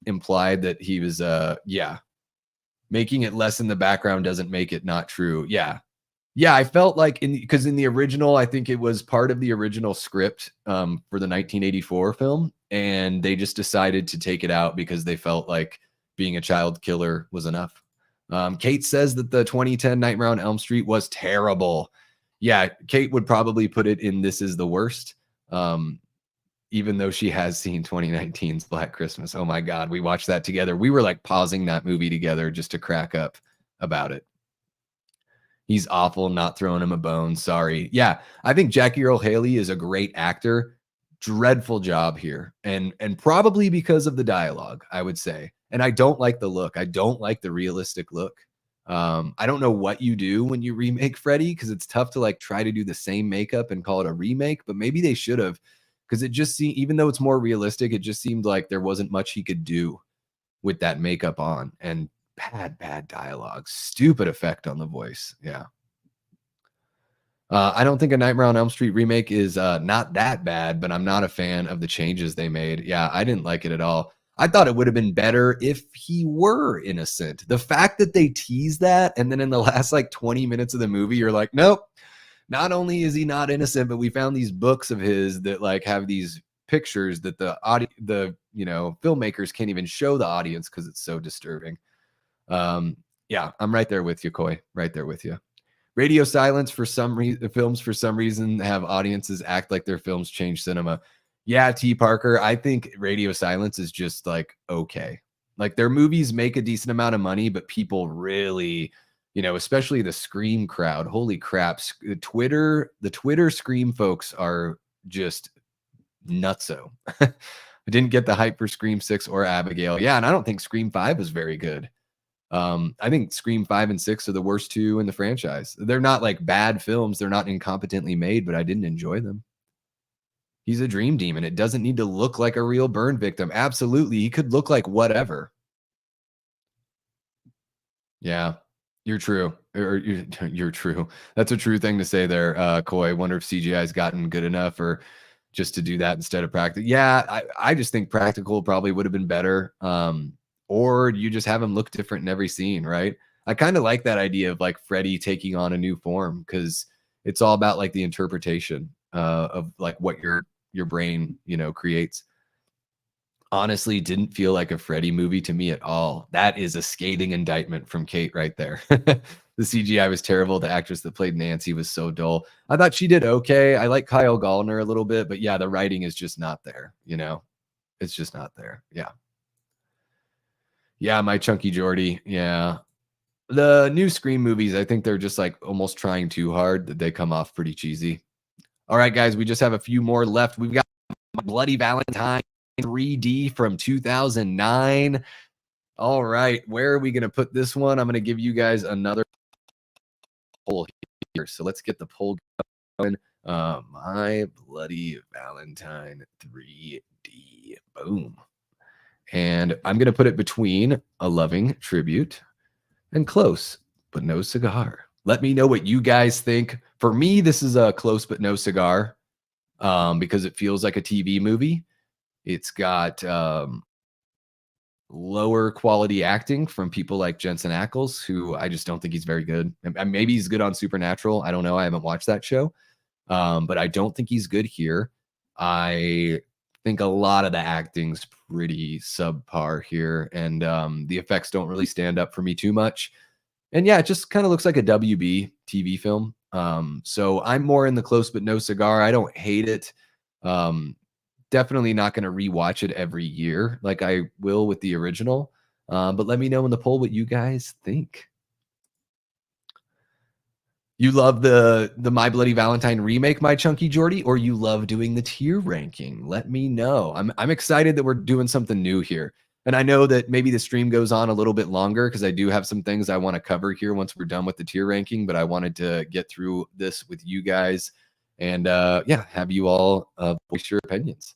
implied that he was yeah, making it less in the background doesn't make it not true. Yeah. Yeah, I felt like because in the original, I think it was part of the original script for the 1984 film, and they just decided to take it out because they felt like being a child killer was enough. Kate says that the 2010 Nightmare on Elm Street was terrible. Yeah, Kate would probably put it in this is the worst. Even though she has seen 2019's Black Christmas. Oh my God, we watched that together. We were like pausing that movie together just to crack up about it. He's awful, not throwing him a bone. Sorry. Yeah, I think Jackie Earle Haley is a great actor. Dreadful job here. And probably because of the dialogue, I would say. And I don't like the look. I don't like the realistic look. I don't know what you do when you remake Freddy because it's tough to like try to do the same makeup and call it a remake, but maybe they should have because it just seemed, even though it's more realistic, it just seemed like there wasn't much he could do with that makeup on. And bad dialogue, stupid effect on the voice. Yeah. I don't think a Nightmare on Elm Street remake is not that bad, but I'm not a fan of the changes they made. Yeah, I didn't like it at all. I thought it would have been better if he were innocent. The fact that they tease that, and then in the last like 20 minutes of the movie, you're like, nope, not only is he not innocent, but we found these books of his that like have these pictures that the filmmakers can't even show the audience because it's so disturbing. Yeah, I'm right there with you, Coy. Right there with you. Radio silence for some reason, films for some reason have audiences act like their films change cinema. Yeah, T. Parker, I think radio silence is just like okay. Like their movies make a decent amount of money, but people really, especially the Scream crowd. Holy crap. The Twitter Scream folks are just nutso. I didn't get the hype for Scream 6 or Abigail. Yeah, and I don't think Scream 5 was very good. I think Scream 5 and 6 are the worst two in the franchise. They're not like bad films. They're not incompetently made, but I didn't enjoy them. He's a dream demon. It doesn't need to look like a real burn victim. Absolutely. He could look like whatever. Yeah, you're true. Or you're true. That's a true thing to say there, Coy. I wonder if CGI's gotten good enough or just to do that instead of practical. Yeah, I just think practical probably would have been better. Or you just have him look different in every scene, right? I kind of like that idea of like Freddy taking on a new form because it's all about like the interpretation of like what your brain creates. Honestly, didn't feel like a Freddy movie to me at all. That is a scathing indictment from Kate right there. The CGI was terrible. The actress that played Nancy was so dull. I thought she did okay. I like Kyle Gallner a little bit, but yeah, the writing is just not there. It's just not there. Yeah. Yeah, my Chunky Jordy. Yeah. The new Scream movies, I think they're just like almost trying too hard that they come off pretty cheesy. All right, guys, we just have a few more left. We've got Bloody Valentine 3D from 2009. All right, where are we going to put this one? I'm going to give you guys another poll here. So let's get the poll going. My Bloody Valentine 3D. Boom. And I'm going to put it between A Loving Tribute and Close But No Cigar. Let me know what you guys think. For me, this is a Close But No Cigar because it feels like a TV movie. It's got lower quality acting from people like Jensen Ackles, who I just don't think he's very good. And maybe he's good on Supernatural. I don't know. I haven't watched that show. But I don't think he's good here. I think a lot of the acting's pretty subpar here. And the effects don't really stand up for me too much. And yeah, it just kind of looks like a WB TV film. So I'm more in the Close But No Cigar. I don't hate it. Definitely not going to rewatch it every year like I will with the original. But let me know in the poll what you guys think. You love the My Bloody Valentine remake, My Chunky Jordy, or you love doing the tier ranking? Let me know. I'm excited that we're doing something new here. And I know that maybe the stream goes on a little bit longer because I do have some things I want to cover here once we're done with the tier ranking, but I wanted to get through this with you guys and yeah, have you all voice your opinions.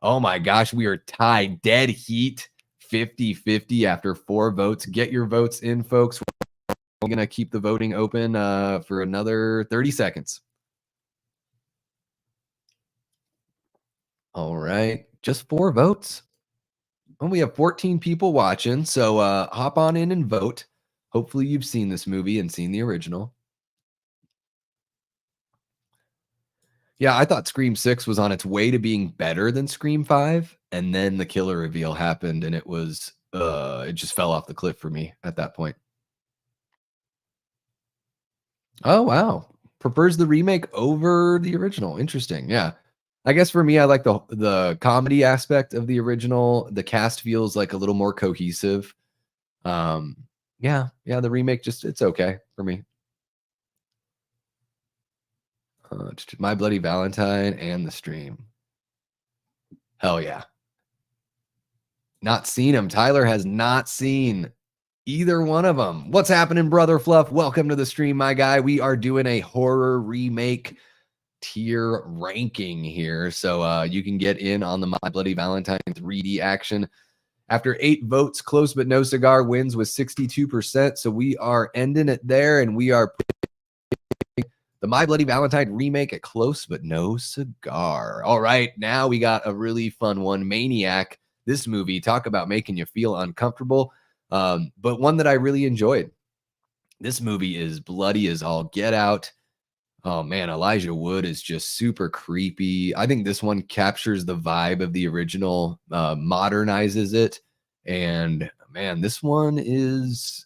Oh my gosh, we are tied. Dead heat, 50-50 after 4 votes. Get your votes in, folks. We're going to keep the voting open for another 30 seconds. All right, just 4 votes. And we have 14 people watching, so hop on in and vote. Hopefully you've seen this movie and seen the original. Yeah, I thought Scream 6 was on its way to being better than Scream 5, and then the killer reveal happened, and it just fell off the cliff for me at that point. Oh, wow. Prefers the remake over the original. Interesting. Yeah. I guess for me, I like the comedy aspect of the original. The cast feels like a little more cohesive. Um, yeah, the remake it's okay for me. My Bloody Valentine and the stream. Hell yeah. Not seen him. Tyler has not seen either one of them. What's happening, Brother Fluff? Welcome to the stream, my guy. We are doing a horror remake tier ranking here. So you can get in on the My Bloody Valentine 3D action. After 8 votes, Close But No Cigar wins with 62%. So we are ending it there, and we are putting the My Bloody Valentine remake at Close But No Cigar. All right, now we got a really fun one, Maniac. This movie, talk about making you feel uncomfortable, but one that I really enjoyed. This movie is bloody as all get out. Oh man, Elijah Wood is just super creepy. I think this one captures the vibe of the original, modernizes it. And man, this one is,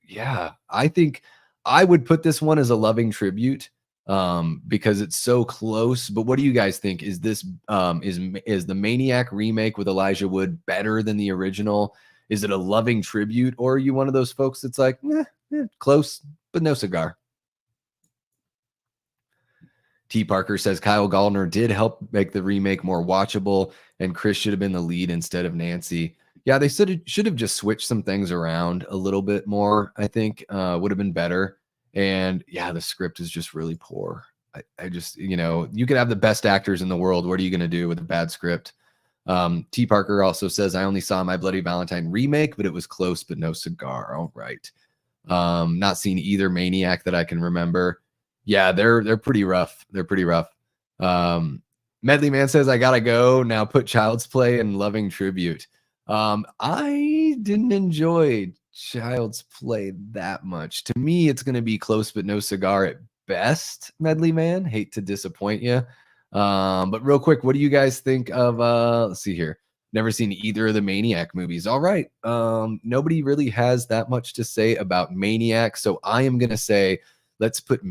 yeah, I think I would put this one as a loving tribute because it's so close. But what do you guys think? Is this is the Maniac remake with Elijah Wood better than the original? Is it a loving tribute, or are you one of those folks that's like, close, but no cigar? T. Parker says Kyle Gallner did help make the remake more watchable, and Chris should have been the lead instead of Nancy. Yeah, they should have just switched some things around a little bit more. I think would have been better. And yeah, the script is just really poor. I just, you could have the best actors in the world. What are you going to do with a bad script? T. Parker also says, I only saw My Bloody Valentine remake, but it was close, but no cigar. All right. Not seen either Maniac that I can remember. Yeah, they're pretty rough. They're pretty rough. Medley Man says, I gotta go. Now put Child's Play and Loving Tribute. I didn't enjoy Child's Play that much. To me, it's gonna be close but no cigar at best, Medley Man. Hate to disappoint you. But real quick, what do you guys think of let's see here. Never seen either of the Maniac movies. All right. Nobody really has that much to say about Maniac. So I am gonna say let's put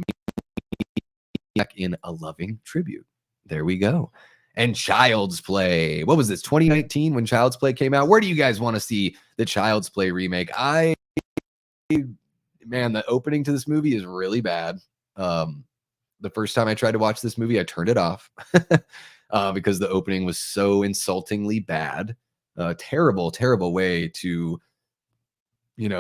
in a loving tribute. There we go. And Child's Play. What was this? 2019 when Child's Play came out? Where do you guys want to see the Child's Play remake? Man, the opening to this movie is really bad. The first time I tried to watch this movie, I turned it off because the opening was so insultingly bad. Terrible, terrible way to,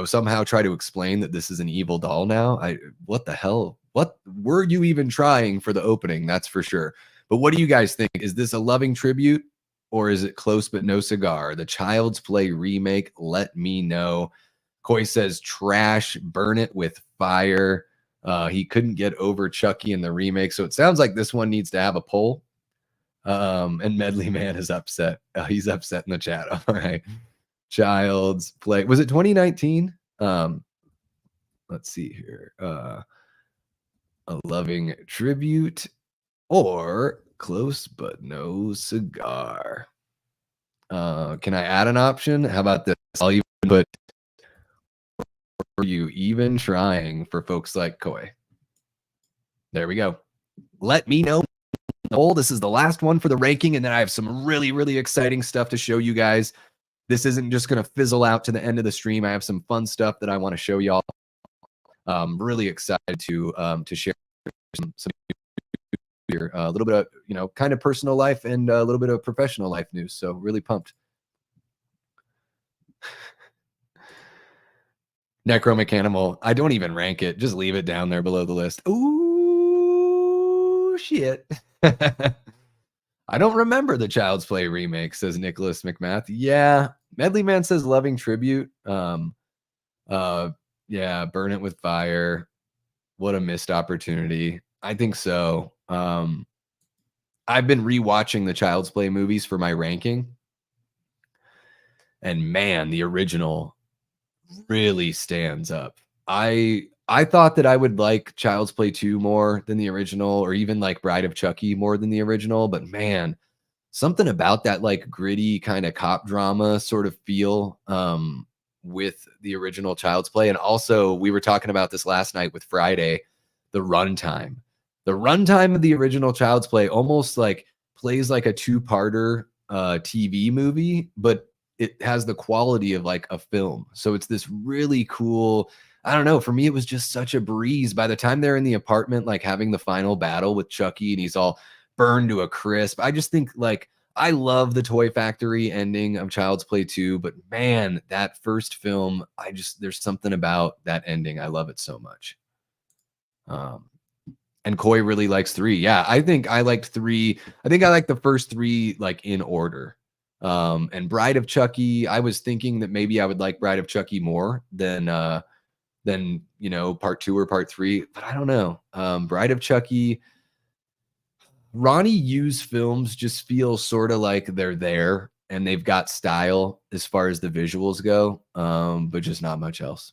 somehow try to explain that this is an evil doll now. What the hell? What were you even trying for the opening? That's for sure. But what do you guys think? Is this a loving tribute or is it close but no cigar? The Child's Play remake, let me know. Coy says trash, burn it with fire. He couldn't get over Chucky in the remake. So it sounds like this one needs to have a poll. And Medley Man is upset. He's upset in the chat. All right. Child's Play. Was it 2019? Let's see here. A loving tribute or close but no cigar. Can I add an option? How about this? I'll even put, are you even trying for folks like Coy? There we go. Let me know. This is the last one for the ranking, and then I have some really, really exciting stuff to show you guys. This isn't just going to fizzle out to the end of the stream. I have some fun stuff that I want to show y'all. Really excited to share some here, a little bit of kind of personal life and a little bit of professional life news. So really pumped. Necromic Animal. I don't even rank it. Just leave it down there below the list. Ooh, shit. I don't remember the Child's Play remake, says Nicholas McMath. Yeah. Medley Man says loving tribute. Yeah, Burn It with Fire. What a missed opportunity. I think so. I've been rewatching the Child's Play movies for my ranking. And man, the original really stands up. I thought that I would like Child's Play 2 more than the original, or even like Bride of Chucky more than the original, but man, something about that like gritty kind of cop drama sort of feel with the original Child's Play. And also, we were talking about this last night with Friday, the runtime. The runtime of the original Child's Play almost like plays like a two-parter TV movie, but it has the quality of like a film. So it's this really cool. I don't know. For me, it was just such a breeze. By the time they're in the apartment, like having the final battle with Chucky and he's all burned to a crisp, I just think like I love the Toy Factory ending of Child's Play 2, but man, that first film, there's something about that ending. I love it so much. And Coy really likes 3. Yeah, I think I liked 3. I think I like the first 3 like in order. And Bride of Chucky, I was thinking that maybe I would like Bride of Chucky more than part 2 or part 3, but I don't know. Bride of Chucky, Ronnie Yu's films just feel sort of like they're there and they've got style as far as the visuals go, but just not much else.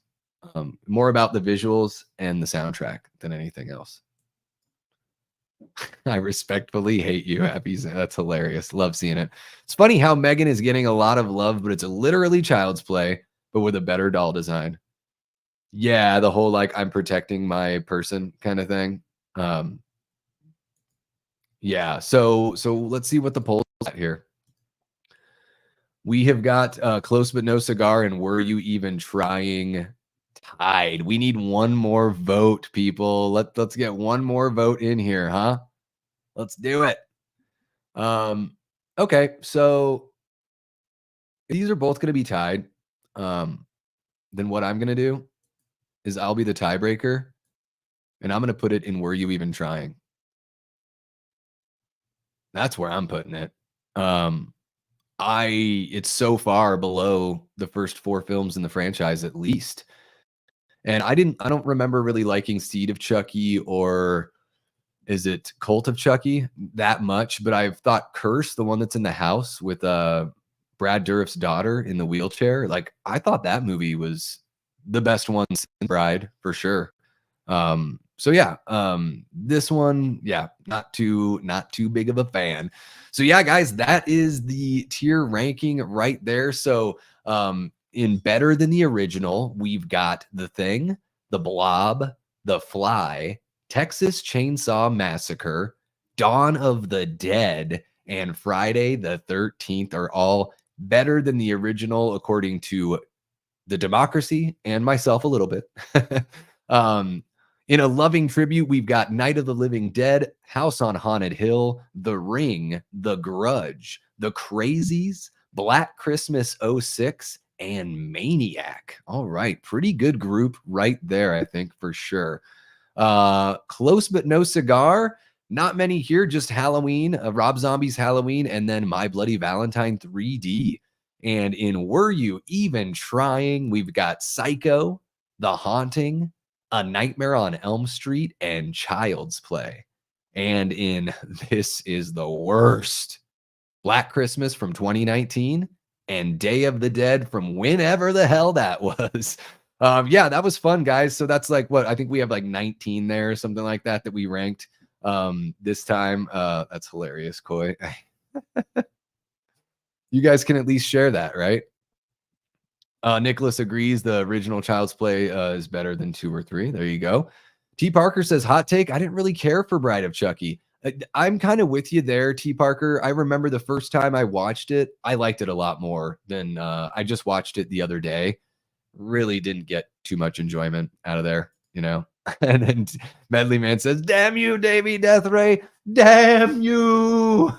More about the visuals and the soundtrack than anything else. I respectfully hate you, Happy. That's hilarious. Love seeing it. It's funny how Megan is getting a lot of love, but it's literally Child's Play, but with a better doll design. Yeah, the whole like I'm protecting my person kind of thing. Yeah, so let's see what the polls at here. We have got Close But No Cigar and Were You Even Trying tied. We need one more vote, people. Let's get one more vote in here, huh? Let's do it. Okay, so these are both going to be tied. Then what I'm going to do is I'll be the tiebreaker, and I'm going to put it in Were You Even Trying? That's where I'm putting it. It's so far below the first 4 films in the franchise, at least. And I don't remember really liking Seed of Chucky or is it Cult of Chucky that much, but I've thought Curse, the one that's in the house with Brad Dourif's daughter in the wheelchair, like I thought that movie was the best one since Bride for sure. So yeah, this one, yeah, not too big of a fan. So yeah, guys, that is the tier ranking right there. So in better than the original, we've got The Thing, The Blob, The Fly, Texas Chainsaw Massacre, Dawn of the Dead, and Friday the 13th are all better than the original, according to the Democracy and myself a little bit. In a loving tribute, we've got Night of the Living Dead, House on Haunted Hill, The Ring, The Grudge, The Crazies, Black Christmas 06, and Maniac. All right, pretty good group right there, I think, for sure. Close But No Cigar, not many here, just Halloween, Rob Zombie's Halloween, and then My Bloody Valentine 3D. And in Were You Even Trying, we've got Psycho, The Haunting, A Nightmare on Elm Street, and Child's Play. And in This Is the Worst, Black Christmas from 2019 and Day of the Dead from whenever the hell that was. Yeah, that was fun, guys. So that's like what I think we have like 19 there, something like that we ranked this time. That's hilarious, Coy. You guys can at least share that, right? Nicholas agrees the original Child's Play is better than 2 or 3. There you go. T. Parker says, hot take, I didn't really care for Bride of Chucky. I'm kind of with you there, T. Parker. I remember the first time I watched it, I liked it a lot more than I just watched it the other day. Really didn't get too much enjoyment out of there, you know? And then Medley Man says, damn you, Davey Death Ray. Damn you.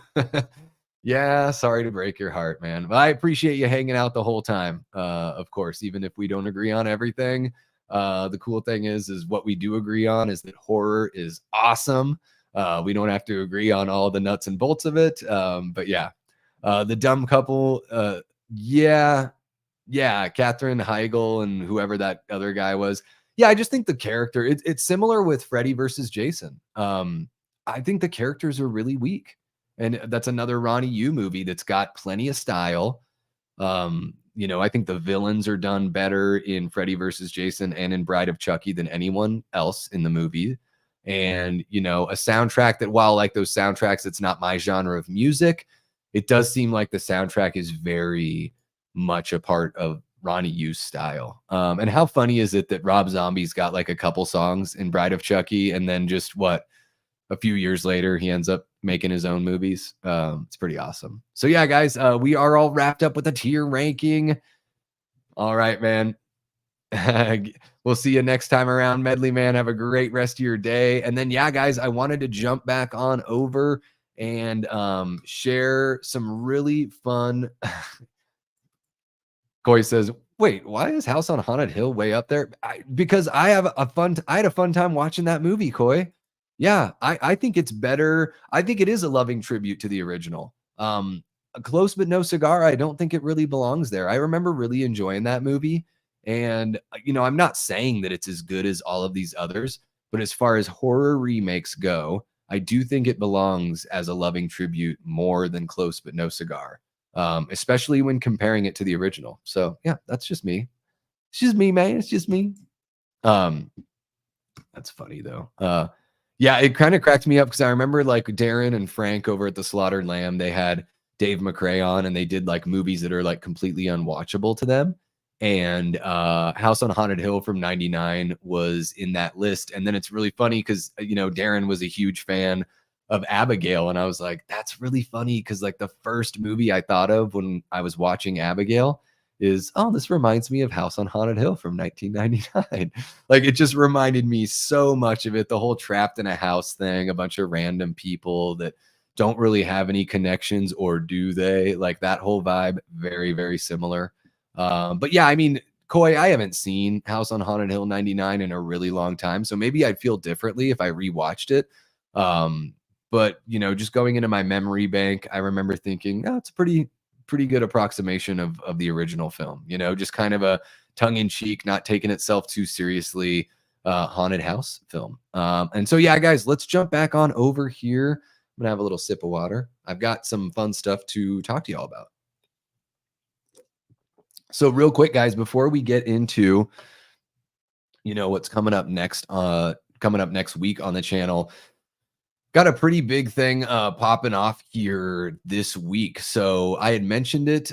Yeah, sorry to break your heart, man. But I appreciate you hanging out the whole time. Of course, even if we don't agree on everything. The cool thing is what we do agree on is that horror is awesome. We don't have to agree on all the nuts and bolts of it. But yeah, the dumb couple, yeah, yeah, Katherine Heigl and whoever that other guy was. Yeah, I just think the character, it's similar with Freddy versus Jason. I think the characters are really weak. And that's another Ronnie Yu movie that's got plenty of style. I think the villains are done better in Freddy versus Jason and in Bride of Chucky than anyone else in the movie. And, a soundtrack that, while like those soundtracks, it's not my genre of music, it does seem like the soundtrack is very much a part of Ronnie Yu's style. And how funny is it that Rob Zombie's got like a couple songs in Bride of Chucky, and then just a few years later, he ends up making his own movies. It's pretty awesome. So yeah, guys, we are all wrapped up with a tier ranking. All right, man. We'll see you next time around, Medley Man. Have a great rest of your day. And then, yeah, guys, I wanted to jump back on over and share some really fun. Coy says, wait, why is House on Haunted Hill way up there? Because I had a fun time watching that movie, Coy. Yeah, I think it's better. I think it is a loving tribute to the original. Close but no cigar, I don't think it really belongs there. I remember really enjoying that movie. And, I'm not saying that it's as good as all of these others, but as far as horror remakes go, I do think it belongs as a loving tribute more than Close but no cigar, especially when comparing it to the original. So, yeah, that's just me. It's just me, man. It's just me. That's funny, though. Yeah, it kind of cracked me up because I remember like Darren and Frank over at the Slaughtered Lamb, they had Dave McRae on, and they did like movies that are like completely unwatchable to them. And House on Haunted Hill from '99 was in that list. And then it's really funny because, Darren was a huge fan of Abigail. And I was like, that's really funny because like the first movie I thought of when I was watching Abigail is, oh, this reminds me of House on Haunted Hill from 1999. Like, it just reminded me so much of it. The whole trapped in a house thing, a bunch of random people that don't really have any connections, or do they? Like, that whole vibe, very, very similar. But yeah, I mean, Coy, I haven't seen House on Haunted Hill 99 in a really long time. So maybe I'd feel differently if I rewatched it. But, just going into my memory bank, I remember thinking, oh, it's a pretty good approximation of the original film, just kind of a tongue-in-cheek, not taking itself too seriously, haunted house film. And so, yeah, guys, let's jump back on over here. I'm gonna have a little sip of water. I've got some fun stuff to talk to y'all about. So real quick, guys, before we get into, what's coming up next week on the channel, got a pretty big thing popping off here this week. So I had mentioned it,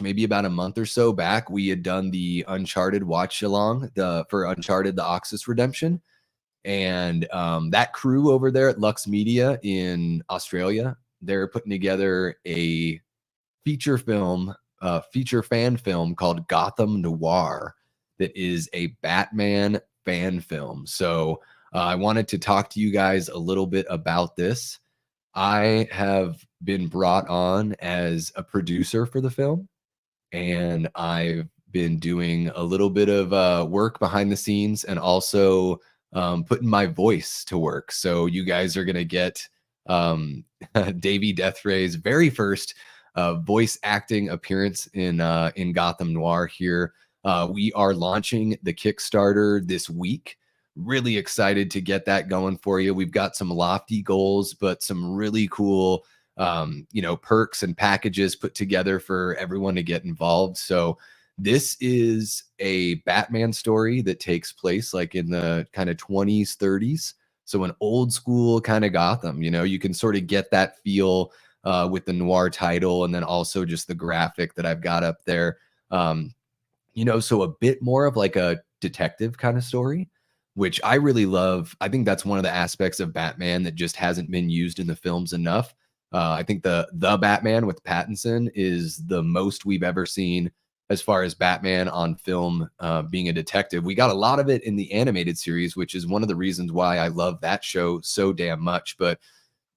maybe about a month or so back. We had done the Uncharted watch along for Uncharted: The Oxus Redemption. And that crew over there at Lux Media in Australia, they're putting together a feature fan film called Gotham Noir that is a Batman fan film. So I wanted to talk to you guys a little bit about this. I have been brought on as a producer for the film, and I've been doing a little bit of work behind the scenes, and also putting my voice to work. So you guys are going to get Davey Deathray's very first voice acting appearance in Gotham Noir here. We are launching the Kickstarter this week. Really excited to get that going for you. We've got some lofty goals, but some really cool, perks and packages put together for everyone to get involved. So this is a Batman story that takes place like in the kind of 20s, 30s. So an old school kind of Gotham, you can sort of get that feel with the noir title, and then also just the graphic that I've got up there. So a bit more of like a detective kind of story, which I really love. I think that's one of the aspects of Batman that just hasn't been used in the films enough. I think the Batman with Pattinson is the most we've ever seen as far as Batman on film being a detective. We got a lot of it in the animated series, which is one of the reasons why I love that show so damn much. But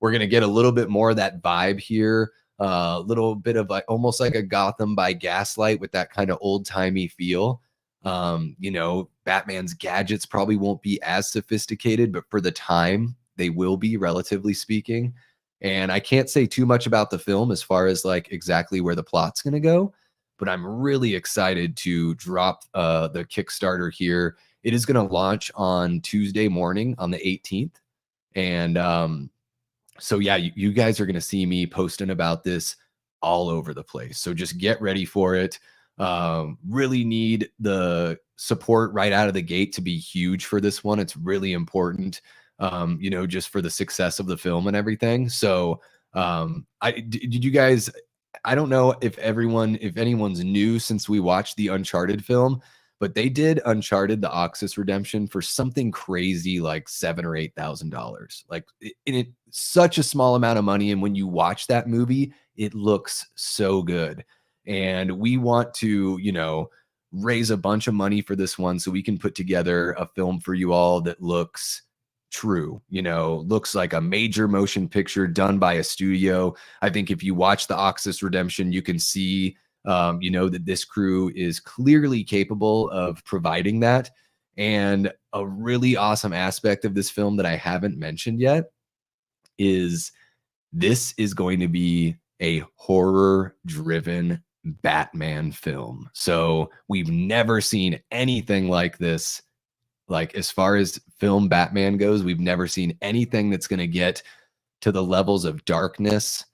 we're going to get a little bit more of that vibe here, a little bit of like almost like a Gotham by Gaslight with that kind of old timey feel. Batman's gadgets probably won't be as sophisticated, but for the time, They will be, relatively speaking. And I can't say too much about the film as far as like exactly where the plot's going to go, but I'm really excited to drop the Kickstarter here. It is going to launch on Tuesday morning on the 18th. And so yeah, you guys are going to see me posting about this all over the place. So just get ready for it. Really need the support right out of the gate to be huge for this one. It's really important, just for the success of the film and everything. So did you guys, I don't know if anyone's new since we watched the Uncharted film, but they did Uncharted: The Oxus Redemption for something crazy like $7,000 or $8,000. Like in such a small amount of money, and when you watch that movie, it looks so good. And we want to, raise a bunch of money for this one so we can put together a film for you all that looks true, looks like a major motion picture done by a studio. I think if you watch the Oxus Redemption, you can see, that this crew is clearly capable of providing that. And a really awesome aspect of this film that I haven't mentioned yet is this is going to be a horror-driven Batman film. So we've never seen anything like this. Like as far as film Batman goes, we've never seen anything that's going to get to the levels of darkness.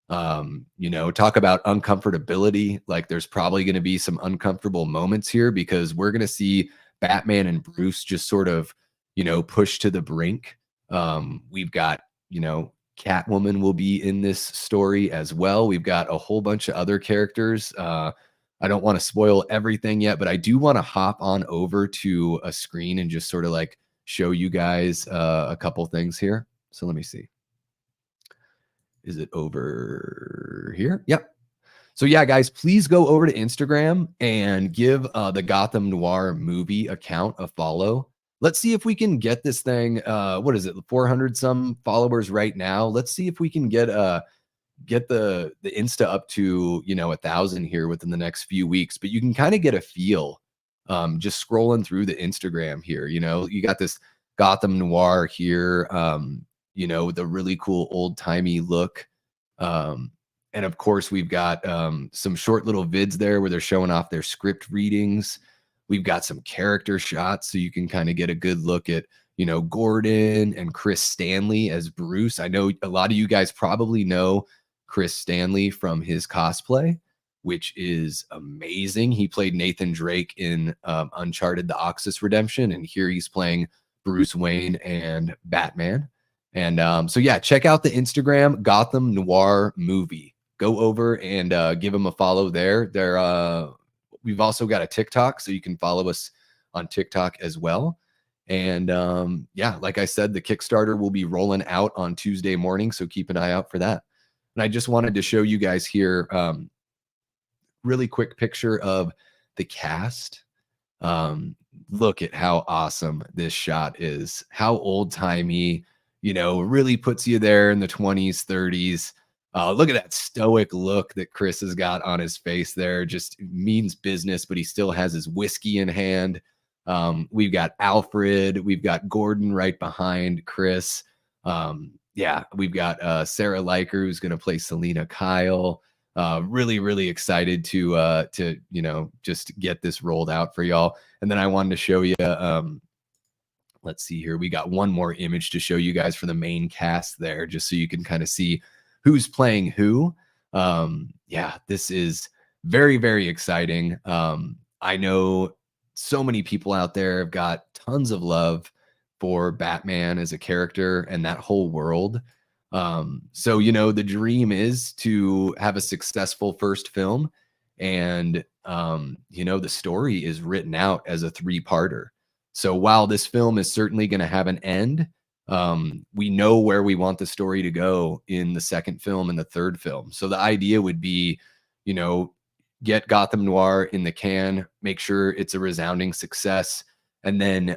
Talk about uncomfortability. Like there's probably going to be some uncomfortable moments here because we're going to see Batman and Bruce just sort of, push to the brink. We've got, Catwoman will be in this story as well. We've got a whole bunch of other characters. I don't want to spoil everything yet, but I do want to hop on over to a screen and just sort of like show you guys a couple things here. So let me see. Is it over here? Yep. So yeah, guys, please go over to Instagram and give the Gotham Noir movie account a follow. Let's see if we can get this thing. What is it? 400 some followers right now. Let's see if we can get the Insta up to 1,000 here within the next few weeks. But you can kind of get a feel just scrolling through the Instagram here. You got this Gotham Noir here. With a really cool old timey look. And of course, we've got some short little vids there where they're showing off their script readings. We've got some character shots so you can kind of get a good look at, Gordon and Chris Stanley as Bruce. I know a lot of you guys probably know Chris Stanley from his cosplay, which is amazing. He played Nathan Drake in Uncharted: The Oxus Redemption, and here he's playing Bruce Wayne and Batman. And so yeah, check out the Instagram Gotham Noir movie. Go over and give them a follow there. We've also got a TikTok, so you can follow us on TikTok as well. And yeah, like I said, the Kickstarter will be rolling out on Tuesday morning, so keep an eye out for that. And I just wanted to show you guys here really quick picture of the cast. Look at how awesome this shot is. How old-timey, really puts you there in the 20s, 30s. Look at that stoic look that Chris has got on his face there. Just means business, but he still has his whiskey in hand. We've got Alfred. We've got Gordon right behind Chris. Yeah, we've got Sarah Liker, who's going to play Selena Kyle. Really, really excited to just get this rolled out for y'all. And then I wanted to show you, let's see here. We got one more image to show you guys for the main cast there, just so you can kind of see who's playing who. Yeah, this is very, very exciting. I know so many people out there have got tons of love for Batman as a character and that whole world. So, the dream is to have a successful first film. And, the story is written out as a 3-parter. So while this film is certainly going to have an end, we know where we want the story to go in the second film and the third film. So the idea would be, get Gotham Noir in the can, make sure it's a resounding success, and then,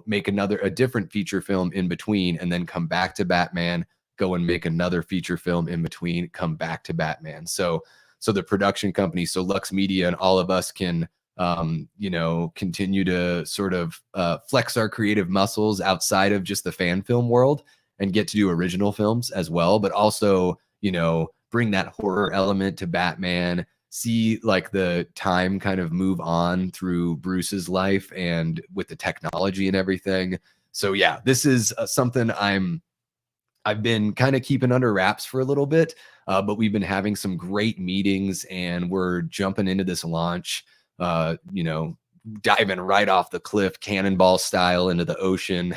make a different feature film in between, and then come back to Batman, go and make another feature film in between, come back to Batman. So the production company, so Lux Media and all of us can you know, continue to sort of flex our creative muscles outside of just the fan film world and get to do original films as well, but also, you know, bring that horror element to Batman, see like the time kind of move on through Bruce's life and with the technology and everything. So yeah, this is something I've been kind of keeping under wraps for a little bit, but we've been having some great meetings and we're jumping into this launch, you know, diving right off the cliff, cannonball style into the ocean,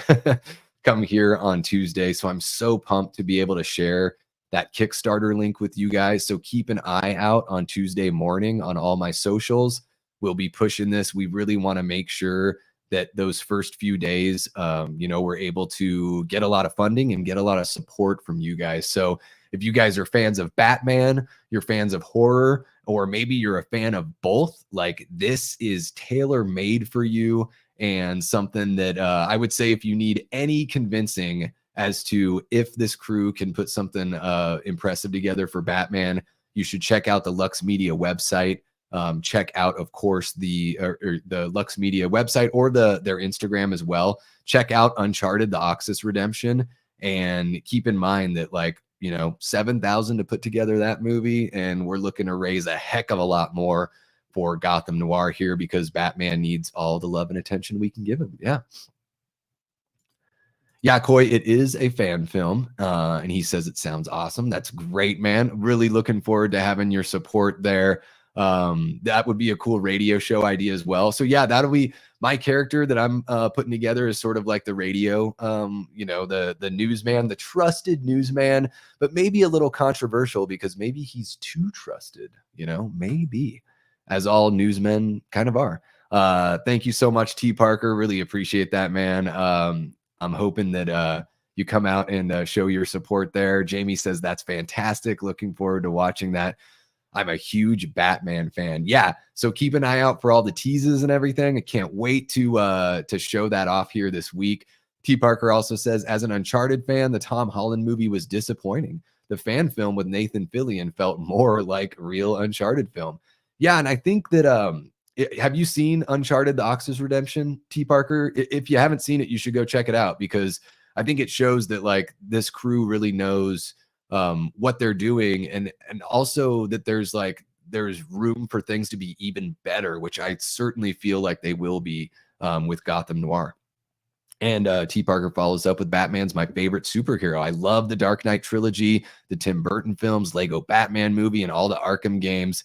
come here on Tuesday. So I'm so pumped to be able to share that Kickstarter link with you guys. So keep an eye out on Tuesday morning on all my socials. We'll be pushing this. We really want to make sure that those first few days, you know, we're able to get a lot of funding and get a lot of support from you guys. So if you guys are fans of Batman, you're fans of horror, or maybe you're a fan of both, like this is tailor made for you and something that I would say if you need any convincing as to if this crew can put something impressive together for Batman, you should check out the Lux Media website. Check out, of course, the Lux Media website or their Instagram as well. Check out Uncharted: The Oxus Redemption, and keep in mind that, like, you know, 7,000 to put together that movie, and we're looking to raise a heck of a lot more for Gotham Noir here because Batman needs all the love and attention we can give him. Yeah. Yeah, Coy, it is a fan film, and he says it sounds awesome. That's great, man. Really looking forward to having your support there. That would be a cool radio show idea as well. So yeah, that'll be my character that I'm putting together is sort of like the radio, you know, the newsman, the trusted newsman, but maybe a little controversial because maybe he's too trusted, you know, maybe, as all newsmen kind of are. Thank you so much, T Parker. Really appreciate that, man. I'm hoping that you come out and show your support there. Jamie says that's fantastic. Looking forward to watching that. I'm a huge Batman fan. Yeah, so keep an eye out for all the teases and everything. I can't wait to show that off here this week. T Parker also says, as an Uncharted fan, the Tom Holland movie was disappointing. The fan film with Nathan Fillion felt more like real Uncharted film. Yeah, and I think that have you seen Uncharted: The Oxus Redemption, T Parker? If you haven't seen it, you should go check it out because I think it shows that like this crew really knows what they're doing, and also that there's room for things to be even better, which I certainly feel like they will be with Gotham Noir. And T Parker follows up with Batman's my favorite superhero. I love the Dark Knight trilogy, the Tim Burton films, Lego Batman movie, and all the Arkham games.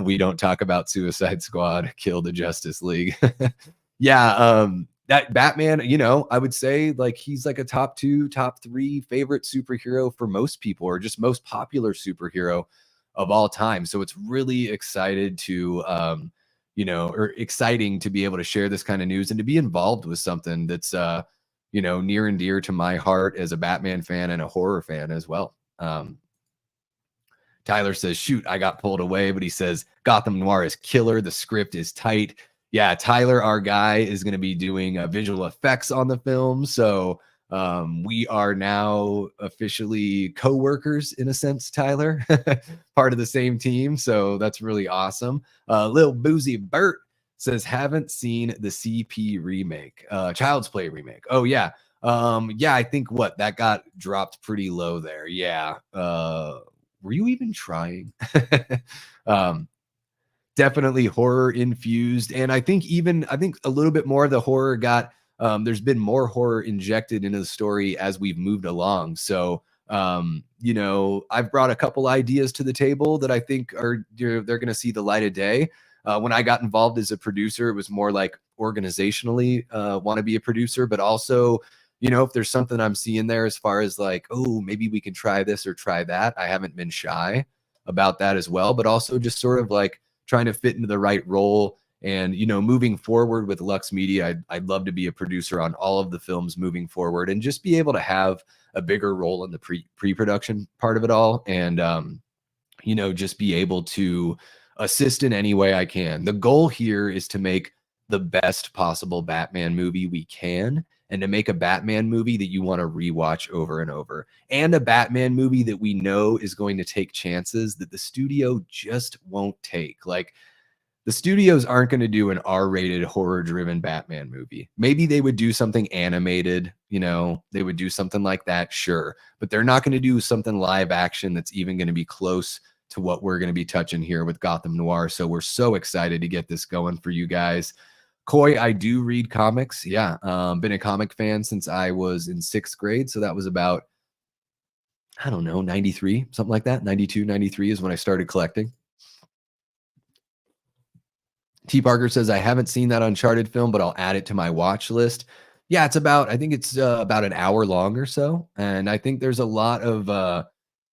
We don't talk about Suicide Squad, Kill the Justice League. Yeah, that Batman, you know, I would say like he's like a top 2, top 3 favorite superhero for most people, or just most popular superhero of all time. So it's really excited to you know, or exciting to be able to share this kind of news and to be involved with something that's you know, near and dear to my heart as a Batman fan and a horror fan as well. Tyler says, shoot, I got pulled away, but he says Gotham Noir is killer. The script is tight. Yeah, Tyler, our guy, is going to be doing visual effects on the film. So we are now officially co-workers in a sense, Tyler, part of the same team. So that's really awesome. Lil Boozy Bert says, haven't seen the CP remake, Child's Play remake. Oh, yeah. Yeah, I think that got dropped pretty low there. Yeah. Were you even trying? Definitely horror infused. And I think a little bit more of the horror got, there's been more horror injected into the story as we've moved along. So, you know, I've brought a couple ideas to the table that I think they're going to see the light of day. When I got involved as a producer, it was more like organizationally want to be a producer, but also, you know, if there's something I'm seeing there as far as like, oh, maybe we can try this or try that. I haven't been shy about that as well, but also just sort of like trying to fit into the right role. And, you know, moving forward with Lux Media, I'd love to be a producer on all of the films moving forward and just be able to have a bigger role in the pre-production part of it all. And, you know, just be able to assist in any way I can. The goal here is to make the best possible Batman movie we can, and to make a Batman movie that you want to rewatch over and over, and a Batman movie that we know is going to take chances that the studio just won't take. Like, the studios aren't going to do an R-rated horror-driven Batman movie. Maybe they would do something animated, you know, they would do something like that, sure. But they're not going to do something live action that's even going to be close to what we're going to be touching here with Gotham Noir. So we're so excited to get this going for you guys. Coy, I do read comics. Yeah, been a comic fan since I was in 6th grade. So that was about, I don't know, 93, something like that. 92, 93 is when I started collecting. T. Parker says, I haven't seen that Uncharted film, but I'll add it to my watch list. Yeah, it's about, I think it's about an hour long or so. And I think there's a lot of,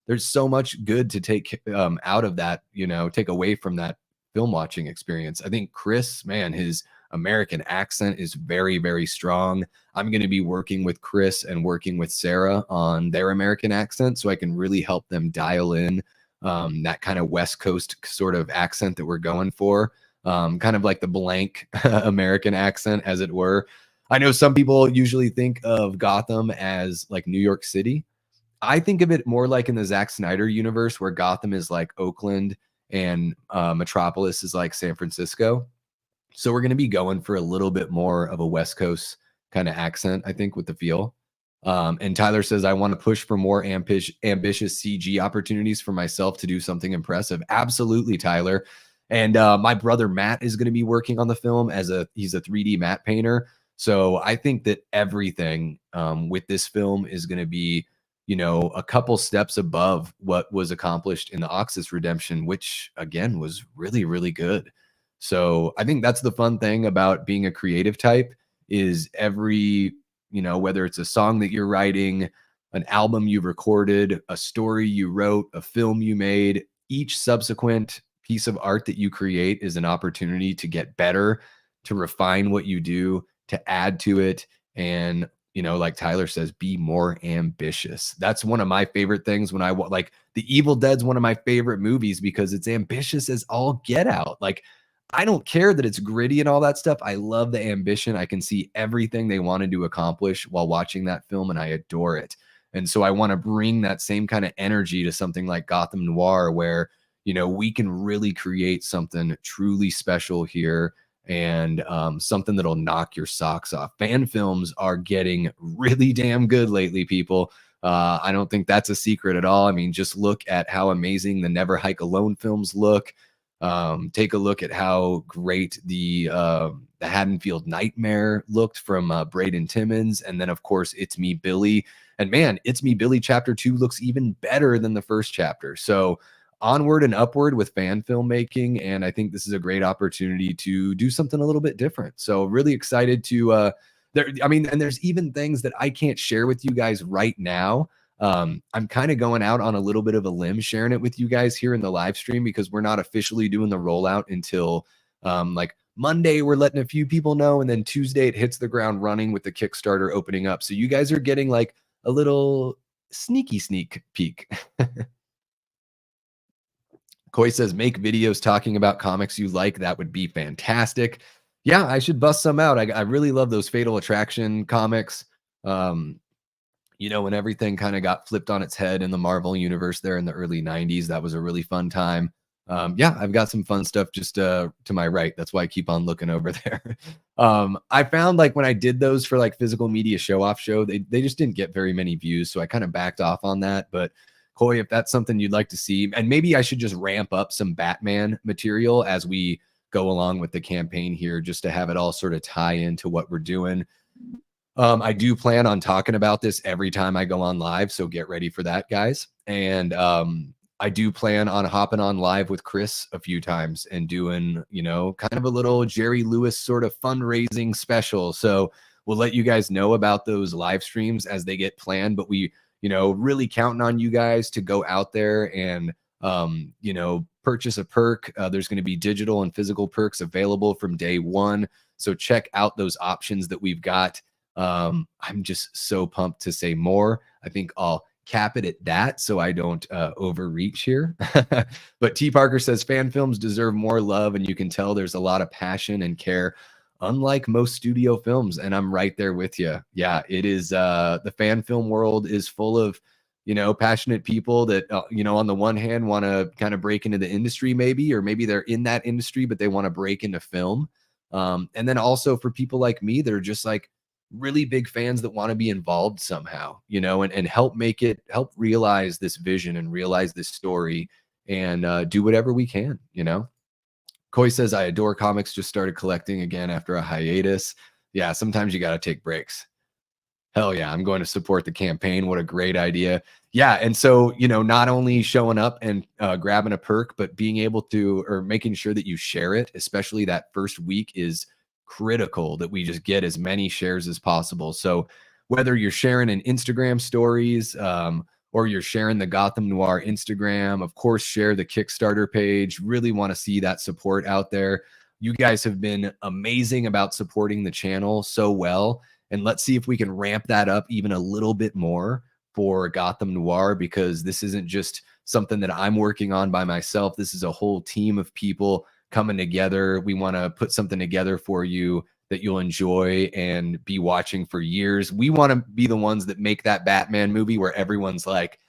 there's so much good to take out of that, you know, take away from that film watching experience. I think Chris, man, his American accent is very, very strong. I'm going to be working with Chris and working with Sarah on their American accent so I can really help them dial in that kind of West Coast sort of accent that we're going for. Kind of like the blank American accent, as it were. I know some people usually think of Gotham as like New York City. I think of it more like in the Zack Snyder universe, where Gotham is like Oakland and Metropolis is like San Francisco. So we're going to be going for a little bit more of a West Coast kind of accent, I think, with the feel. And Tyler says, I want to push for more ambitious CG opportunities for myself to do something impressive. Absolutely, Tyler. And my brother Matt is going to be working on the film he's a 3D matte painter. So I think that everything with this film is going to be, you know, a couple steps above what was accomplished in the Oxus Redemption, which again was really, really good. So I think that's the fun thing about being a creative type is every, you know, whether it's a song that you're writing, an album you've recorded, a story you wrote, a film you made, each subsequent piece of art that you create is an opportunity to get better, to refine what you do, to add to it. And, you know, like Tyler says, be more ambitious. That's one of my favorite things when I like The Evil Dead's one of my favorite movies because it's ambitious as all get out. Like, I don't care that it's gritty and all that stuff. I love the ambition. I can see everything they wanted to accomplish while watching that film, and I adore it. And so I want to bring that same kind of energy to something like Gotham Noir, where, you know, we can really create something truly special here and something that'll knock your socks off. Fan films are getting really damn good lately, people. I don't think that's a secret at all. I mean, just look at how amazing the Never Hike Alone films look. Take a look at how great the Haddonfield Nightmare looked from Braden Timmons. And then, of course, It's Me, Billy. And man, It's Me, Billy Chapter 2 looks even better than the first chapter. So onward and upward with fan filmmaking. And I think this is a great opportunity to do something a little bit different. So really excited to, and there's even things that I can't share with you guys right now. I'm kind of going out on a little bit of a limb sharing it with you guys here in the live stream because we're not officially doing the rollout until like Monday. We're letting a few people know, and then Tuesday it hits the ground running with the Kickstarter opening up. So you guys are getting like a little sneak peek. Coy says, make videos talking about comics you like. That would be fantastic. Yeah, I should bust some out. I really love those Fatal Attraction comics. You know, when everything kind of got flipped on its head in the Marvel universe there in the early 90s, that was a really fun time. Yeah, I've got some fun stuff just to my right. That's why I keep on looking over there. I found like when I did those for like physical media show, they just didn't get very many views. So I kind of backed off on that. But Coy, if that's something you'd like to see, and maybe I should just ramp up some Batman material as we go along with the campaign here, just to have it all sort of tie into what we're doing. I do plan on talking about this every time I go on live, so get ready for that, guys. And I do plan on hopping on live with Chris a few times and doing, you know, kind of a little Jerry Lewis sort of fundraising special. So we'll let you guys know about those live streams as they get planned, but we, you know, really counting on you guys to go out there and, you know, purchase a perk. There's going to be digital and physical perks available from day one. So check out those options that we've got. I'm just so pumped to say more. I think I'll cap it at that so I don't overreach here. But T. Parker says fan films deserve more love, and you can tell there's a lot of passion and care, unlike most studio films. And I'm right there with you. Yeah, it is. The fan film world is full of passionate people that, on the one hand want to kind of break into the industry maybe, or maybe they're in that industry, but they want to break into film. And then also for people like me, that are just like really big fans that want to be involved somehow, and help help realize this vision and realize this story, and do whatever we can. Koi says, I adore comics, just started collecting again after a hiatus. Yeah, sometimes you got to take breaks. Hell yeah, I'm going to support the campaign. What a great idea. Yeah, and so, not only showing up and grabbing a perk, but being able to, or making sure that you share it, especially that first week, is critical, that we just get as many shares as possible. So whether you're sharing in Instagram stories, or you're sharing the Gotham Noir Instagram, of course, share the Kickstarter page. Really want to see that support out there. You guys have been amazing about supporting the channel so well. And let's see if we can ramp that up even a little bit more for Gotham Noir, because this isn't just something that I'm working on by myself. This is a whole team of people coming together. We want to put something together for you that you'll enjoy and be watching for years. We want to be the ones that make that Batman movie where everyone's like,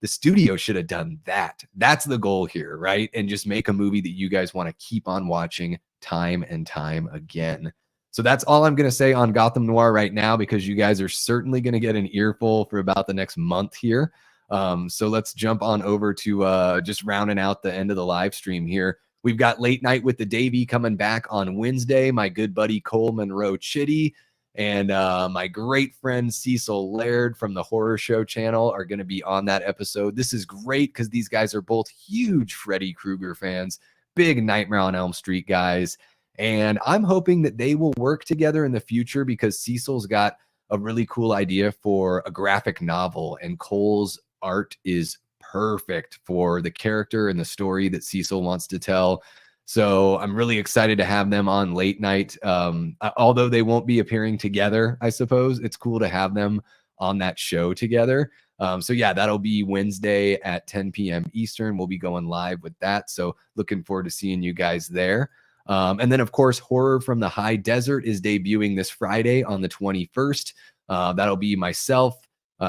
the studio should have done that. That's the goal here, right? And just make a movie that you guys want to keep on watching time and time again. So that's all I'm going to say on Gotham Noir right now, because you guys are certainly going to get an earful for about the next month here. So let's jump on over to just rounding out the end of the live stream here. We've got Late Night with the Davey coming back on Wednesday. My good buddy Cole Monroe Chitty and my great friend Cecil Laird from the Horror Show channel are going to be on that episode. This is great because these guys are both huge Freddy Krueger fans, big Nightmare on Elm Street guys. And I'm hoping that they will work together in the future, because Cecil's got a really cool idea for a graphic novel, and Cole's art is perfect for the character and the story that Cecil wants to tell. So I'm really excited to have them on Late Night. Although they won't be appearing together, I suppose it's cool to have them on that show together. So yeah, that'll be Wednesday at 10 p.m. Eastern. We'll be going live with that. So looking forward to seeing you guys there. And then, of course, Horror from the High Desert is debuting this Friday on the 21st. That'll be myself,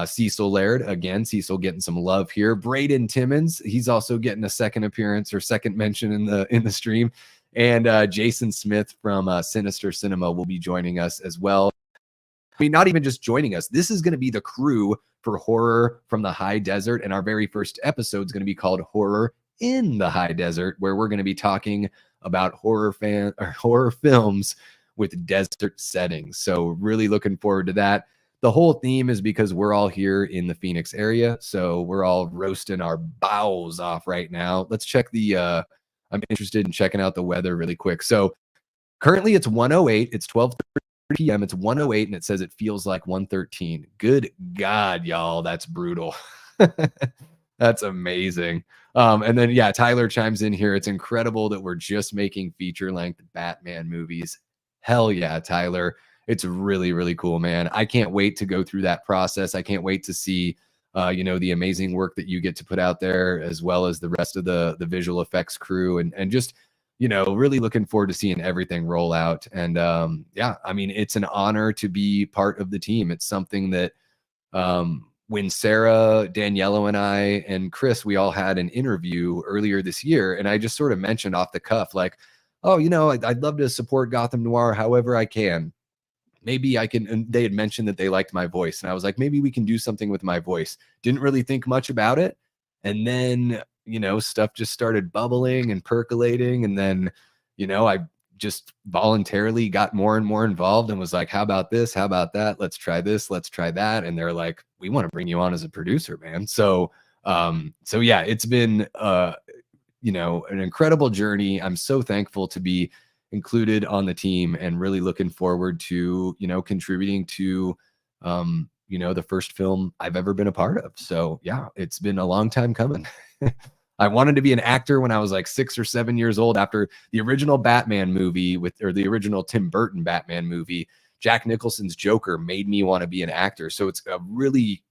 Cecil Laird. Again, Cecil getting some love here. Braden Timmons, he's also getting a second appearance or second mention in the stream. And Jason Smith from Sinister Cinema will be joining us as well. I mean, not even just joining us. This is going to be the crew for Horror from the High Desert. And our very first episode is going to be called Horror in the High Desert, where we're going to be talking about horror films with desert settings. So really looking forward to that. The whole theme is because we're all here in the Phoenix area, so we're all roasting our bowels off right now. Let's check I'm interested in checking out the weather really quick. So currently it's 108. It's 12:30 p.m. It's 108, and it says it feels like 113. Good God, y'all, that's brutal. That's amazing. And then, yeah, Tyler chimes in here. It's incredible that we're just making feature-length Batman movies. Hell yeah, Tyler. It's really, really cool, man. I can't wait to go through that process. I can't wait to see, the amazing work that you get to put out there, as well as the rest of the visual effects crew, and just, really looking forward to seeing everything roll out. And yeah, I mean, it's an honor to be part of the team. It's something that when Sarah, Daniello, and I, and Chris, we all had an interview earlier this year, and I just sort of mentioned off the cuff, like, oh, I'd love to support Gotham Noir however I can. Maybe I can. And they had mentioned that they liked my voice, and I was like, maybe we can do something with my voice. Didn't really think much about it. And then, stuff just started bubbling and percolating. And then, I just voluntarily got more and more involved and was like, how about this? How about that? Let's try this. Let's try that. And they're like, we want to bring you on as a producer, man. So yeah, it's been, an incredible journey. I'm so thankful to be included on the team, and really looking forward to, contributing to, the first film I've ever been a part of. So yeah, it's been a long time coming. I wanted to be an actor when I was like 6 or 7 years old. After the original Batman movie or the original Tim Burton Batman movie, Jack Nicholson's Joker made me want to be an actor. So it's a really,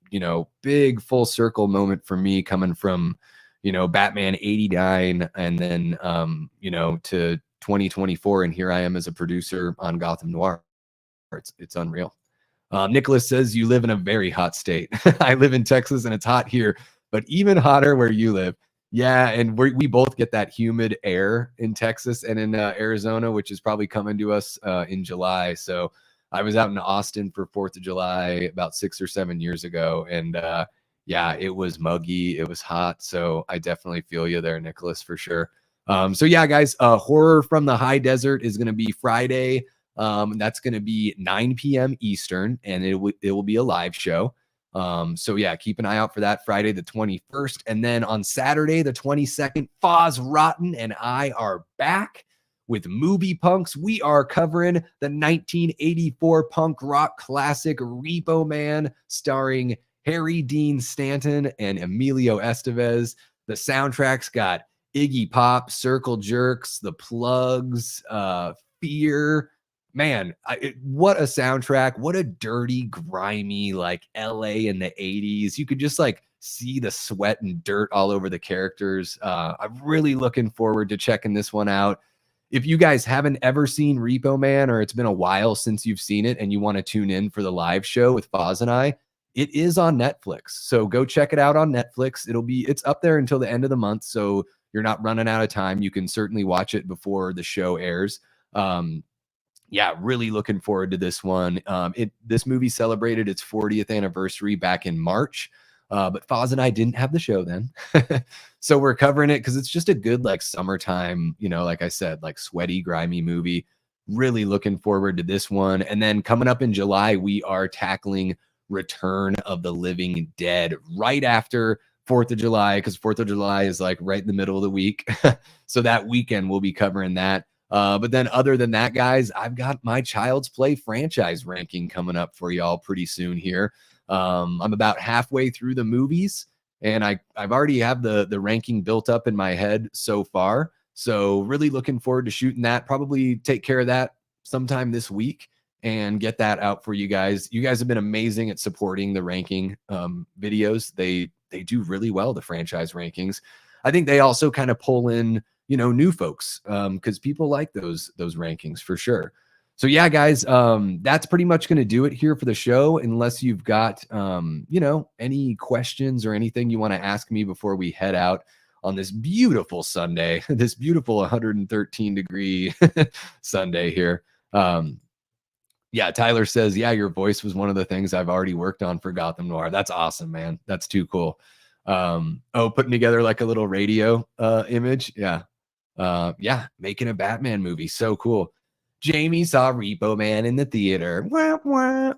big full circle moment for me, coming from, Batman 89 and then, to 2024. And here I am as a producer on Gotham Noir. It's unreal. Nicholas says you live in a very hot state. I live in Texas and it's hot here, but even hotter where you live. Yeah, and we both get that humid air in Texas and in Arizona, which is probably coming to us in July. So I was out in Austin for 4th of July about 6 or 7 years ago, and yeah, it was muggy, it was hot. So I definitely feel you there, Nicholas, for sure. So yeah, guys, Horror from the High Desert is going to be Friday. That's going to be 9 p.m. Eastern, and it will be a live show. So yeah, keep an eye out for that Friday, the 21st. And then on Saturday, the 22nd, Foz Rotten and I are back with Movie Punks. We are covering the 1984 punk rock classic Repo Man, starring Harry Dean Stanton and Emilio Estevez. The soundtrack's got Iggy Pop, Circle Jerks, The Plugs, Fear. Man, what a soundtrack. What a dirty, grimy, like LA in the 80s. You could just like see the sweat and dirt all over the characters. I'm really looking forward to checking this one out. If you guys haven't ever seen Repo Man, or it's been a while since you've seen it and you want to tune in for the live show with Foz and I, it is on Netflix. So go check it out on Netflix. It's up there until the end of the month. So you're not running out of time. You can certainly watch it before the show airs. Yeah, really looking forward to this one. This movie celebrated its 40th anniversary back in March, but Foz and I didn't have the show then. So we're covering it because it's just a good, like, summertime, like I said, like sweaty, grimy movie. Really looking forward to this one. And then coming up in July, we are tackling Return of the Living Dead right after 4th of July, because 4th of July is like right in the middle of the week. So that weekend we'll be covering that. But then other than that, guys, I've got my Child's Play franchise ranking coming up for y'all pretty soon here. I'm about halfway through the movies, and I've already have the ranking built up in my head so far. So really looking forward to shooting that. Probably take care of that sometime this week and get that out for you guys. You guys have been amazing at supporting the ranking videos. They do really well, the franchise rankings. I think they also kind of pull in new folks, because people like those rankings for sure. So yeah, guys, that's pretty much going to do it here for the show, unless you've got any questions or anything you want to ask me before we head out on this beautiful Sunday, this beautiful 113 degree Sunday here. Yeah, Tyler says, yeah, your voice was one of the things I've already worked on for Gotham Noir. That's awesome, man. That's too cool. Putting together like a little radio image. Yeah, making a Batman movie. So cool. Jamie saw Repo Man in the theater. Wah, wah.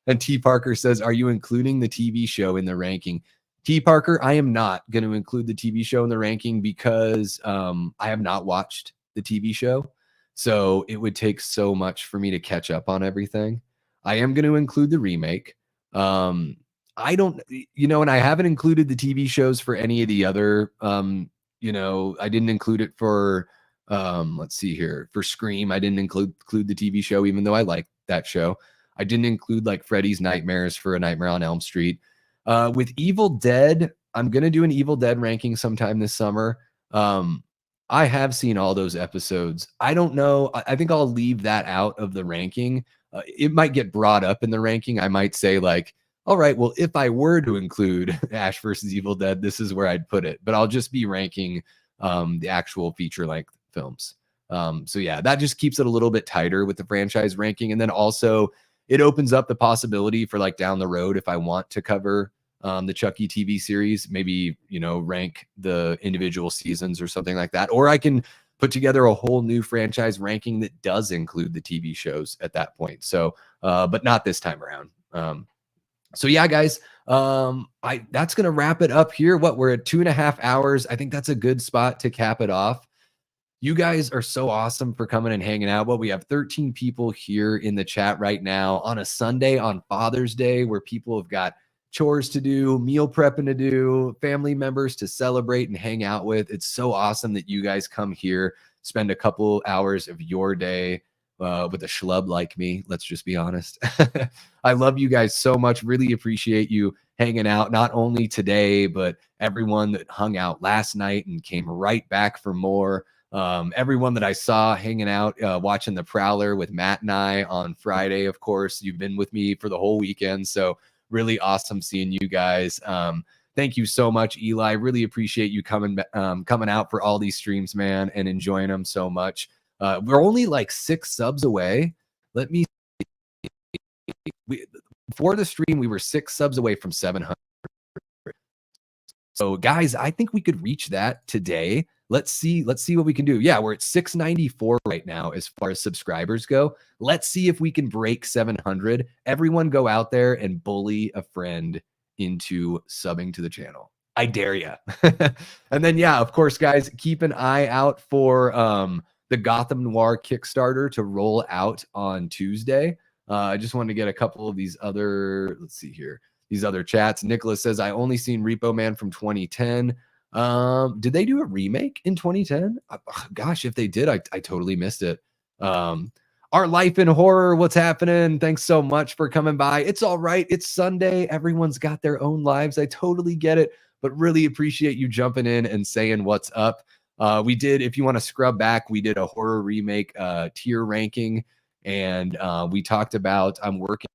And T. Parker says, are you including the TV show in the ranking? T. Parker, I am not going to include the TV show in the ranking because I have not watched the TV show. So it would take so much for me to catch up on everything. I am going to include the remake. I don't, and I haven't included the TV shows for any of the other, I didn't include it for, let's see here, for Scream. I didn't include the TV show, even though I like that show. I didn't include like Freddy's Nightmares for A Nightmare on Elm Street. With Evil Dead, I'm going to do an Evil Dead ranking sometime this summer. I have seen all those episodes. I don't know. I think I'll leave that out of the ranking. It might get brought up in the ranking. I might say like, all right, well, if I were to include Ash versus Evil Dead, this is where I'd put it. But I'll just be ranking the actual feature-length films. So yeah, that just keeps it a little bit tighter with the franchise ranking. And then also it opens up the possibility for like down the road, if I want to cover the Chucky TV series, maybe, rank the individual seasons or something like that. Or I can put together a whole new franchise ranking that does include the TV shows at that point. So, but not this time around. So yeah, guys, that's going to wrap it up here. We're at 2.5 hours. I think that's a good spot to cap it off. You guys are so awesome for coming and hanging out. We have 13 people here in the chat right now on a Sunday on Father's Day, where people have got chores to do, meal prepping to do, family members to celebrate and hang out with. It's so awesome that you guys come here, spend a couple hours of your day with a schlub like me. Let's just be honest. I love you guys so much. Really appreciate you hanging out, not only today, but everyone that hung out last night and came right back for more. Everyone that I saw hanging out, watching the Prowler with Matt and I on Friday, of course, you've been with me for the whole weekend. So really awesome seeing you guys. Thank you so much, Eli. Really appreciate you coming out for all these streams, man, and enjoying them so much. We're only like 6 subs away. Let me before the stream, we were 6 subs away from 700. So guys, I think we could reach that today. Let's see what we can do. Yeah, we're at 694 right now as far as subscribers go. Let's see if we can break 700. Everyone go out there and bully a friend into subbing to the channel. I dare you. And then, yeah, of course, guys, keep an eye out for the Gotham Noir Kickstarter to roll out on Tuesday. I just wanted to get a couple of these other, let's see here, these other chats. Nicholas says, I only seen Repo Man from 2010. Did they do a remake in 2010? Gosh, if they did, I totally missed it. Our Life in Horror, what's happening? Thanks so much for coming by. It's all right. It's Sunday. Everyone's got their own lives. I totally get it, but really appreciate you jumping in and saying what's up. We did, if you want to scrub back, we did a horror remake tier ranking, and we talked about, I'm working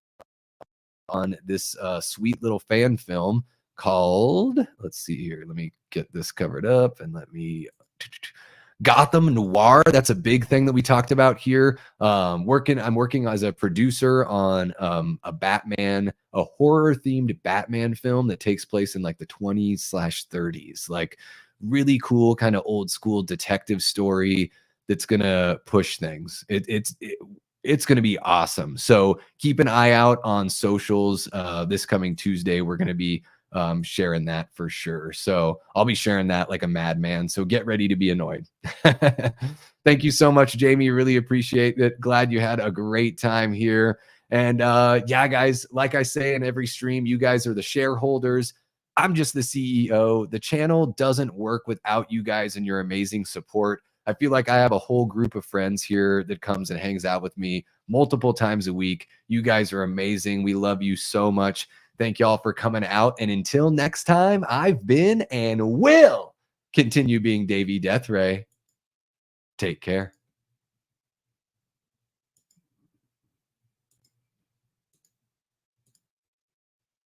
on this sweet little fan film called, let's see here, let me get this covered up and let me, Gotham Noir. That's a big thing that we talked about here. I'm working as a producer on a horror themed Batman film that takes place in like the 20s/30s, like really cool kind of old school detective story that's gonna push things. It's going to be awesome. So keep an eye out on socials. This coming Tuesday, we're going to be sharing that for sure. So I'll be sharing that like a madman. So get ready to be annoyed. Thank you so much, Jamie. Really appreciate it. Glad you had a great time here. And yeah, guys, like I say in every stream, you guys are the shareholders. I'm just the CEO. The channel doesn't work without you guys and your amazing support. I feel like I have a whole group of friends here that comes and hangs out with me multiple times a week. You guys are amazing. We love you so much. Thank y'all for coming out. And until next time, I've been and will continue being Davey Deathray. Take care.